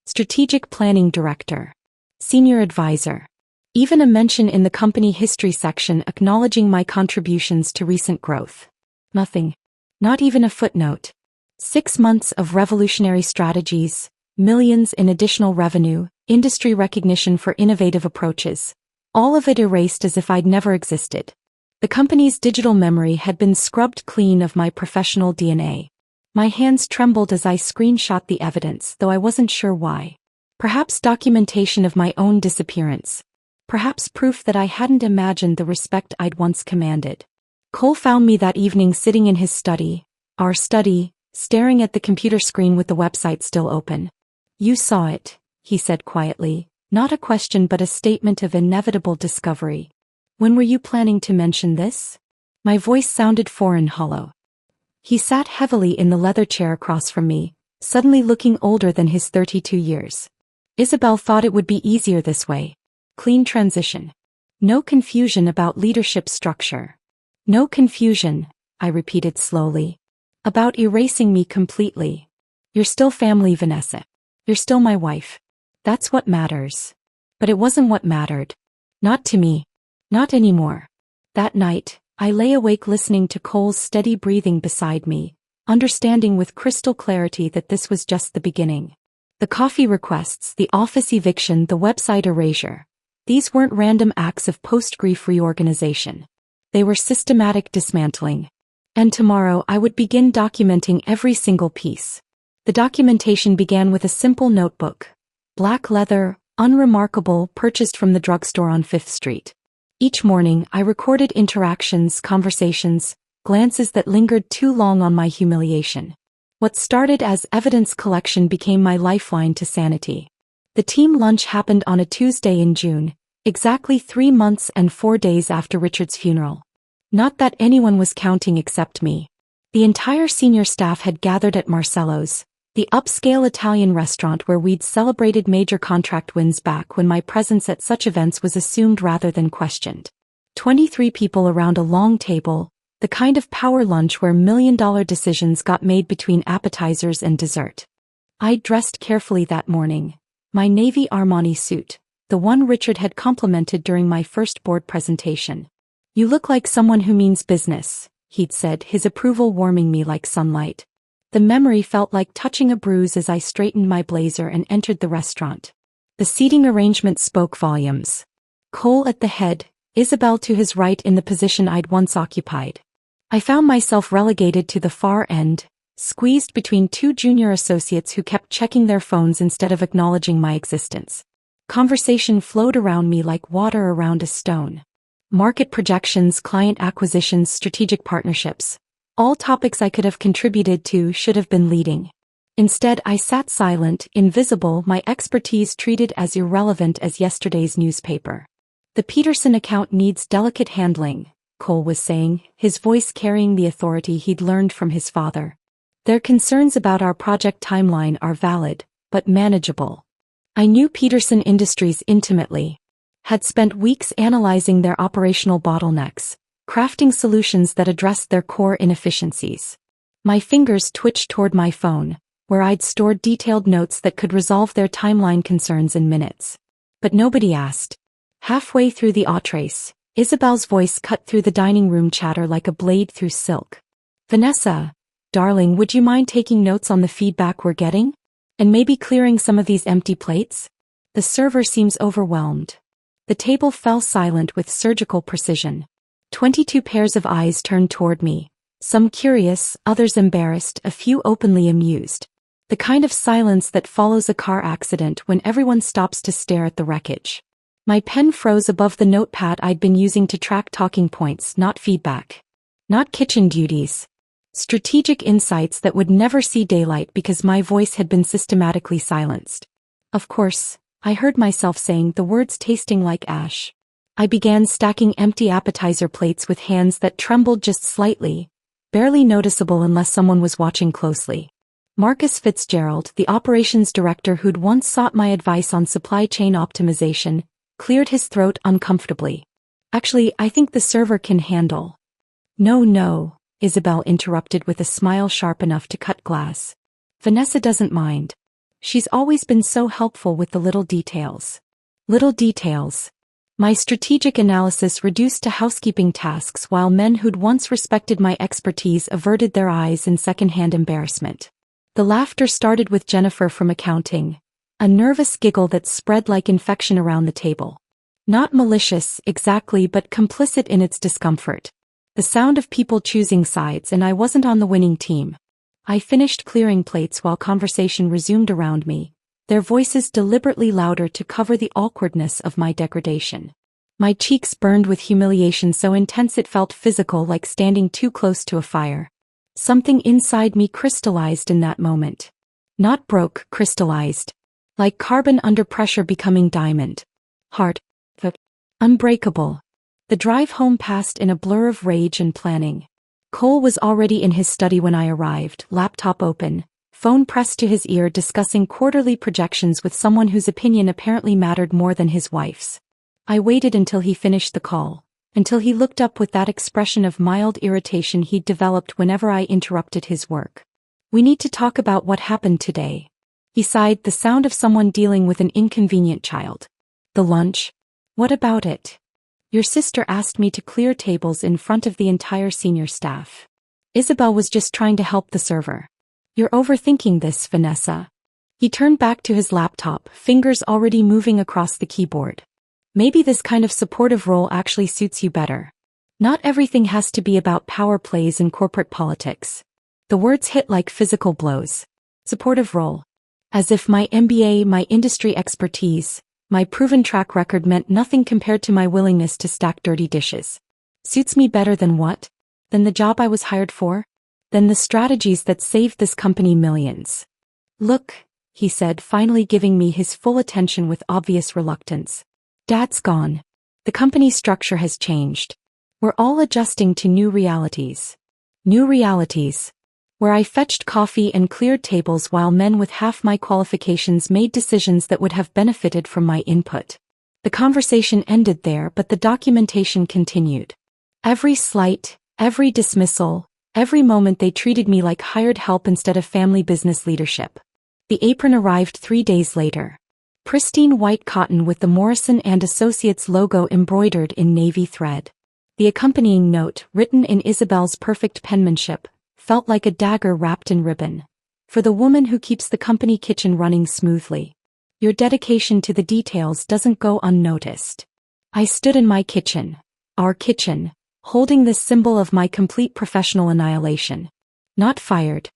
Strategic Planning Director. Senior Advisor. Even a mention in the company history section acknowledging my contributions to recent growth. Nothing. Not even a footnote. 6 months of revolutionary strategies, millions in additional revenue, industry recognition for innovative approaches. All of it erased as if I'd never existed. The company's digital memory had been scrubbed clean of my professional DNA. My hands trembled as I screenshot the evidence, though I wasn't sure why. Perhaps documentation of my own disappearance. Perhaps proof that I hadn't imagined the respect I'd once commanded. Cole found me that evening sitting in his study, our study, staring at the computer screen with the website still open. "You saw it," he said quietly, not a question but a statement of inevitable discovery. "When were you planning to mention this?" My voice sounded foreign, hollow. He sat heavily in the leather chair across from me, suddenly looking older than his 32 years. "Isabel thought it would be easier this way. Clean transition. No confusion about leadership structure. No confusion," I repeated slowly. "About erasing me completely. You're still family, Vanessa. You're still my wife. That's what matters." But it wasn't what mattered. Not to me. Not anymore. That night, I lay awake listening to Cole's steady breathing beside me, understanding with crystal clarity that this was just the beginning. The coffee requests, the office eviction, the website erasure. These weren't random acts of post-grief reorganization. They were systematic dismantling. And tomorrow I would begin documenting every single piece. The documentation began with a simple notebook. Black leather, unremarkable, purchased from the drugstore on 5th Street. Each morning I recorded interactions, conversations, glances that lingered too long on my humiliation. What started as evidence collection became my lifeline to sanity. The team lunch happened on a Tuesday in June, exactly 3 months and 4 days after Richard's funeral. Not that anyone was counting except me. The entire senior staff had gathered at Marcello's, the upscale Italian restaurant where we'd celebrated major contract wins back when my presence at such events was assumed rather than questioned. 23 people around a long table, the kind of power lunch where million-dollar decisions got made between appetizers and dessert. I dressed carefully that morning. My navy Armani suit, the one Richard had complimented during my first board presentation. "You look like someone who means business," he'd said, his approval warming me like sunlight. The memory felt like touching a bruise as I straightened my blazer and entered the restaurant. The seating arrangement spoke volumes. Cole at the head, Isabel to his right in the position I'd once occupied. I found myself relegated to the far end, squeezed between two junior associates who kept checking their phones instead of acknowledging my existence. Conversation flowed around me like water around a stone. Market projections, client acquisitions, strategic partnerships. All topics I could have contributed to, should have been leading. Instead, I sat silent, invisible, my expertise treated as irrelevant as yesterday's newspaper. "The Peterson account needs delicate handling," Cole was saying, his voice carrying the authority he'd learned from his father. "Their concerns about our project timeline are valid, but manageable." I knew Peterson Industries intimately. Had spent weeks analyzing their operational bottlenecks, crafting solutions that addressed their core inefficiencies. My fingers twitched toward my phone, where I'd stored detailed notes that could resolve their timeline concerns in minutes. But nobody asked. Halfway through the entrees, Isabel's voice cut through the dining room chatter like a blade through silk. "Vanessa, darling, would you mind taking notes on the feedback we're getting? And maybe clearing some of these empty plates? The server seems overwhelmed." The table fell silent with surgical precision. 22 pairs of eyes turned toward me, some curious, others embarrassed, a few openly amused. The kind of silence that follows a car accident when everyone stops to stare at the wreckage. My pen froze above the notepad I'd been using to track talking points, not feedback. Not kitchen duties. Strategic insights that would never see daylight because my voice had been systematically silenced. Of course, I heard myself saying the words tasting like ash. I began stacking empty appetizer plates with hands that trembled just slightly, barely noticeable unless someone was watching closely. Marcus Fitzgerald, the operations director who'd once sought my advice on supply chain optimization, cleared his throat uncomfortably. "Actually, I think the server can handle." No, Isabel interrupted with a smile sharp enough to cut glass. "Vanessa doesn't mind. She's always been so helpful with the little details." Little details. My strategic analysis reduced to housekeeping tasks while men who'd once respected my expertise averted their eyes in secondhand embarrassment. The laughter started with Jennifer from accounting, a nervous giggle that spread like infection around the table. Not malicious, exactly, but complicit in its discomfort. The sound of people choosing sides, and I wasn't on the winning team. I finished clearing plates while conversation resumed around me, their voices deliberately louder to cover the awkwardness of my degradation. My cheeks burned with humiliation so intense it felt physical, like standing too close to a fire. Something inside me crystallized in that moment. Not broke, crystallized. Like carbon under pressure becoming diamond. Hard. Unbreakable. The drive home passed in a blur of rage and planning. Cole was already in his study when I arrived, laptop open, phone pressed to his ear, discussing quarterly projections with someone whose opinion apparently mattered more than his wife's. I waited until he finished the call, until he looked up with that expression of mild irritation he'd developed whenever I interrupted his work. "We need to talk about what happened today," he sighed, the sound of someone dealing with an inconvenient child. "The lunch? What about it? Your sister asked me to clear tables in front of the entire senior staff. Isabel was just trying to help the server." "You're overthinking this, Vanessa." He turned back to his laptop, fingers already moving across the keyboard. "Maybe this kind of supportive role actually suits you better. Not everything has to be about power plays and corporate politics." The words hit like physical blows. Supportive role. As if my MBA, my industry expertise, my proven track record meant nothing compared to my willingness to stack dirty dishes. Suits me better than what? Than the job I was hired for? Than the strategies that saved this company millions. "Look," he said, finally giving me his full attention with obvious reluctance. "Dad's gone. The company's structure has changed. We're all adjusting to new realities." New realities. Where I fetched coffee and cleared tables while men with half my qualifications made decisions that would have benefited from my input. The conversation ended there, but the documentation continued. Every slight, every dismissal, every moment they treated me like hired help instead of family business leadership. The apron arrived 3 days later. Pristine white cotton with the Morrison and Associates logo embroidered in navy thread. The accompanying note, written in Isabel's perfect penmanship, felt like a dagger wrapped in ribbon. For the woman who keeps the company kitchen running smoothly. Your dedication to the details doesn't go unnoticed. I stood in my kitchen, our kitchen, holding this symbol of my complete professional annihilation. Not fired.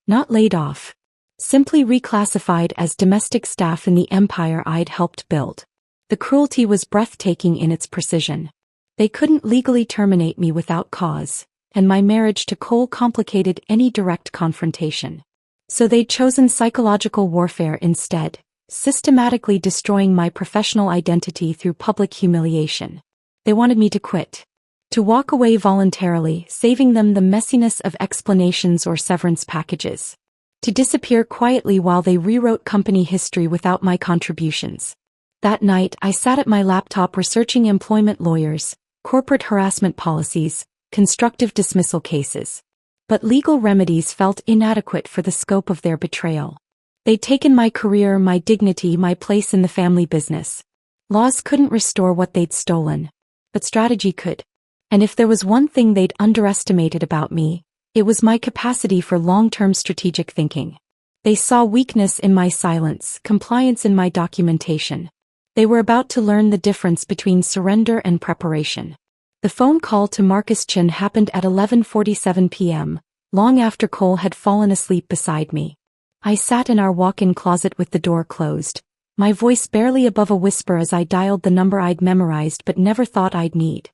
Not laid off. Simply reclassified as domestic staff in the empire I'd helped build. The cruelty was breathtaking in its precision. They couldn't legally terminate me without cause, and my marriage to Cole complicated any direct confrontation. So they'd chosen psychological warfare instead, systematically destroying my professional identity through public humiliation. They wanted me to quit. To walk away voluntarily, saving them the messiness of explanations or severance packages. To disappear quietly while they rewrote company history without my contributions. That night, I sat at my laptop researching employment lawyers, corporate harassment policies, constructive dismissal cases. But legal remedies felt inadequate for the scope of their betrayal. They'd taken my career, my dignity, my place in the family business. Laws couldn't restore what they'd stolen. But strategy could. And if there was one thing they'd underestimated about me, it was my capacity for long-term strategic thinking. They saw weakness in my silence, compliance in my documentation. They were about to learn the difference between surrender and preparation. The phone call to Marcus Chin happened at 11:47 p.m., long after Cole had fallen asleep beside me. I sat in our walk-in closet with the door closed, my voice barely above a whisper as I dialed the number I'd memorized but never thought I'd need.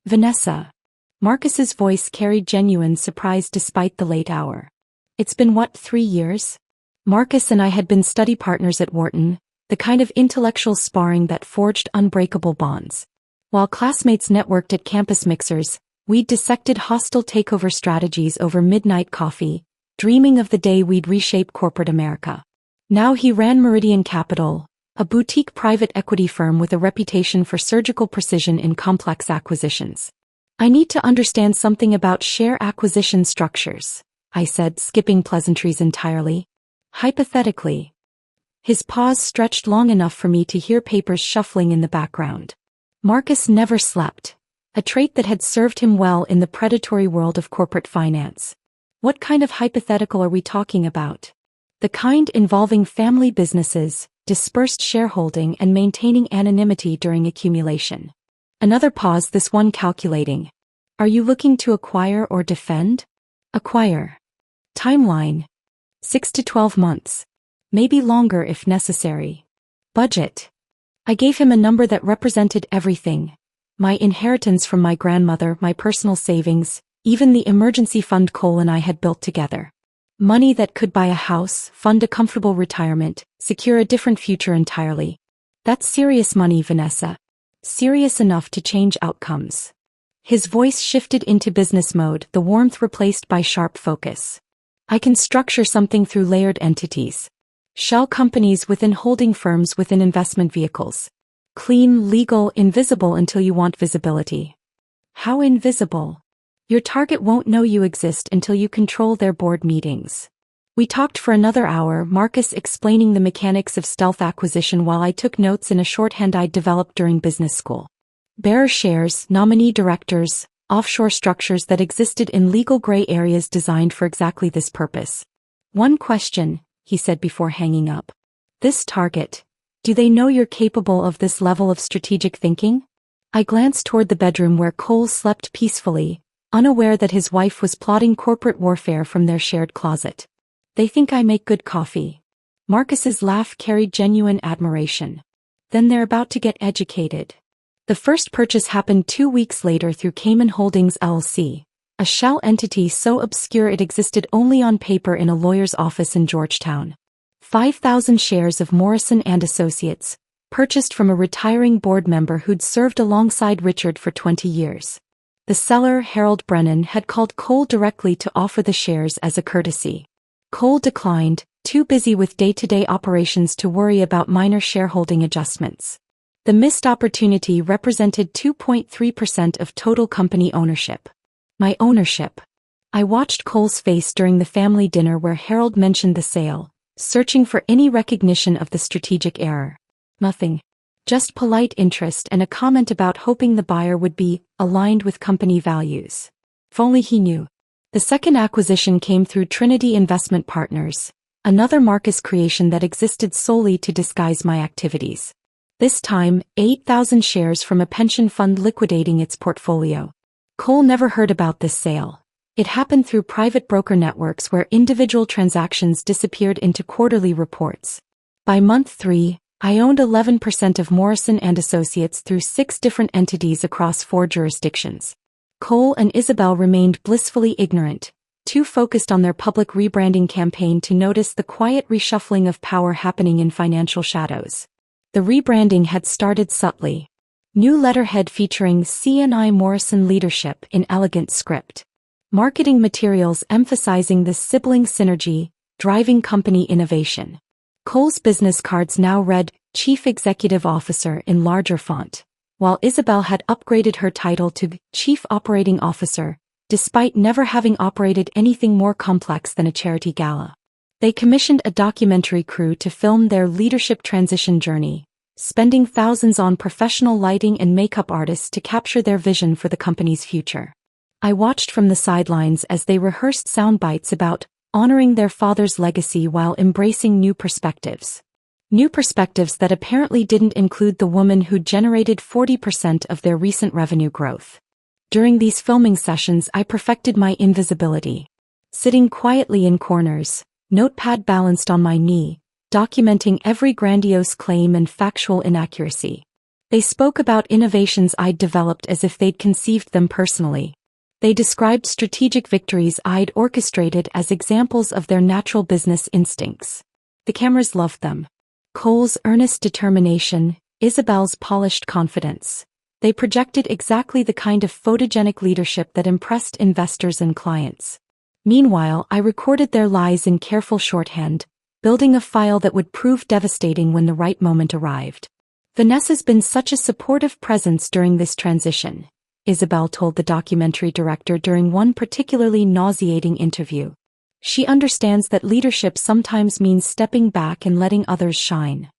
Vanessa. Marcus's voice carried genuine surprise despite the late hour. It's been 3 years? Marcus and I had been study partners at Wharton, the kind of intellectual sparring that forged unbreakable bonds. While classmates networked at campus mixers, we'd dissected hostile takeover strategies over midnight coffee, dreaming of the day we'd reshape corporate America. Now he ran Meridian Capital, a boutique private equity firm with a reputation for surgical precision in complex acquisitions. I need to understand something about share acquisition structures, I said, skipping pleasantries entirely. Hypothetically. His pause stretched long enough for me to hear papers shuffling in the background. Marcus never slept, a trait that had served him well in the predatory world of corporate finance. What kind of hypothetical are we talking about? The kind involving family businesses, dispersed shareholding and maintaining anonymity during accumulation. Another pause, this one calculating. Are you looking to acquire or defend? Acquire. Timeline. 6 to 12 months. Maybe longer if necessary. Budget. I gave him a number that represented everything. My inheritance from my grandmother, my personal savings, even the emergency fund Cole and I had built together. Money that could buy a house, fund a comfortable retirement, secure a different future entirely. That's serious money, Vanessa. Serious enough to change outcomes. His voice shifted into business mode, the warmth replaced by sharp focus. I can structure something through layered entities. Shell companies within holding firms within investment vehicles. Clean, legal, invisible until you want visibility. How invisible? Your target won't know you exist until you control their board meetings. We talked for another hour, Marcus explaining the mechanics of stealth acquisition while I took notes in a shorthand I'd developed during business school. Bearer shares, nominee directors, offshore structures that existed in legal gray areas designed for exactly this purpose. One question, he said before hanging up. This target. Do they know you're capable of this level of strategic thinking? I glanced toward the bedroom where Cole slept peacefully, unaware that his wife was plotting corporate warfare from their shared closet. They think I make good coffee. Marcus's laugh carried genuine admiration. Then they're about to get educated. The first purchase happened 2 weeks later through Cayman Holdings LLC, a shell entity so obscure it existed only on paper in a lawyer's office in Georgetown. 5,000 shares of Morrison and Associates, purchased from a retiring board member who'd served alongside Richard for 20 years. The seller, Harold Brennan, had called Cole directly to offer the shares as a courtesy. Cole declined, too busy with day-to-day operations to worry about minor shareholding adjustments. The missed opportunity represented 2.3% of total company ownership. My ownership. I watched Cole's face during the family dinner where Harold mentioned the sale, searching for any recognition of the strategic error. Nothing. Just polite interest and a comment about hoping the buyer would be aligned with company values. If only he knew. The second acquisition came through Trinity Investment Partners, another Marcus creation that existed solely to disguise my activities. This time, 8,000 shares from a pension fund liquidating its portfolio. Cole never heard about this sale. It happened through private broker networks where individual transactions disappeared into quarterly reports. By month 3, I owned 11% of Morrison & Associates through 6 different entities across 4 jurisdictions. Cole and Isabel remained blissfully ignorant, too focused on their public rebranding campaign to notice the quiet reshuffling of power happening in financial shadows. The rebranding had started subtly. New letterhead featuring C&I Morrison leadership in elegant script. Marketing materials emphasizing the sibling synergy, driving company innovation. Cole's business cards now read Chief Executive Officer in larger font, while Isabel had upgraded her title to Chief Operating Officer, despite never having operated anything more complex than a charity gala. They commissioned a documentary crew to film their leadership transition journey, spending thousands on professional lighting and makeup artists to capture their vision for the company's future. I watched from the sidelines as they rehearsed sound bites about honoring their father's legacy while embracing new perspectives. New perspectives that apparently didn't include the woman who generated 40% of their recent revenue growth. During these filming sessions, I perfected my invisibility. Sitting quietly in corners, notepad balanced on my knee, documenting every grandiose claim and factual inaccuracy. They spoke about innovations I'd developed as if they'd conceived them personally. They described strategic victories I'd orchestrated as examples of their natural business instincts. The cameras loved them. Cole's earnest determination, Isabel's polished confidence. They projected exactly the kind of photogenic leadership that impressed investors and clients. Meanwhile, I recorded their lies in careful shorthand, building a file that would prove devastating when the right moment arrived. Vanessa's been such a supportive presence during this transition, Isabel told the documentary director during one particularly nauseating interview. She understands that leadership sometimes means stepping back and letting others shine.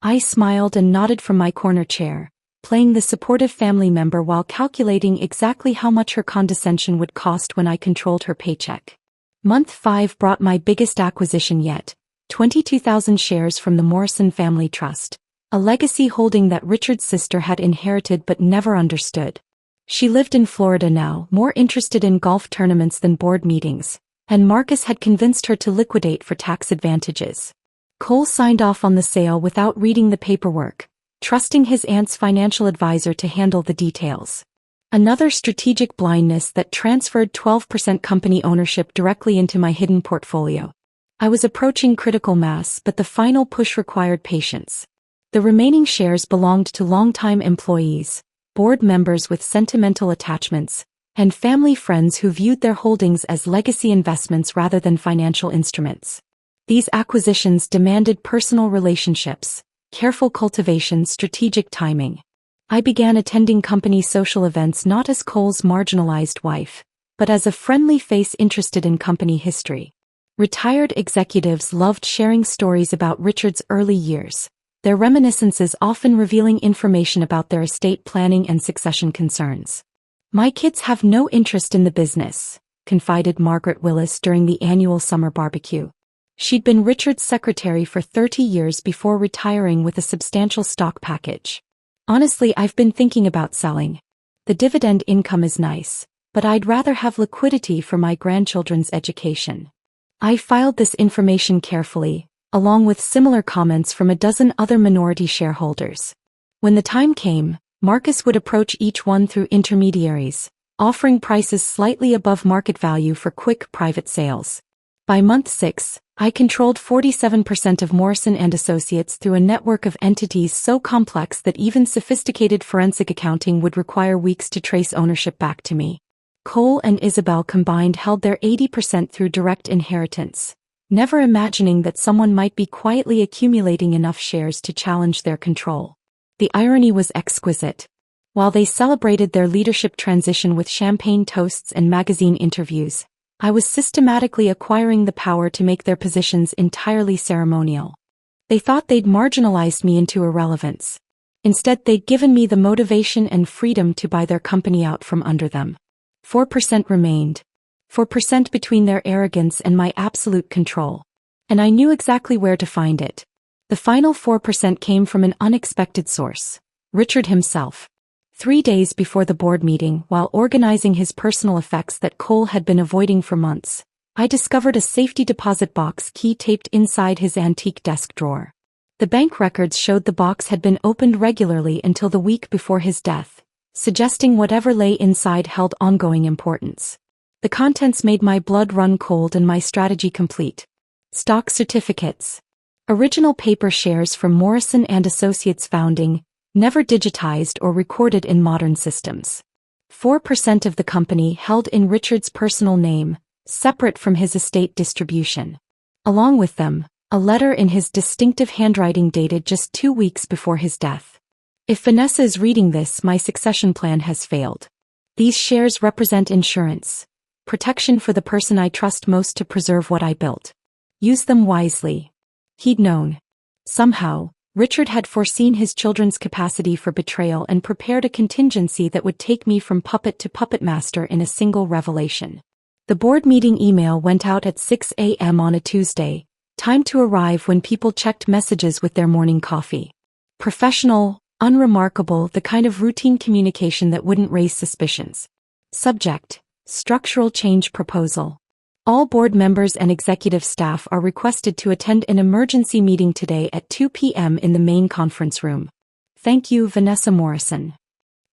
I smiled and nodded from my corner chair, playing the supportive family member while calculating exactly how much her condescension would cost when I controlled her paycheck. Month 5 brought my biggest acquisition yet, 22,000 shares from the Morrison Family Trust, a legacy holding that Richard's sister had inherited but never understood. She lived in Florida now, more interested in golf tournaments than board meetings, and Marcus had convinced her to liquidate for tax advantages. Cole signed off on the sale without reading the paperwork, trusting his aunt's financial advisor to handle the details. Another strategic blindness that transferred 12% company ownership directly into my hidden portfolio. I was approaching critical mass, but the final push required patience. The remaining shares belonged to longtime employees, board members with sentimental attachments, and family friends who viewed their holdings as legacy investments rather than financial instruments. These acquisitions demanded personal relationships, careful cultivation, strategic timing. I began attending company social events not as Cole's marginalized wife, but as a friendly face interested in company history. Retired executives loved sharing stories about Richard's early years, their reminiscences often revealing information about their estate planning and succession concerns. "My kids have no interest in the business," confided Margaret Willis during the annual summer barbecue. She'd been Richard's secretary for 30 years before retiring with a substantial stock package. "Honestly, I've been thinking about selling. The dividend income is nice, but I'd rather have liquidity for my grandchildren's education." I filed this information carefully, along with similar comments from a dozen other minority shareholders. When the time came, Marcus would approach each one through intermediaries, offering prices slightly above market value for quick private sales. By month 6, I controlled 47% of Morrison & Associates through a network of entities so complex that even sophisticated forensic accounting would require weeks to trace ownership back to me. Cole and Isabel combined held their 80% through direct inheritance, never imagining that someone might be quietly accumulating enough shares to challenge their control. The irony was exquisite. While they celebrated their leadership transition with champagne toasts and magazine interviews, I was systematically acquiring the power to make their positions entirely ceremonial. They thought they'd marginalized me into irrelevance. Instead, they'd given me the motivation and freedom to buy their company out from under them. 4% remained. 4% between their arrogance and my absolute control. And I knew exactly where to find it. The final 4% came from an unexpected source. Richard himself. 3 days before the board meeting, while organizing his personal effects that Cole had been avoiding for months, I discovered a safety deposit box key taped inside his antique desk drawer. The bank records showed the box had been opened regularly until the week before his death, suggesting whatever lay inside held ongoing importance. The contents made my blood run cold and my strategy complete. Stock certificates. Original paper shares from Morrison & Associates founding, never digitized or recorded in modern systems. 4% of the company held in Richard's personal name, separate from his estate distribution. Along with them, a letter in his distinctive handwriting dated just 2 weeks before his death. If Vanessa is reading this, my succession plan has failed. These shares represent insurance, protection for the person I trust most to preserve what I built. Use them wisely. He'd known. Somehow, Richard had foreseen his children's capacity for betrayal and prepared a contingency that would take me from puppet to puppet master in a single revelation. The board meeting email went out at 6 a.m. on a Tuesday, time to arrive when people checked messages with their morning coffee. Professional, unremarkable, the kind of routine communication that wouldn't raise suspicions. Subject: structural change proposal. All board members and executive staff are requested to attend an emergency meeting today at 2 p.m. in the main conference room. Thank you, Vanessa Morrison.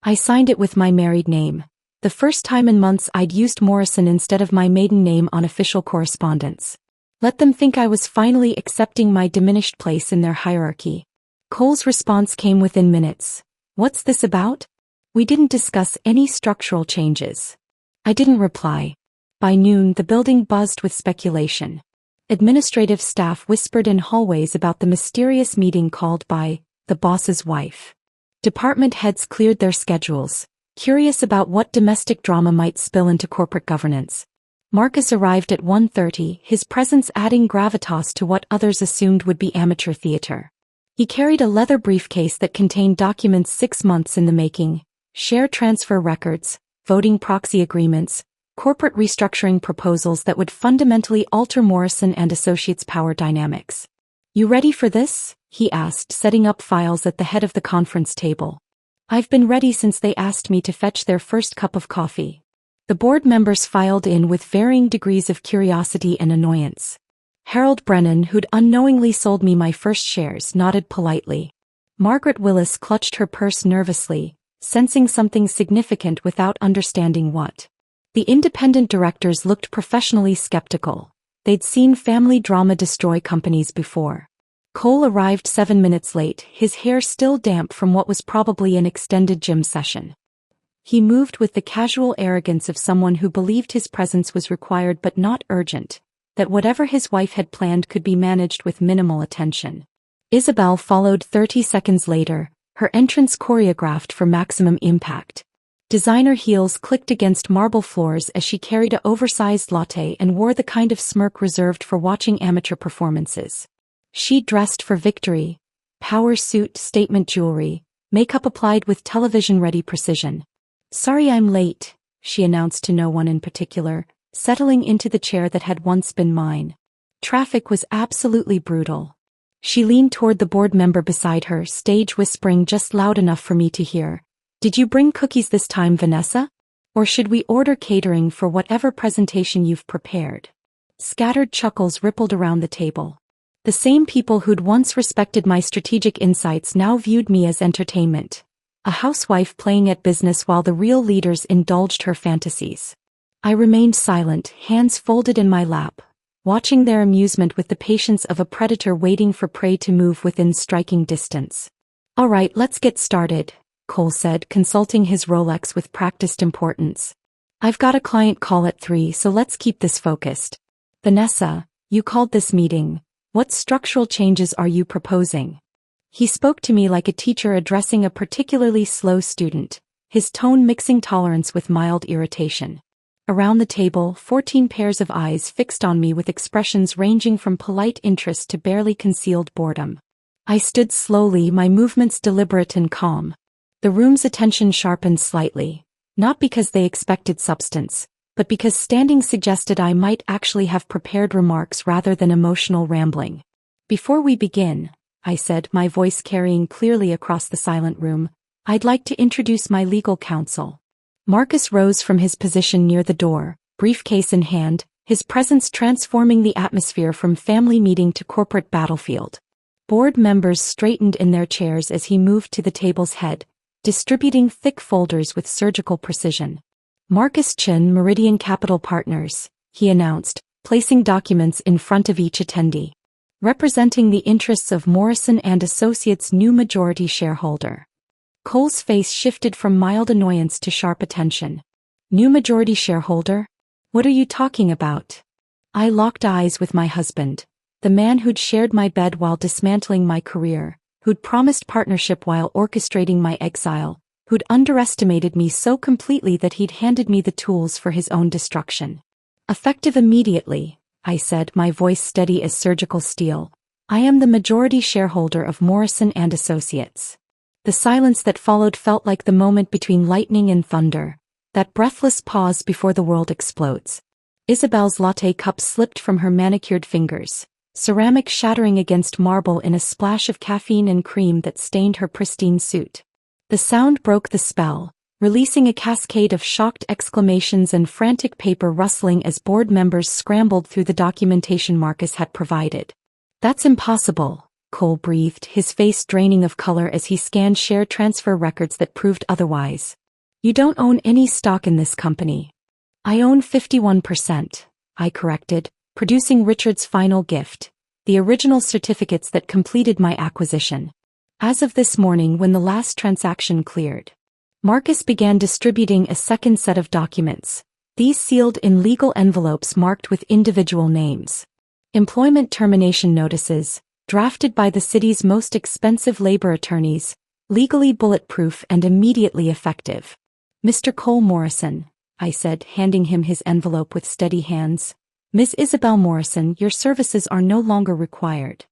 I signed it with my married name. The first time in months I'd used Morrison instead of my maiden name on official correspondence. Let them think I was finally accepting my diminished place in their hierarchy. Cole's response came within minutes. What's this about? We didn't discuss any structural changes. I didn't reply. By noon, the building buzzed with speculation. Administrative staff whispered in hallways about the mysterious meeting called by the boss's wife. Department heads cleared their schedules, curious about what domestic drama might spill into corporate governance. Marcus arrived at 1:30, his presence adding gravitas to what others assumed would be amateur theater. He carried a leather briefcase that contained documents 6 months in the making, share transfer records, voting proxy agreements, corporate restructuring proposals that would fundamentally alter Morrison & Associates' power dynamics. You ready for this? He asked, setting up files at the head of the conference table. I've been ready since they asked me to fetch their first cup of coffee. The board members filed in with varying degrees of curiosity and annoyance. Harold Brennan, who'd unknowingly sold me my first shares, nodded politely. Margaret Willis clutched her purse nervously, sensing something significant without understanding what. The independent directors looked professionally skeptical. They'd seen family drama destroy companies before. Cole arrived 7 minutes late, his hair still damp from what was probably an extended gym session. He moved with the casual arrogance of someone who believed his presence was required but not urgent, that whatever his wife had planned could be managed with minimal attention. Isabel followed 30 seconds later, her entrance choreographed for maximum impact. Designer heels clicked against marble floors as she carried an oversized latte and wore the kind of smirk reserved for watching amateur performances. She dressed for victory. Power suit, statement jewelry, makeup applied with television-ready precision. Sorry I'm late, she announced to no one in particular, settling into the chair that had once been mine. Traffic was absolutely brutal. She leaned toward the board member beside her, stage whispering just loud enough for me to hear. Did you bring cookies this time, Vanessa? Or should we order catering for whatever presentation you've prepared? Scattered chuckles rippled around the table. The same people who'd once respected my strategic insights now viewed me as entertainment. A housewife playing at business while the real leaders indulged her fantasies. I remained silent, hands folded in my lap, watching their amusement with the patience of a predator waiting for prey to move within striking distance. All right, let's get started, Cole said, consulting his Rolex with practiced importance. I've got a client call at 3, so let's keep this focused. Vanessa, you called this meeting. What structural changes are you proposing? He spoke to me like a teacher addressing a particularly slow student, his tone mixing tolerance with mild irritation. Around the table, 14 pairs of eyes fixed on me with expressions ranging from polite interest to barely concealed boredom. I stood slowly, my movements deliberate and calm. The room's attention sharpened slightly, not because they expected substance, but because standing suggested I might actually have prepared remarks rather than emotional rambling. "Before we begin," I said, my voice carrying clearly across the silent room, "I'd like to introduce my legal counsel." Marcus rose from his position near the door, briefcase in hand, his presence transforming the atmosphere from family meeting to corporate battlefield. Board members straightened in their chairs as he moved to the table's head, distributing thick folders with surgical precision. "Marcus Chin, Meridian Capital Partners," he announced, placing documents in front of each attendee. "Representing the interests of Morrison and Associates' new majority shareholder." Cole's face shifted from mild annoyance to sharp attention. "New majority shareholder? What are you talking about?" I locked eyes with my husband, the man who'd shared my bed while dismantling my career, who'd promised partnership while orchestrating my exile, who'd underestimated me so completely that he'd handed me the tools for his own destruction. "Effective immediately," I said, my voice steady as surgical steel, "I am the majority shareholder of Morrison and Associates." The silence that followed felt like the moment between lightning and thunder, that breathless pause before the world explodes. Isabel's latte cup slipped from her manicured fingers, ceramic shattering against marble in a splash of caffeine and cream that stained her pristine suit. The sound broke the spell, releasing a cascade of shocked exclamations and frantic paper rustling as board members scrambled through the documentation Marcus had provided. "That's impossible," Cole breathed, his face draining of color as he scanned share transfer records that proved otherwise. "You don't own any stock in this company." "I own 51%, I corrected, producing Richard's final gift, the original certificates that completed my acquisition. "As of this morning when the last transaction cleared." Marcus began distributing a second set of documents, these sealed in legal envelopes marked with individual names. Employment termination notices, drafted by the city's most expensive labor attorneys, legally bulletproof and immediately effective. "Mr. Cole Morrison," I said, handing him his envelope with steady hands. "Ms. Isabel Morrison, your services are no longer required."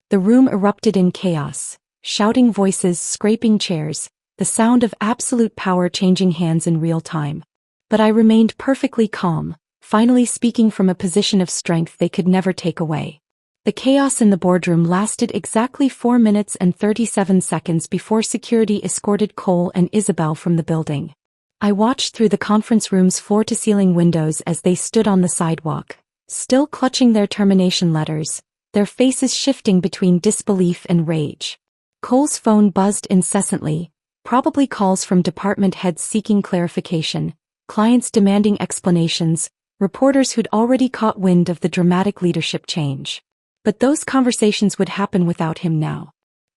The room erupted in chaos, shouting voices, scraping chairs, the sound of absolute power changing hands in real time. But I remained perfectly calm, finally speaking from a position of strength they could never take away. The chaos in the boardroom lasted exactly 4 minutes and 37 seconds before security escorted Cole and Isabel from the building. I watched through the conference room's floor-to-ceiling windows as they stood on the sidewalk, still clutching their termination letters, their faces shifting between disbelief and rage. Cole's phone buzzed incessantly, probably calls from department heads seeking clarification, clients demanding explanations, reporters who'd already caught wind of the dramatic leadership change. But those conversations would happen without him now.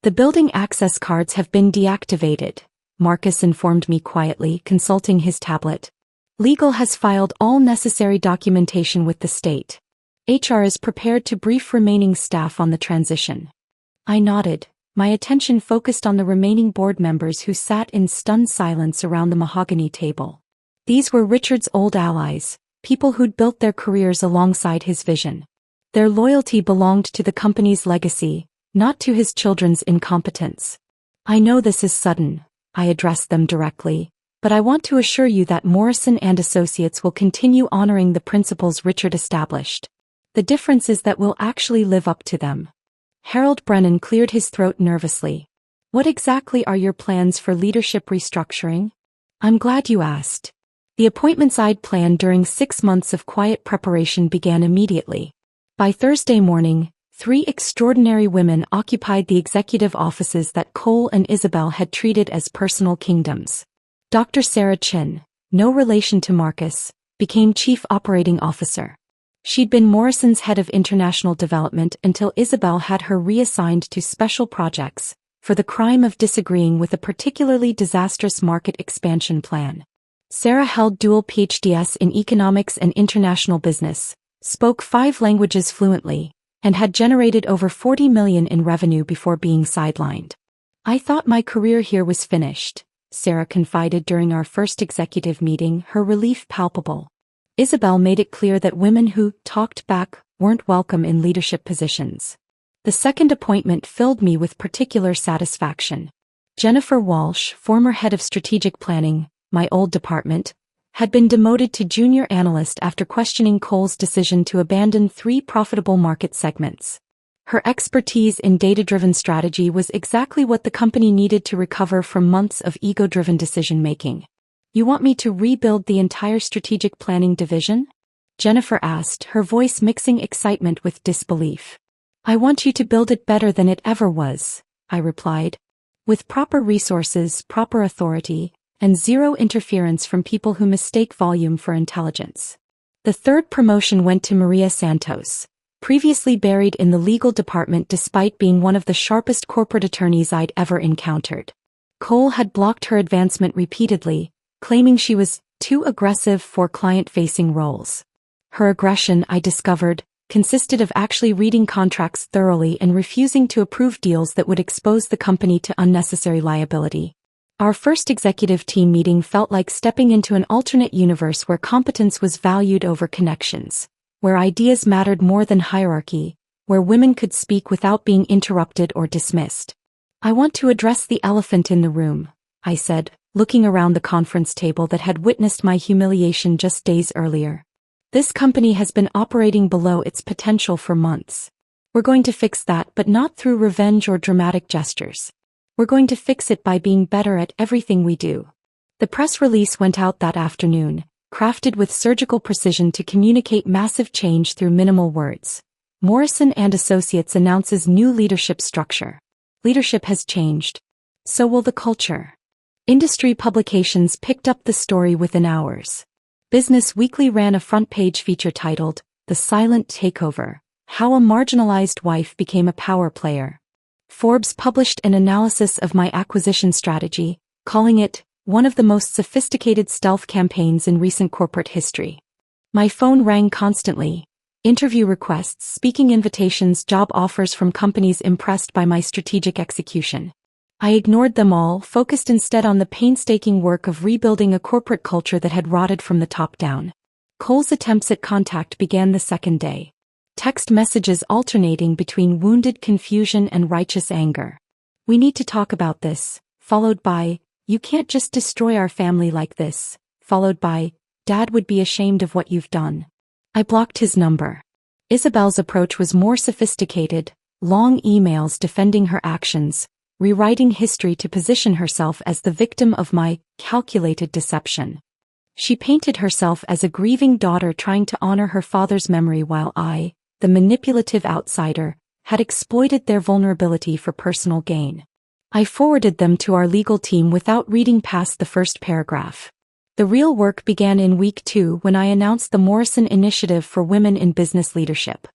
"The building access cards have been deactivated," Marcus informed me quietly, consulting his tablet. "Legal has filed all necessary documentation with the state. HR is prepared to brief remaining staff on the transition." I nodded, my attention focused on the remaining board members who sat in stunned silence around the mahogany table. These were Richard's old allies, people who'd built their careers alongside his vision. Their loyalty belonged to the company's legacy, not to his children's incompetence. "I know this is sudden," I addressed them directly, "but I want to assure you that Morrison and Associates will continue honoring the principles Richard established. The difference is that we'll actually live up to them." Harold Brennan cleared his throat nervously. "What exactly are your plans for leadership restructuring?" "I'm glad you asked. The appointments I'd planned during 6 months of quiet preparation began immediately. By Thursday morning, 3 extraordinary women occupied the executive offices that Cole and Isabel had treated as personal kingdoms. Dr. Sarah Chin, no relation to Marcus, became Chief Operating Officer. She'd been Morrison's head of international development until Isabel had her reassigned to special projects, for the crime of disagreeing with a particularly disastrous market expansion plan. Sarah held dual PhDs in economics and international business, spoke 5 languages fluently, and had generated over $40 million in revenue before being sidelined. "I thought my career here was finished," Sarah confided during our first executive meeting, her relief palpable. Isabel made it clear that women who talked back weren't welcome in leadership positions. The second appointment filled me with particular satisfaction. Jennifer Walsh, former head of strategic planning, my old department, had been demoted to junior analyst after questioning Cole's decision to abandon 3 profitable market segments. Her expertise in data-driven strategy was exactly what the company needed to recover from months of ego-driven decision-making. "You want me to rebuild the entire strategic planning division?" Jennifer asked, her voice mixing excitement with disbelief. "I want you to build it better than it ever was," I replied. "With proper resources, proper authority, and zero interference from people who mistake volume for intelligence." The third promotion went to Maria Santos, previously buried in the legal department despite being one of the sharpest corporate attorneys I'd ever encountered. Cole had blocked her advancement repeatedly, claiming she was too aggressive for client-facing roles. Her aggression, I discovered, consisted of actually reading contracts thoroughly and refusing to approve deals that would expose the company to unnecessary liability. Our first executive team meeting felt like stepping into an alternate universe where competence was valued over connections, where ideas mattered more than hierarchy, where women could speak without being interrupted or dismissed. "I want to address the elephant in the room," I said, looking around the conference table that had witnessed my humiliation just days earlier. "This company has been operating below its potential for months. We're going to fix that, but not through revenge or dramatic gestures. We're going to fix it by being better at everything we do." The press release went out that afternoon, crafted with surgical precision to communicate massive change through minimal words. Morrison and Associates announces new leadership structure. Leadership has changed. So will the culture. Industry publications picked up the story within hours. Business Weekly ran a front-page feature titled, "The Silent Takeover: How a Marginalized Wife Became a Power Player." Forbes published an analysis of my acquisition strategy, calling it one of the most sophisticated stealth campaigns in recent corporate history. My phone rang constantly. Interview requests, speaking invitations, job offers from companies impressed by my strategic execution. I ignored them all, focused instead on the painstaking work of rebuilding a corporate culture that had rotted from the top down. Cole's attempts at contact began the second day. Text messages alternating between wounded confusion and righteous anger. "We need to talk about this," followed by, "You can't just destroy our family like this," followed by, "Dad would be ashamed of what you've done." I blocked his number. Isabel's approach was more sophisticated, long emails defending her actions, rewriting history to position herself as the victim of my calculated deception. She painted herself as a grieving daughter trying to honor her father's memory while I, the manipulative outsider, had exploited their vulnerability for personal gain. I forwarded them to our legal team without reading past the first paragraph. The real work began in week 2 when I announced the Morrison Initiative for Women in Business Leadership.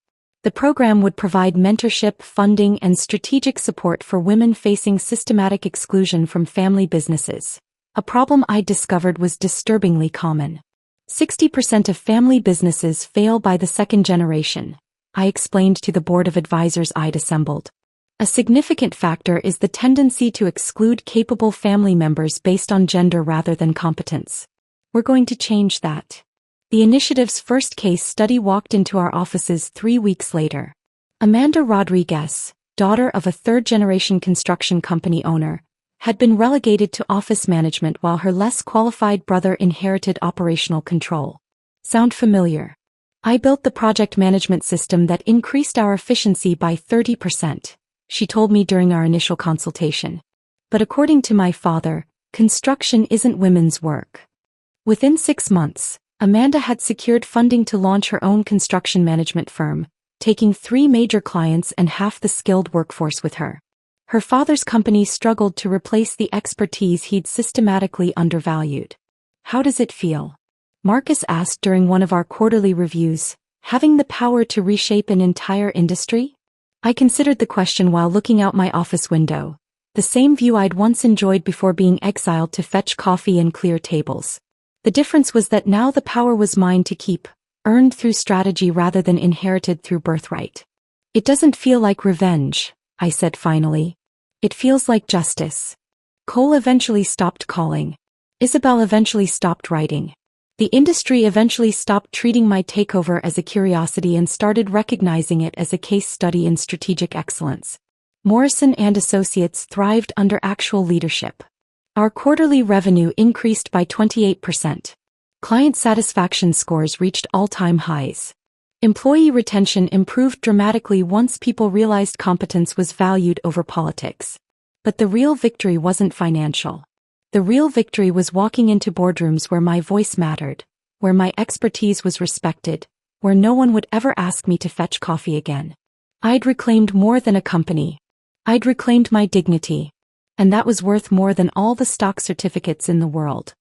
The program would provide mentorship, funding, and strategic support for women facing systematic exclusion from family businesses. A problem I discovered was disturbingly common. 60% of family businesses fail by the second generation, I explained to the board of advisors I'd assembled. A significant factor is the tendency to exclude capable family members based on gender rather than competence. We're going to change that. The initiative's first case study walked into our offices 3 weeks later. Amanda Rodriguez, daughter of a third-generation construction company owner, had been relegated to office management while her less qualified brother inherited operational control. Sound familiar? I built the project management system that increased our efficiency by 30%, she told me during our initial consultation. But according to my father, construction isn't women's work. Within 6 months, Amanda had secured funding to launch her own construction management firm, taking 3 major clients and half the skilled workforce with her. Her father's company struggled to replace the expertise he'd systematically undervalued. "How does it feel?" Marcus asked during one of our quarterly reviews, "having the power to reshape an entire industry?" I considered the question while looking out my office window, the same view I'd once enjoyed before being exiled to fetch coffee and clear tables. The difference was that now the power was mine to keep, earned through strategy rather than inherited through birthright. "It doesn't feel like revenge," I said finally. "It feels like justice." Cole eventually stopped calling. Isabel eventually stopped writing. The industry eventually stopped treating my takeover as a curiosity and started recognizing it as a case study in strategic excellence. Morrison and Associates thrived under actual leadership. Our quarterly revenue increased by 28%. Client satisfaction scores reached all-time highs. Employee retention improved dramatically once people realized competence was valued over politics. But the real victory wasn't financial. The real victory was walking into boardrooms where my voice mattered, where my expertise was respected, where no one would ever ask me to fetch coffee again. I'd reclaimed more than a company. I'd reclaimed my dignity. And that was worth more than all the stock certificates in the world.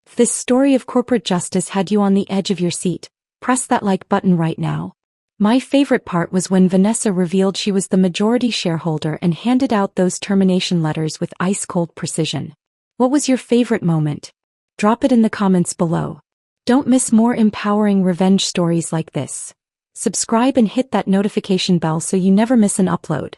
If this story of corporate justice had you on the edge of your seat, press that like button right now. My favorite part was when Vanessa revealed she was the majority shareholder and handed out those termination letters with ice-cold precision. What was your favorite moment? Drop it in the comments below. Don't miss more empowering revenge stories like this. Subscribe and hit that notification bell so you never miss an upload.